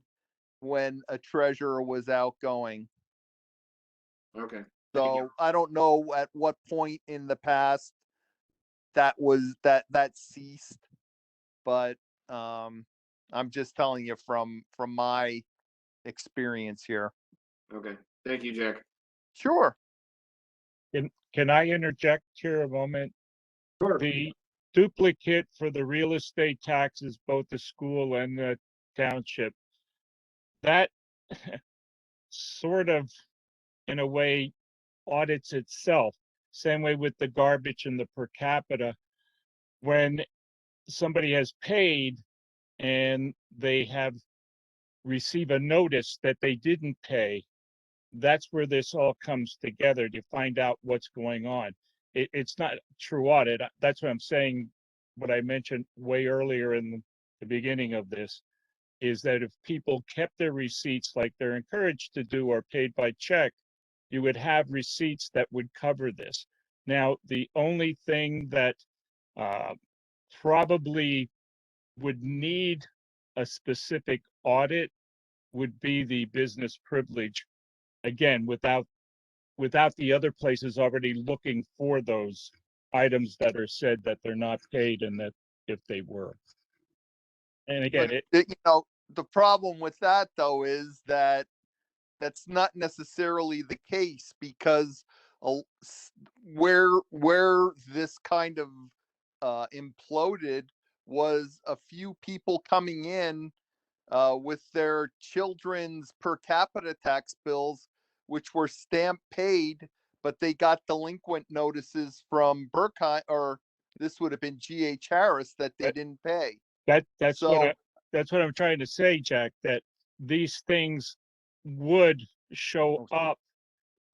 when a treasurer was outgoing. Okay. So I don't know at what point in the past that ceased, but I'm just telling you from my experience here. Okay. Thank you, Jack. Sure. Can I interject here a moment? Sure. The duplicate for the real estate taxes, both the school and the township, that sort of, in a way, audits itself. Same way with the garbage and the per capita. When somebody has paid and they have received a notice that they didn't pay, that's where this all comes together to find out what's going on. It's not true audit. That's what I'm saying. What I mentioned way earlier in the beginning of this is that if people kept their receipts like they're encouraged to do or paid by check, you would have receipts that would cover this. Now, the only thing that probably would need a specific audit would be the business privilege. Again, without the other places already looking for those items that are said that they're not paid and that if they were. And again, But, the problem with that though is that that's not necessarily the case because where this kind of imploded was a few people coming in with their children's per capita tax bills, which were stamp paid, but they got delinquent notices from Burkheim, or this would have been G.H. Harris, that they didn't pay. that's what I'm trying to say, Jack, that these things would show up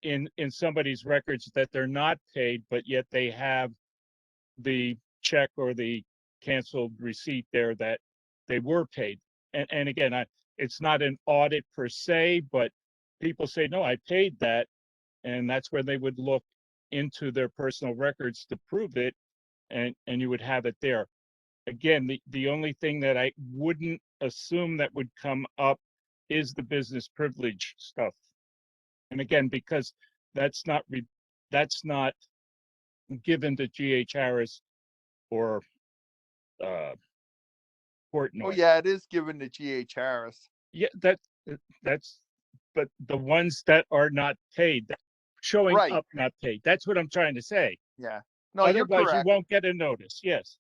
in somebody's records that they're not paid, but yet they have the check or the canceled receipt there that they were paid. And again, it's not an audit per se, but people say, no, I paid that. And that's where they would look into their personal records to prove it. And you would have it there. Again, the only thing that I wouldn't assume that would come up is the business privilege stuff. And again, because that's not given to G.H. Harris or Portnoy. Oh yeah, it is given to G.H. Harris. Yeah, that's, but the ones that are not paid, showing Right. up not paid. That's what I'm trying to say. Yeah. No, you're Otherwise, you correct. won't get a notice. Yes.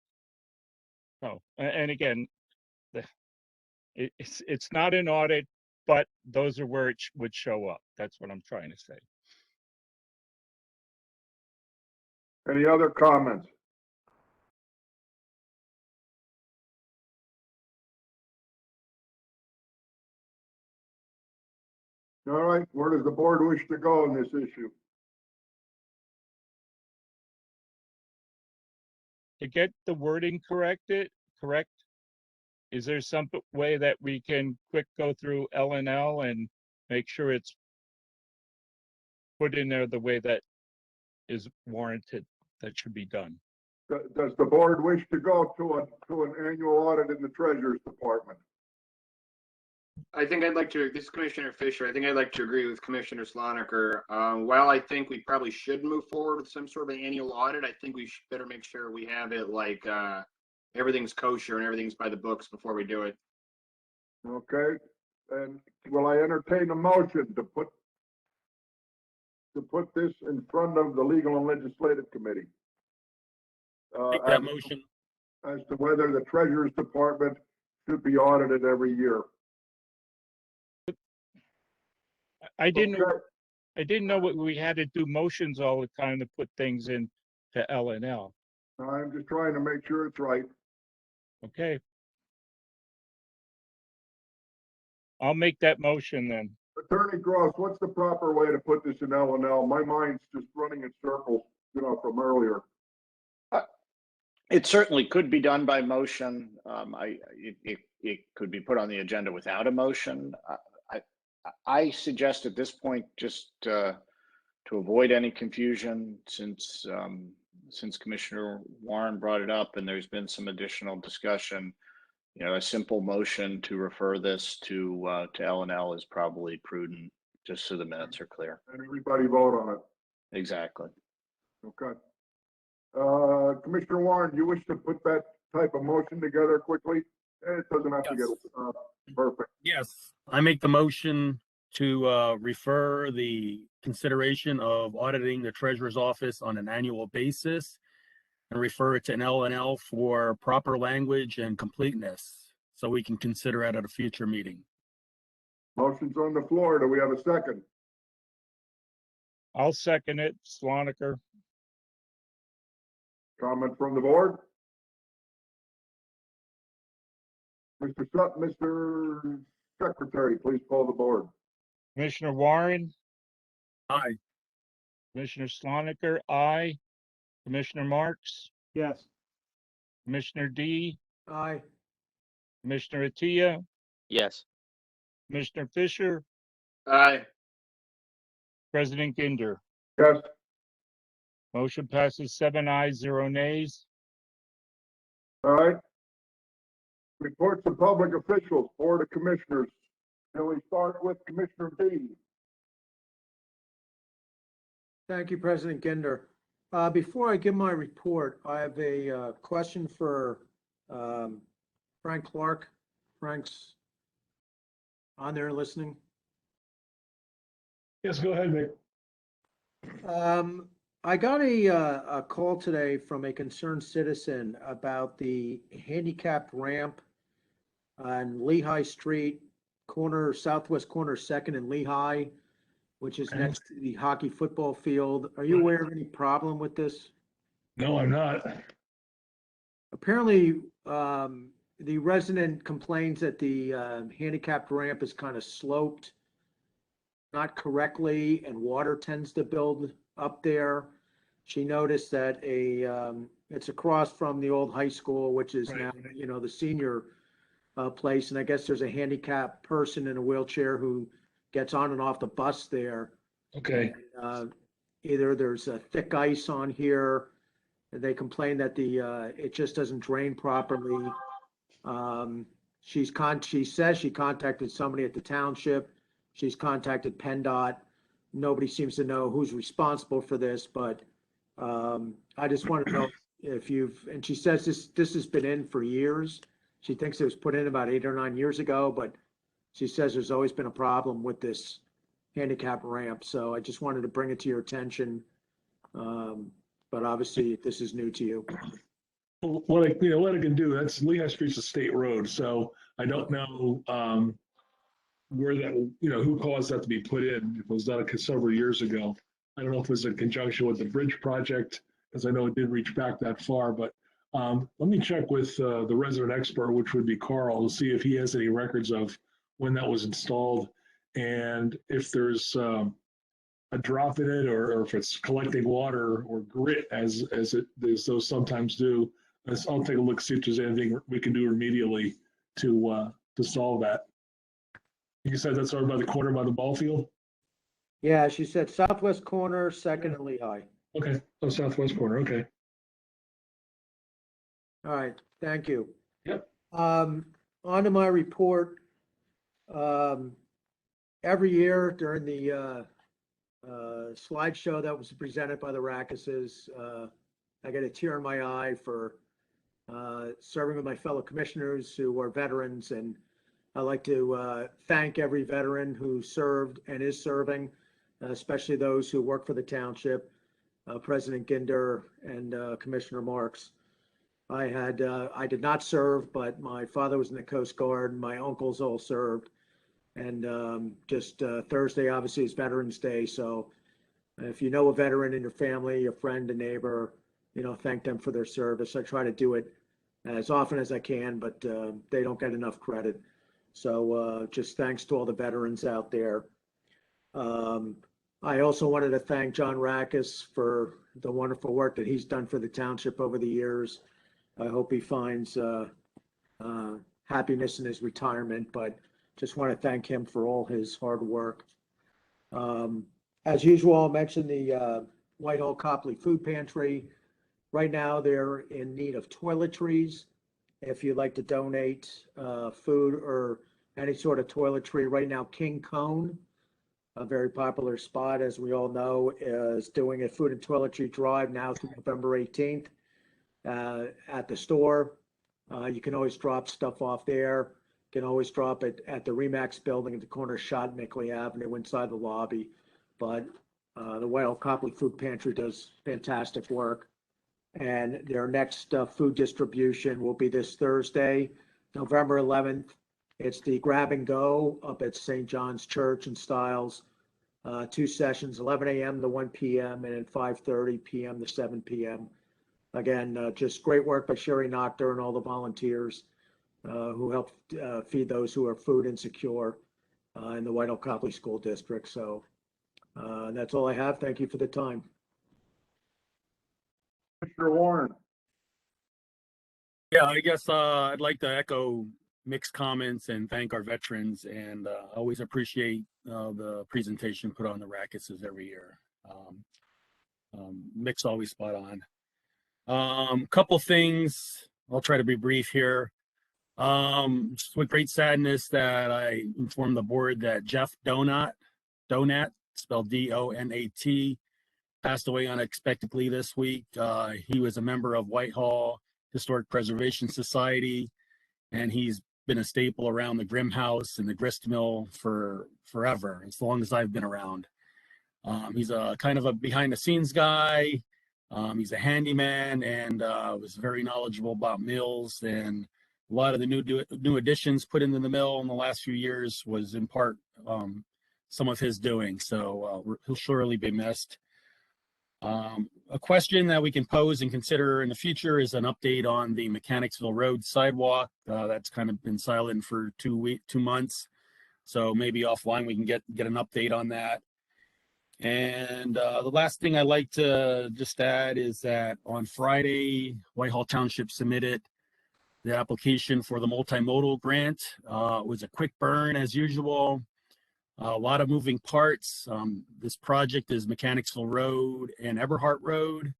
No, and again, it's not an audit, but those are where it would show up. That's what I'm trying to say. Any other comments? All right, where does the board wish to go on this issue? To get the wording correct, is there some way that we can quick go through L&L and make sure it's put in there the way that is warranted, that should be done? Does the board wish to go to an annual audit in the treasurer's department? I think I'd like to, this is Commissioner Fisher. I think I'd like to agree with Commissioner Sloniker. While I think we probably should move forward with some sort of an annual audit, I think we should better make sure we have it like everything's kosher and everything's by the books before we do it. Okay, and will I entertain a motion to put this in front of the Legal and Legislative Committee? Make that motion. As to whether the treasurer's department should be audited every year. I didn't know what we had to do motions all the time to put things in to L&L. I'm just trying to make sure it's right. Okay. I'll make that motion then. Attorney Gross, what's the proper way to put this in L&L? My mind's just running in circles, from earlier. It certainly could be done by motion. It could be put on the agenda without a motion. I suggest at this point, just to avoid any confusion, since Commissioner Warren brought it up and there's been some additional discussion, a simple motion to refer this to L&L is probably prudent, just so the minutes are clear. And everybody vote on it. Exactly. Okay. Commissioner Warren, do you wish to put that type of motion together quickly? It doesn't have to get perfect. Yes, I make the motion to refer the consideration of auditing the treasurer's office on an annual basis and refer it to an L&L for proper language and completeness, so we can consider it at a future meeting. Motion's on the floor. Do we have a second? I'll second it, Sloniker. Comment from the board? Mr. Secretary, please call the board. Commissioner Warren, Aye. Commissioner Sloniker, aye. Commissioner Marks, Yes. Commissioner D, Aye. Commissioner Attia, Yes. Commissioner Fisher, Aye. President Ginder. Yes. Motion passes 7 ayes, 0 nays. All right. Reports of public officials, Board of Commissioners. Can we start with Commissioner D? Thank you, President Ginder. Before I give my report, I have a question for Frank Clark. Frank's on there listening. Yes, go ahead, Nick. I got a call today from a concerned citizen about the handicapped ramp on Lehigh Street, southwest corner, 2nd and Lehigh, which is Okay. next to the hockey football field. Are you aware of any problem with this? No, I'm not. Apparently, the resident complains that the handicapped ramp is kind of sloped, not correctly, and water tends to build up there. She noticed that it's across from the old high school, which is now, the senior place. And I guess there's a handicapped person in a wheelchair who gets on and off the bus there. Okay. Either there's a thick ice on here. They complain that it just doesn't drain properly. She says she contacted somebody at the township. She's contacted PennDOT. Nobody seems to know who's responsible for this, but I just want to know if and she says this has been in for years. She thinks it was put in about 8 or 9 years ago, but she says there's always been a problem with this handicap ramp. So I just wanted to bring it to your attention. But obviously this is new to you. What I can do, that's Lehigh Street's a state road, so I don't know where that, who caused that to be put in. It was done several years ago. I don't know if it was in conjunction with the bridge project, because I know it didn't reach back that far, but let me check with the resident expert, which would be Carl, to see if he has any records of when that was installed and if there's a drop in it or if it's collecting water or grit as those sometimes do. I'll take a look, see if there's anything we can do remedially to solve that. You said that's over by the corner by the ball field? Yeah, she said southwest corner, 2nd and Lehigh. Okay, oh, southwest corner, okay. All right, thank you. Yep. On to my report. Every year during the slideshow that was presented by the Rackuses, I get a tear in my eye for serving with my fellow commissioners who are veterans, and I'd like to thank every veteran who served and is serving, especially those who work for the township, President Ginder and Commissioner Marks. I did not serve, but my father was in the Coast Guard, and my uncles all served. And just Thursday, obviously, is Veterans Day. So if you know a veteran in your family, a friend, a neighbor, thank them for their service. I try to do it as often as I can, but they don't get enough credit. So just thanks to all the veterans out there. I also wanted to thank John Rackus for the wonderful work that he's done for the township over the years. I hope he finds happiness in his retirement, but just want to thank him for all his hard work. As usual, I'll mention the Whitehall Copley Food Pantry. Right now, they're in need of toiletries. If you'd like to donate food or any sort of toiletry, right now, King Cone, a very popular spot, as we all know, is doing a food and toiletry drive now through November 18th at the store. You can always drop stuff off there. You can always drop it at the Remax building at the corner of Shot and Mickley Avenue inside the lobby. But the Whitehall Copley Food Pantry does fantastic work. And their next food distribution will be this Thursday, November 11th. It's the Grab and Go up at St. John's Church in Stiles. 2 sessions, 11 a.m. to 1 p.m. and then 5:30 p.m. to 7 p.m. Again, just great work by Sherry Noctor and all the volunteers who help feed those who are food insecure in the Whitehall Copley School District. So that's all I have. Thank you for the time. Mr. Warren. Yeah, I guess I'd like to echo mixed comments and thank our veterans, and always appreciate the presentation put on the Rackuses every year. Mick's always spot on. Couple things, I'll try to be brief here. Just with great sadness that I informed the board that Jeff Donat, spelled D-O-N-A-T, passed away unexpectedly this week. He was a member of Whitehall Historic Preservation Society, and he's been a staple around the Grimm House and the grist mill for forever, as long as I've been around. He's a kind of a behind the scenes guy. He's a handyman and was very knowledgeable about mills, and a lot of the new additions put into the mill in the last few years was in part some of his doing. So he'll surely be missed. A question that we can pose and consider in the future is an update on the Mechanicsville Road sidewalk. That's kind of been silent for 2 months. So maybe offline we can get an update on that. And the last thing I'd like to just add is that on Friday, Whitehall Township submitted the application for the multimodal grant. It was a quick burn as usual. A lot of moving parts. This project is Mechanicsville Road and Eberhart Road.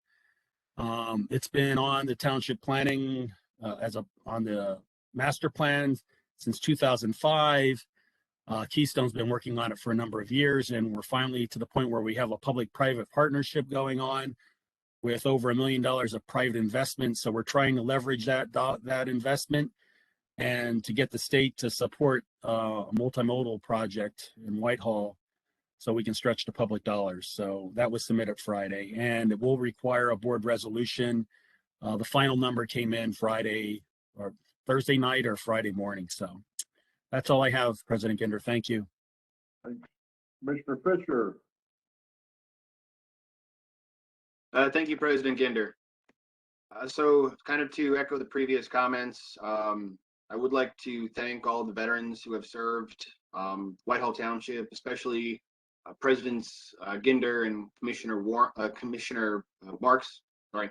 It's been on the township planning on the master plan since 2005. Keystone's been working on it for a number of years, and we're finally to the point where we have a public-private partnership going on with over $1 million of private investment. So we're trying to leverage that investment and to get the state to support a multimodal project in Whitehall so we can stretch the public dollars. So that was submitted Friday, and it will require a board resolution. The final number came in Friday or Thursday night or Friday morning. So that's all I have, President Ginder. Thank you. Commissioner Fisher. Thank you, President Ginder. So kind of to echo the previous comments, I would like to thank all the veterans who have served Whitehall Township, especially Presidents Ginder and Commissioner Marks. Sorry.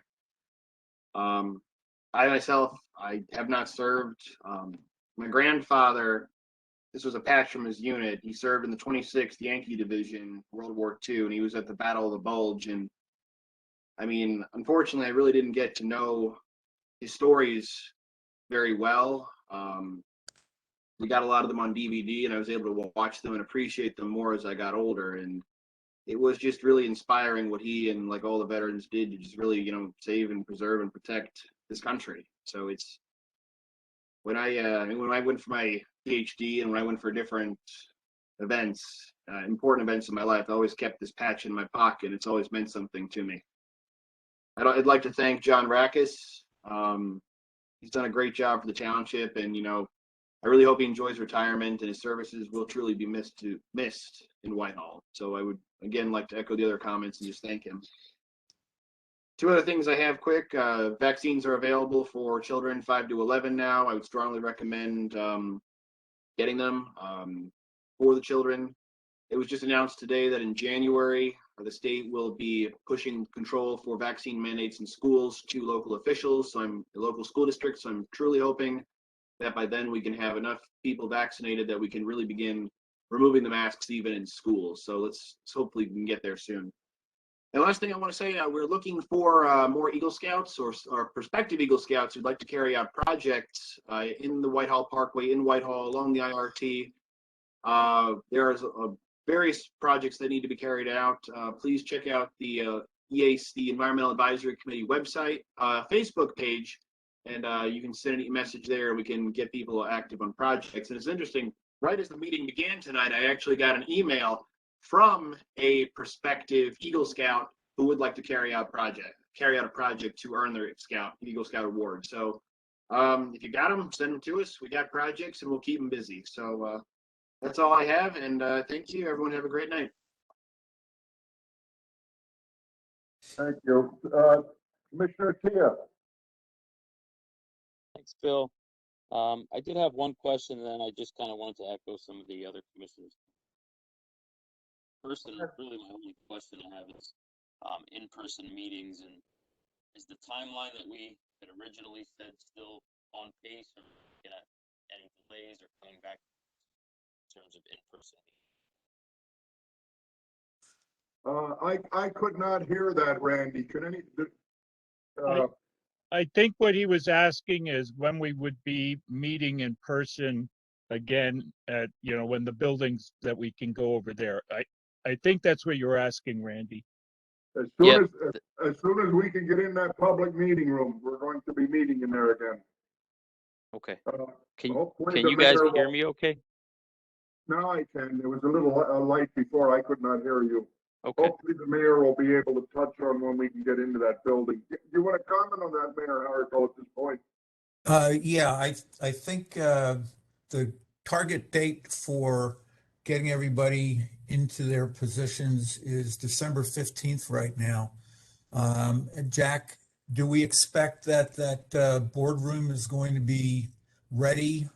I myself, I have not served. My grandfather, this was a patch from his unit. He served in the 26th Yankee Division, World War II, and he was at the Battle of the Bulge. And I mean, unfortunately, I really didn't get to know his stories very well. We got a lot of them on DVD, and I was able to watch them and appreciate them more as I got older. And it was just really inspiring what he and like all the veterans did to just really, you know, save and preserve and protect this country. So it's when I went for my PhD and when I went for different events, important events in my life, I always kept this patch in my pocket. It's always meant something to me. I'd like to thank John Rackus. He's done a great job for the township, and you know, I really hope he enjoys retirement and his services will truly be missed in Whitehall. So I would again like to echo the other comments and just thank him. Two other things I have quick. Vaccines are available for children 5 to 11 now. I would strongly recommend getting them for the children. It was just announced today that in January, the state will be pushing control for vaccine mandates in schools to local officials. So I'm the local school district. So I'm truly hoping that by then we can have enough people vaccinated that we can really begin removing the masks even in schools. So let's hopefully we can get there soon. And last thing I want to say, we're looking for more Eagle Scouts or prospective Eagle Scouts who'd like to carry out projects in the Whitehall Parkway, in Whitehall, along the IRT. There's various projects that need to be carried out. Please check out the EAC, the Environmental Advisory Committee website, Facebook page, and you can send a message there and we can get people active on projects. And it's interesting, right as the meeting began tonight, I actually got an email from a prospective Eagle Scout who would like to carry out a project to earn their Eagle Scout award. So if you got them, send them to us. We got projects and we'll keep them busy. So that's all I have, and thank you. Everyone have a great night. Thank you. Commissioner Tia. Thanks, Bill. I did have one question, and then I just kind of wanted to echo some of the other commissioners. First, and really my only question I have is in-person meetings, and is the timeline that we had originally said still on pace, or any delays or coming back in terms of in-person meetings? I could not hear that, Randy. Could any? I think what he was asking is when we would be meeting in person again at, you know, when the buildings that we can go over there. I think that's what you're asking, Randy. As Yep. soon as we can get in that public meeting room, we're going to be meeting in there again. Okay. Uh, Can hopefully can the you guys mayor hear will- me okay? Now I can. There was a little light before. I could not hear you. Okay. Hopefully the mayor will be able to touch on when we can get into that building. You want to comment on that, Mayor Harrico, at this point? Yeah, I think the target date for getting everybody into their positions is December 15th right now. And Jack, do we expect that boardroom is going to be ready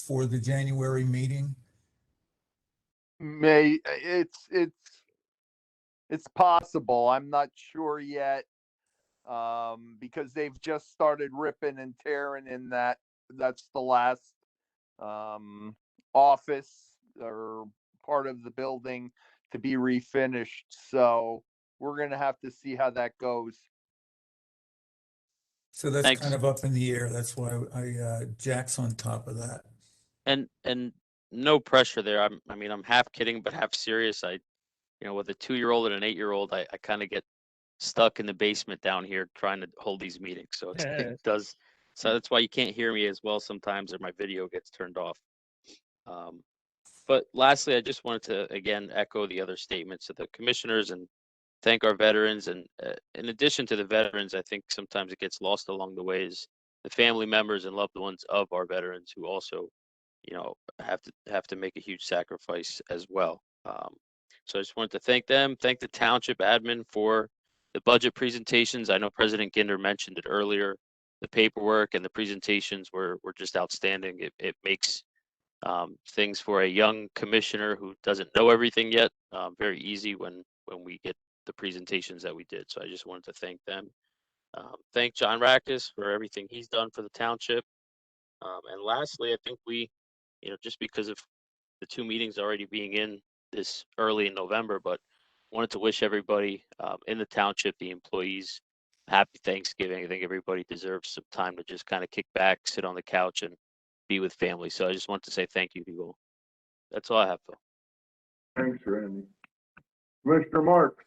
for the January meeting? It's possible. I'm not sure yet. Because they've just started ripping and tearing in that's the last office or part of the building to be refinished. So we're gonna have to see how that goes. So that's Thanks. kind of up in the air. That's why Jack's on top of that. And no pressure there. I mean, I'm half kidding, but half serious. With a 2-year-old and an 8-year-old, I kind of get stuck in the basement down here trying to hold these meetings. So it does. So that's why you can't hear me as well sometimes, or my video gets turned off. But lastly, I just wanted to again echo the other statements of the commissioners and thank our veterans. And in addition to the veterans, I think sometimes it gets lost along the way is the family members and loved ones of our veterans who also, have to make a huge sacrifice as well. So I just wanted to thank them, thank the township admin for the budget presentations. I know President Ginder mentioned it earlier. The paperwork and the presentations were just outstanding. It makes things for a young commissioner who doesn't know everything yet very easy when we get the presentations that we did. So I just wanted to thank them. Thank John Rackus for everything he's done for the township. And lastly, I think we, just because of the 2 meetings already being in this early in November, but wanted to wish everybody in the township, the employees, happy Thanksgiving. I think everybody deserves some time to just kind of kick back, sit on the couch and be with family. So I just want to say thank you to you all. That's all I have, Phil. Thanks, Randy. Commissioner Marks.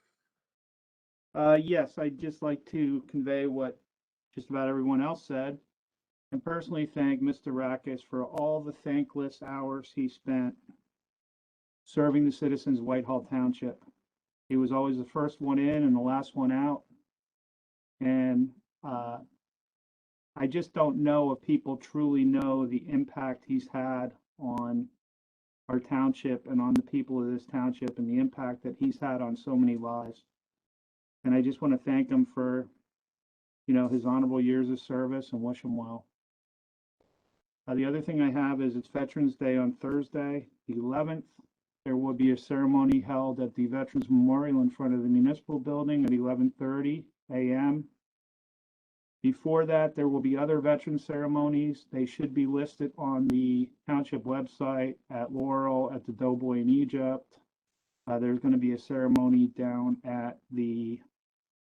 Yes, I'd just like to convey what just about everyone else said, and personally thank Mr. Rackus for all the thankless hours he spent serving the citizens of Whitehall Township. He was always the first one in and the last one out. And I just don't know if people truly know the impact he's had on our township and on the people of this township and the impact that he's had on so many lives. And I just want to thank him for, his honorable years of service and wish him well. The other thing I have is it's Veterans Day on Thursday, the 11th. There will be a ceremony held at the Veterans Memorial in front of the municipal building at 11:30 a.m. Before that, there will be other veteran ceremonies. They should be listed on the township website at Laurel, at the Doughboy in Egypt. There's going to be a ceremony down at the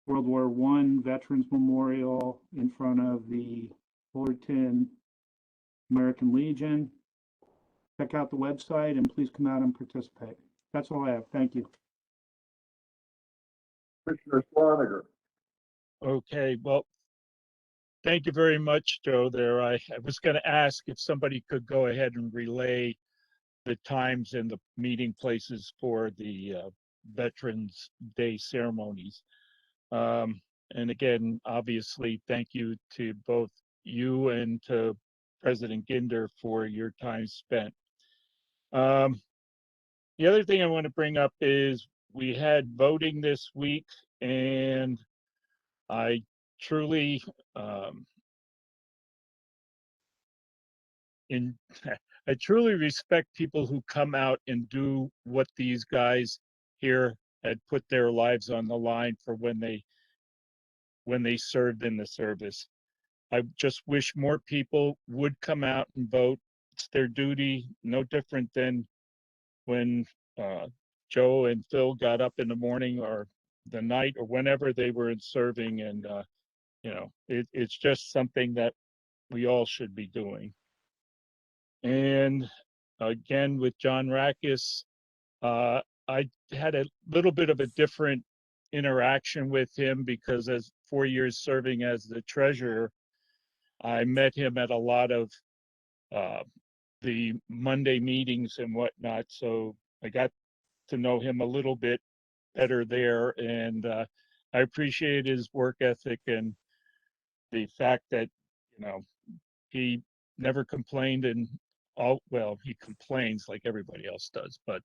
World War I Veterans Memorial in front of the Fullerton American Legion. Check out the website and please come out and participate. That's all I have. Thank you. Commissioner Swaniger. Okay, well, thank you very much, Joe, there. I was going to ask if somebody could go ahead and relay the times and the meeting places for the Veterans Day ceremonies. And again, obviously, thank you to both you and to President Ginder for your time spent. The other thing I want to bring up is we had voting this week, and I truly I truly respect people who come out and do what these guys here had put their lives on the line for when they served in the service. I just wish more people would come out and vote. It's their duty, no different than when Joe and Phil got up in the morning or the night or whenever they were in serving. And, it's just something that we all should be doing. And again, with John Rackus, I had a little bit of a different interaction with him because as 4 years serving as the treasurer, I met him at a lot of the Monday meetings and whatnot. So I got to know him a little bit better there. And I appreciate his work ethic and the fact that, you know, he never complained and well, he complains like everybody else does, but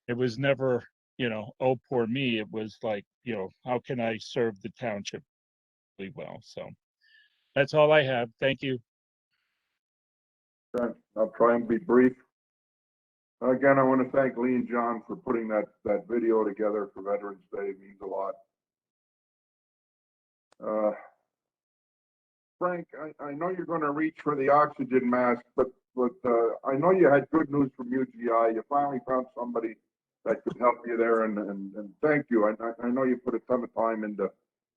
it was never, you know, oh, poor me. It was like, you know, how can I serve the township really well? So that's all I have. Thank you. Okay, I'll try and be brief. Again, I want to thank Lee and John for putting that video together for Veterans Day. It means a lot. Frank, I know you're going to reach for the oxygen mask, but I know you had good news from UGI. You finally found somebody that could help you there, and thank you. I know you put a ton of time into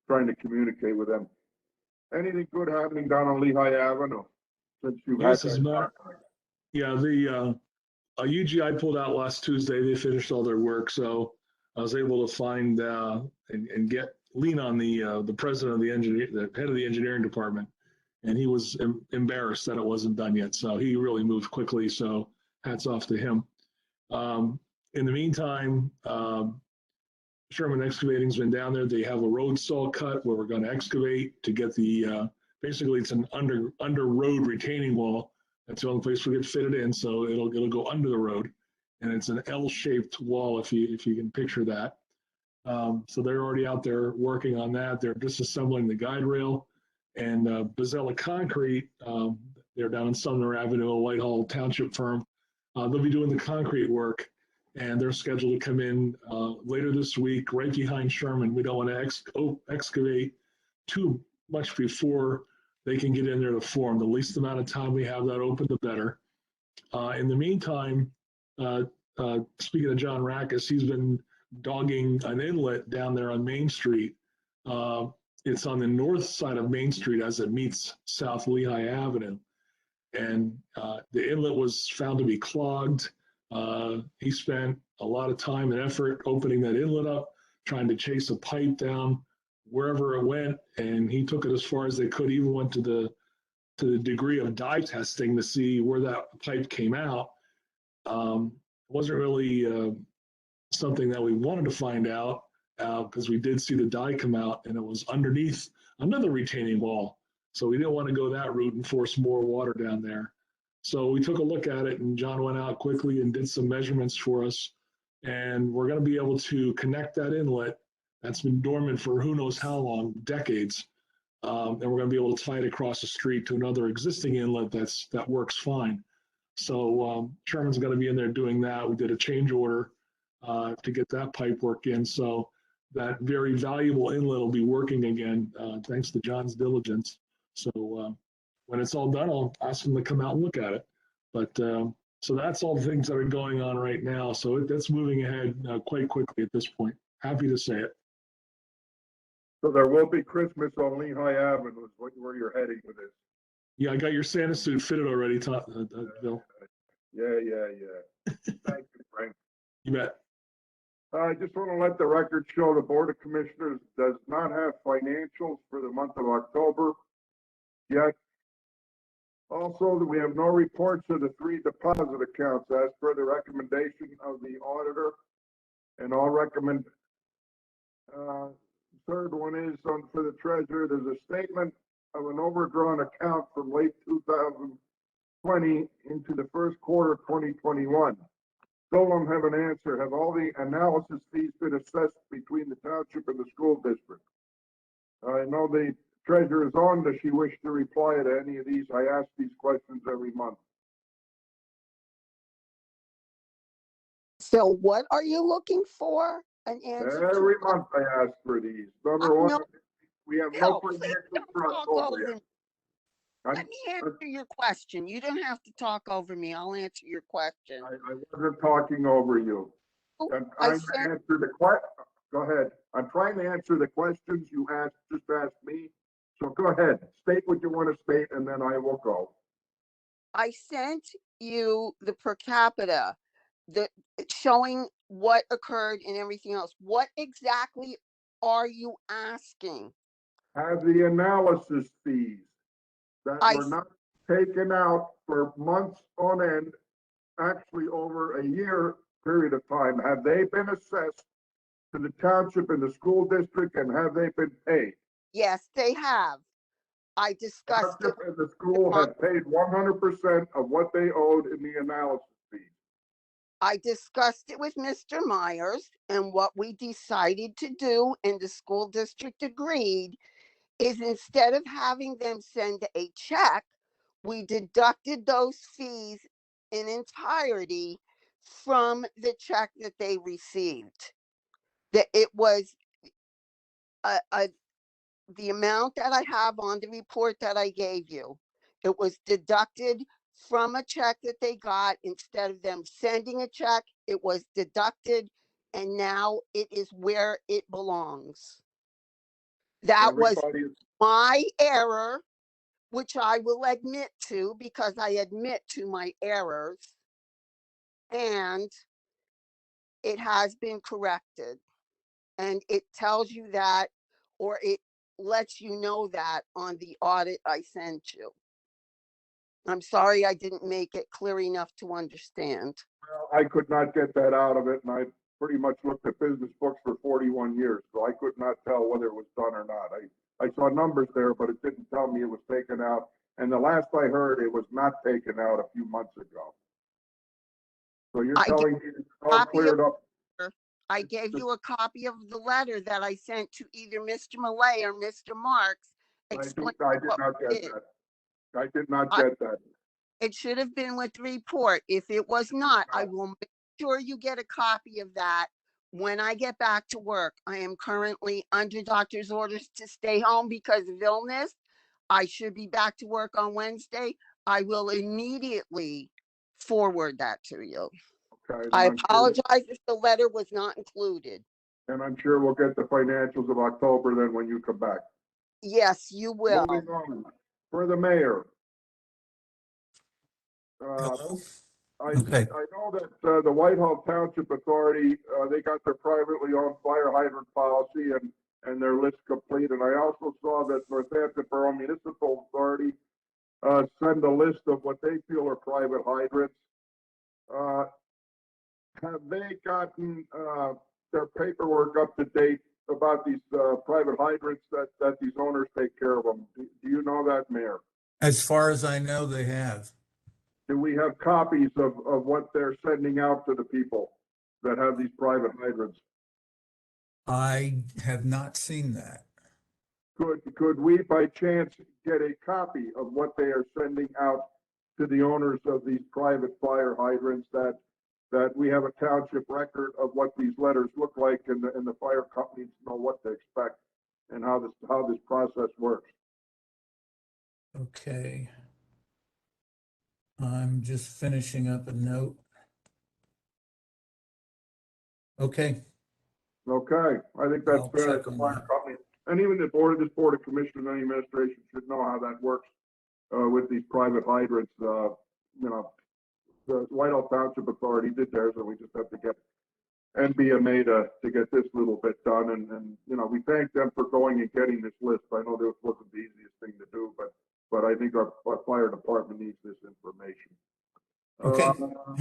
trying to communicate with them. Anything good happening down on Lehigh Avenue since you've Yes, had as that Matt. contact? Yeah, the UGI pulled out last Tuesday. They finished all their work, so I was able to find and get lean on the president of the head of the engineering department, and he was embarrassed that it wasn't done yet. So he really moved quickly. So hats off to him. In the meantime, Sherman Excavating's been down there. They have a road saw cut where we're going to excavate to get the basically it's an under road retaining wall. That's the only place we get fitted in, so it'll go under the road, and it's an L-shaped wall if you can picture that. So they're already out there working on that. They're disassembling the guide rail, and Bazella Concrete. They're down in Sumner Avenue, a Whitehall Township firm. They'll be doing the concrete work, and they're scheduled to come in later this week, right behind Sherman. We don't want to excavate too much before they can get in there to form. The least amount of time we have that open, the better. In the meantime, speaking of John Rackus, he's been dogging an inlet down there on Main Street. It's on the north side of Main Street as it meets South Lehigh Avenue. And the inlet was found to be clogged. He spent a lot of time and effort opening that inlet up, trying to chase a pipe down wherever it went, and he took it as far as they could. He even went to the degree of dye testing to see where that pipe came out. It wasn't really something that we wanted to find out because we did see the dye come out, and it was underneath another retaining wall. So we didn't want to go that route and force more water down there. So we took a look at it, and John went out quickly and did some measurements for us. And we're going to be able to connect that inlet that's been dormant for who knows how long, decades. And we're going to be able to tie it across the street to another existing inlet that works fine. So Sherman's going to be in there doing that. We did a change order to get that pipe work in. So that very valuable inlet will be working again, thanks to John's diligence. So when it's all done, I'll ask him to come out and look at it. But so that's all the things that are going on right now. So that's moving ahead quite quickly at this point. Happy to say it. So there will be Christmas on Lehigh Avenue, is where you're heading with this. Yeah, I got your Santa suit fitted already, Bill. Yeah. Thank you, Frank. You bet. I just want to let the record show the Board of Commissioners does not have financials for the month of October yet. Also, we have no reports of the 3 deposit accounts as per the recommendation of the auditor. And I'll recommend, third one is for the treasurer. There's a statement of an overdrawn account from late 2020 into the first quarter of 2021. Still don't have an answer. Have all the analysis fees been assessed between the township and the school district? I know the treasurer is on. Does she wish to reply to any of these? I ask these questions every month. So what are you looking for? An answer Every month I ask for these. Number one, we have no financial trust over yet. Let me answer your question. You don't have to talk over me. I'll answer your question. I wasn't talking over you. I'm trying to answer the question. Go ahead. I'm trying to answer the questions you just asked me. So go ahead. State what you want to state, and then I will go. I sent you the per capita, showing what occurred and everything else. What exactly are you asking? Have the analysis fees that I were not taken out for months on end, actually over a year period of time, have they been assessed to the township and the school district, and have they been paid? Yes, they have. I discussed it. Township and the school have paid 100% of what they owed in the analysis fees. I discussed it with Mr. Myers, and what we decided to do, and the school district agreed, is instead of having them send a check, we deducted those fees in entirety from the check that they received. That it was the amount that I have on the report that I gave you. It was deducted from a check that they got. Instead of them sending a check, it was deducted, and now it is where it belongs. That was my error, which I will admit to, because I admit to my errors, and it has been corrected. And it tells you that, or it lets you know that on the audit I sent you. I'm sorry I didn't make it clear enough to understand. Well, I could not get that out of it, and I pretty much looked at business books for 41 years, so I could not tell whether it was done or not. I saw numbers there, but it didn't tell me it was taken out. And the last I heard, it was not taken out a few months ago. So you're telling me it's all cleared up? I gave you a copy of the letter that I sent to either Mr. Millay or Mr. Marks. I did not get that. I did not get that. It should have been with the report. If it was not, I will make sure you get a copy of that when I get back to work. I am currently under doctor's orders to stay home because of illness. I should be back to work on Wednesday. I will immediately forward that to you. Okay, I apologize if the letter was not included. And I'm sure we'll get the financials of October then when you come back. Yes, you will. Moving on. For the mayor. I know that the Whitehall Township Authority, they got their privately owned fire hydrant policy and their list complete. And I also saw that Northampton Borough Municipal Authority send a list of what they feel are private hydrants. Have they gotten their paperwork up to date about these private hydrants that these owners take care of them? Do you know that, Mayor? As far as I know, they have. Do we have copies of what they're sending out to the people that have these private hydrants? I have not seen that. Could we by chance get a copy of what they are sending out to the owners of these private fire hydrants, that we have a township record of what these letters look like, and the fire companies know what to expect and how this process works? Okay. I'm just finishing up a note. Okay. Okay, I think that's fair. The fire company, and even the board of commissioners and administration should know how that works with these private hydrants. You know, the Whitehall Township Authority did theirs, and we just have to get NBMA to get this little bit done. And you know, we thank them for going and getting this list. I know this wasn't the easiest thing to do, but I think our fire department needs this information. Okay,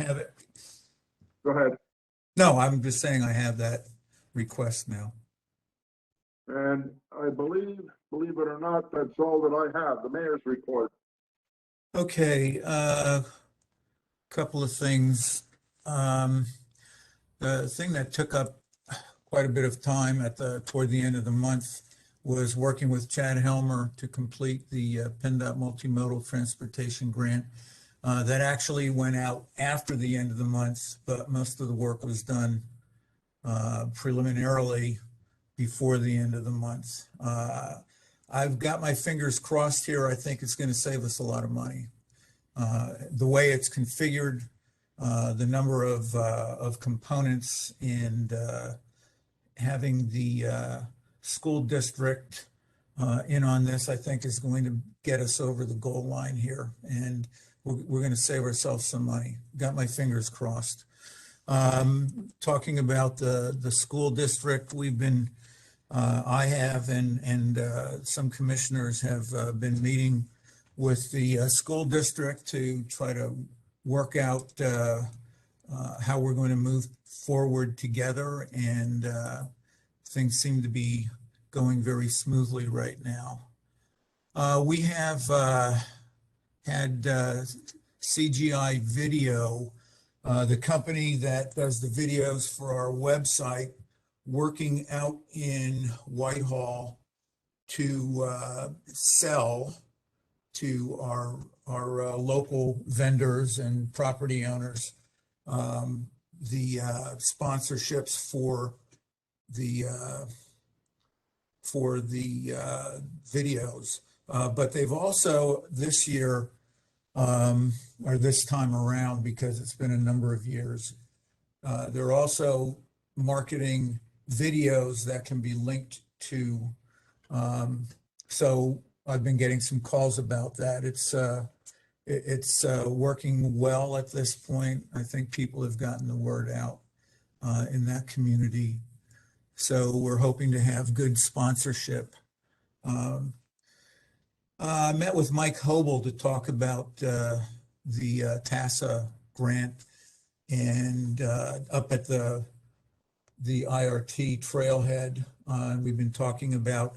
have it. Go ahead. No, I'm just saying I have that request now. And I believe it or not, that's all that I have, the mayor's report. Okay, couple of things. The thing that took up quite a bit of time toward the end of the month was working with Chad Helmer to complete the PennDOT Multimodal Transportation Grant. That actually went out after the end of the month, but most of the work was done preliminarily before the end of the month. I've got my fingers crossed here. I think it's going to save us a lot of money. The way it's configured, the number of components, and having the school district in on this, I think is going to get us over the goal line here, and we're going to save ourselves some money. Got my fingers crossed. Talking about the school district, we've been I have and some commissioners have been meeting with the school district to try to work out how we're going to move forward together, and things seem to be going very smoothly right now. We have had CGI Video, the company that does the videos for our website, working out in Whitehall to sell to our local vendors and property owners the sponsorships for the videos. But they've also this year, or this time around, because it's been a number of years, they're also marketing videos that can be linked to. So I've been getting some calls about that. It's working well at this point. I think people have gotten the word out in that community. So we're hoping to have good sponsorship. I met with Mike Hobel to talk about the TASA grant, and up at the IRT trailhead. We've been talking about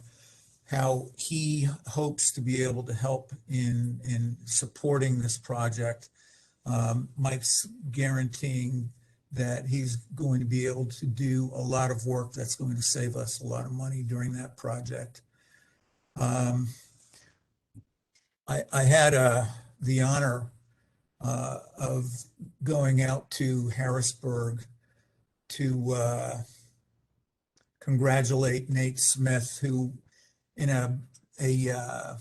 how he hopes to be able to help in supporting this project. Mike's guaranteeing that he's going to be able to do a lot of work that's going to save us a lot of money during that project. I had the honor of going out to Harrisburg to congratulate Nate Smith, who in a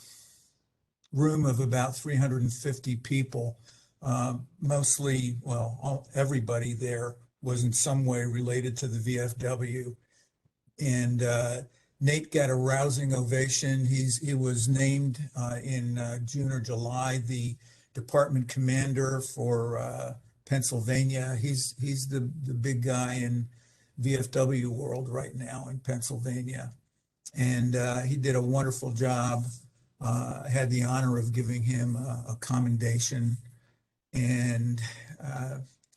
room of about 350 people, mostly, well, everybody there was in some way related to the VFW. And Nate got a rousing ovation. He was named in June or July the department commander for Pennsylvania. He's the big guy in VFW world right now in Pennsylvania. And he did a wonderful job. I had the honor of giving him a commendation, and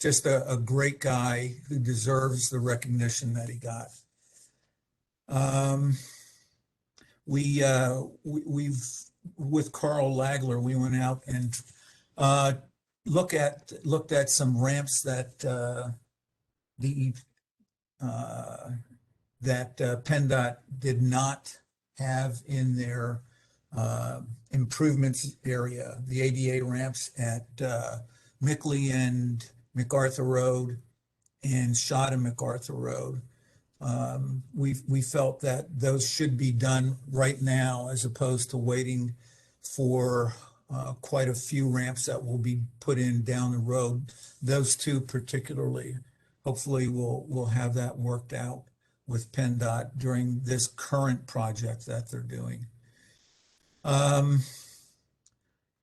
just a great guy who deserves the recognition that he got. We've with Carl Lagler, we went out and looked at some ramps that PennDOT did not have in their improvements area, the ADA ramps at Mickley and Macarthur Road and Schott and Macarthur Road. We felt that those should be done right now as opposed to waiting for quite a few ramps that will be put in down the road. Those two particularly, hopefully we'll have that worked out with PennDOT during this current project that they're doing.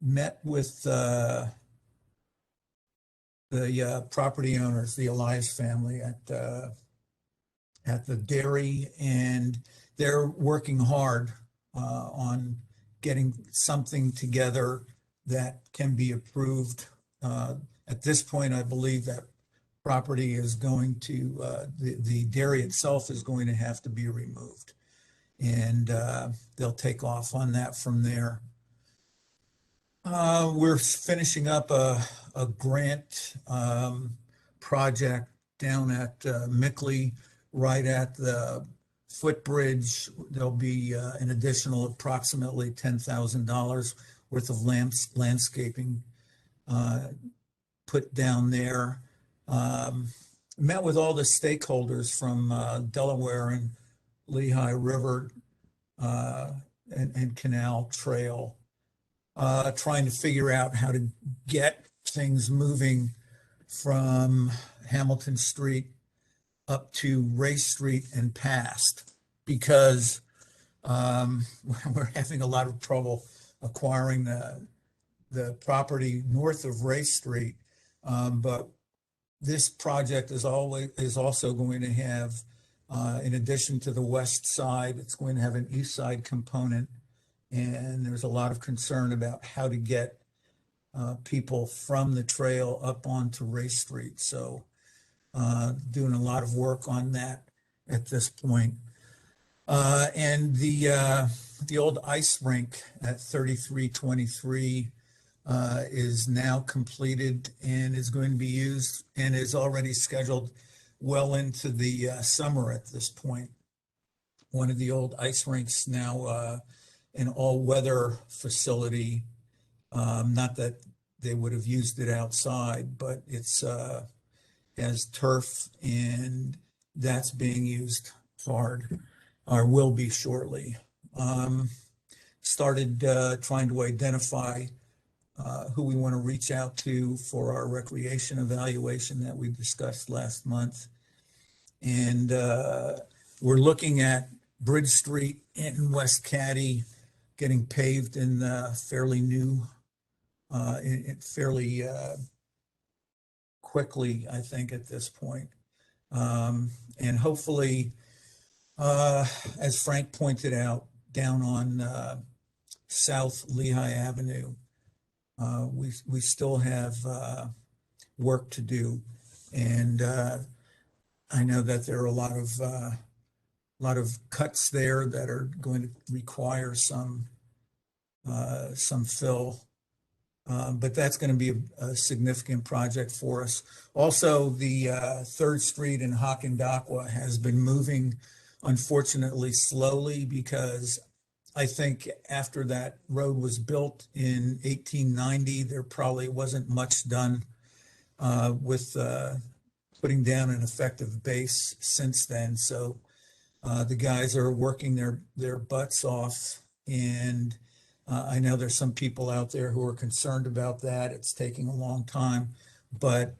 Met with the property owners, the Elias family at the dairy, and they're working hard on getting something together that can be approved. At this point, I believe that property is going to, the dairy itself is going to have to be removed, and they'll take off on that from there. We're finishing up a grant project down at Mickley, right at the footbridge. There'll be an additional approximately $10,000 worth of landscaping put down there. Met with all the stakeholders from Delaware and Lehigh River and Canal Trail, trying to figure out how to get things moving from Hamilton Street up to Race Street and past, because we're having a lot of trouble acquiring the property north of Race Street. But this project is also going to have In addition to the west side, it's going to have an east side component. And there's a lot of concern about how to get people from the trail up onto Race Street. So doing a lot of work on that at this point. And the old ice rink at 3323 is now completed and is going to be used and is already scheduled well into the summer at this point. One of the old ice rinks now an all-weather facility. Not that they would have used it outside, but it's has turf, and that's being used hard, or will be shortly. Started trying to identify who we want to reach out to for our recreation evaluation that we discussed last month. And we're looking at Bridge Street in West Caddy getting paved in fairly new, fairly quickly, I think, at this point. And hopefully, as Frank pointed out, down on South Lehigh Avenue, we still have work to do. And I know that there are a lot of cuts there that are going to require some fill. But that's going to be a significant project for us. Also, the 3rd Street in Hockendakwa has been moving, unfortunately, slowly, because I think after that road was built in 1890, there probably wasn't much done with putting down an effective base since then. So the guys are working their butts off, and I know there's some people out there who are concerned about that. It's taking a long time, but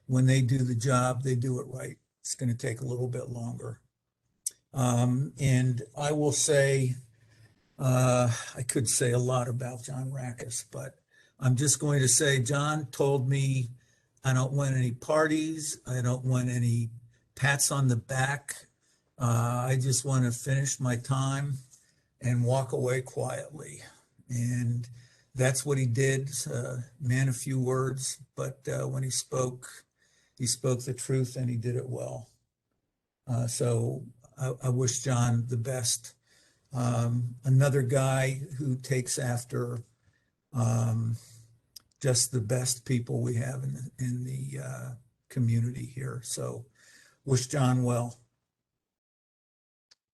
when they do the job, they do it right. It's going to take a little bit longer. And I will say, I could say a lot about John Rackus, but I'm just going to say, John told me, I don't want any parties. I don't want any pats on the back. I just want to finish my time and walk away quietly. And that's what he did. Man of few words, but when he spoke the truth, and he did it well. So I wish John the best. Another guy who takes after just the best people we have in the community here. So wish John well.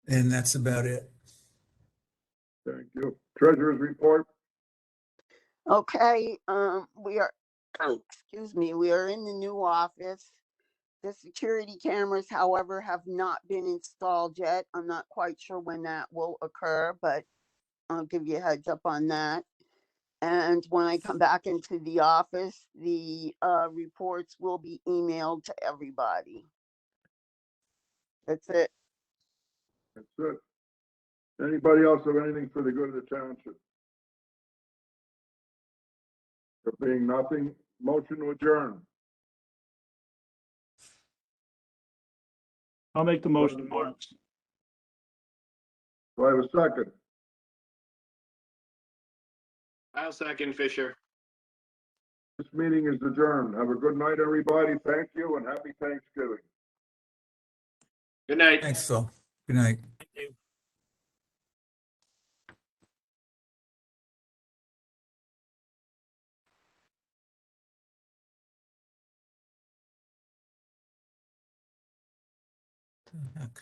And that's about it. Thank you. Treasurer's report. Okay, we are, excuse me, we are in the new office. The security cameras, however, have not been installed yet. I'm not quite sure when that will occur, but I'll give you a heads up on that. And when I come back into the office, the reports will be emailed to everybody. That's it. That's it. Anybody else have anything for the good of the township? There being nothing, motion to adjourn. I'll make the motion, Marks. Do I have a second? I'll second Fisher. This meeting is adjourned. Have a good night, everybody. Thank you and happy Thanksgiving. Good night. Thanks, Phil. Good night. Thank you. Heck.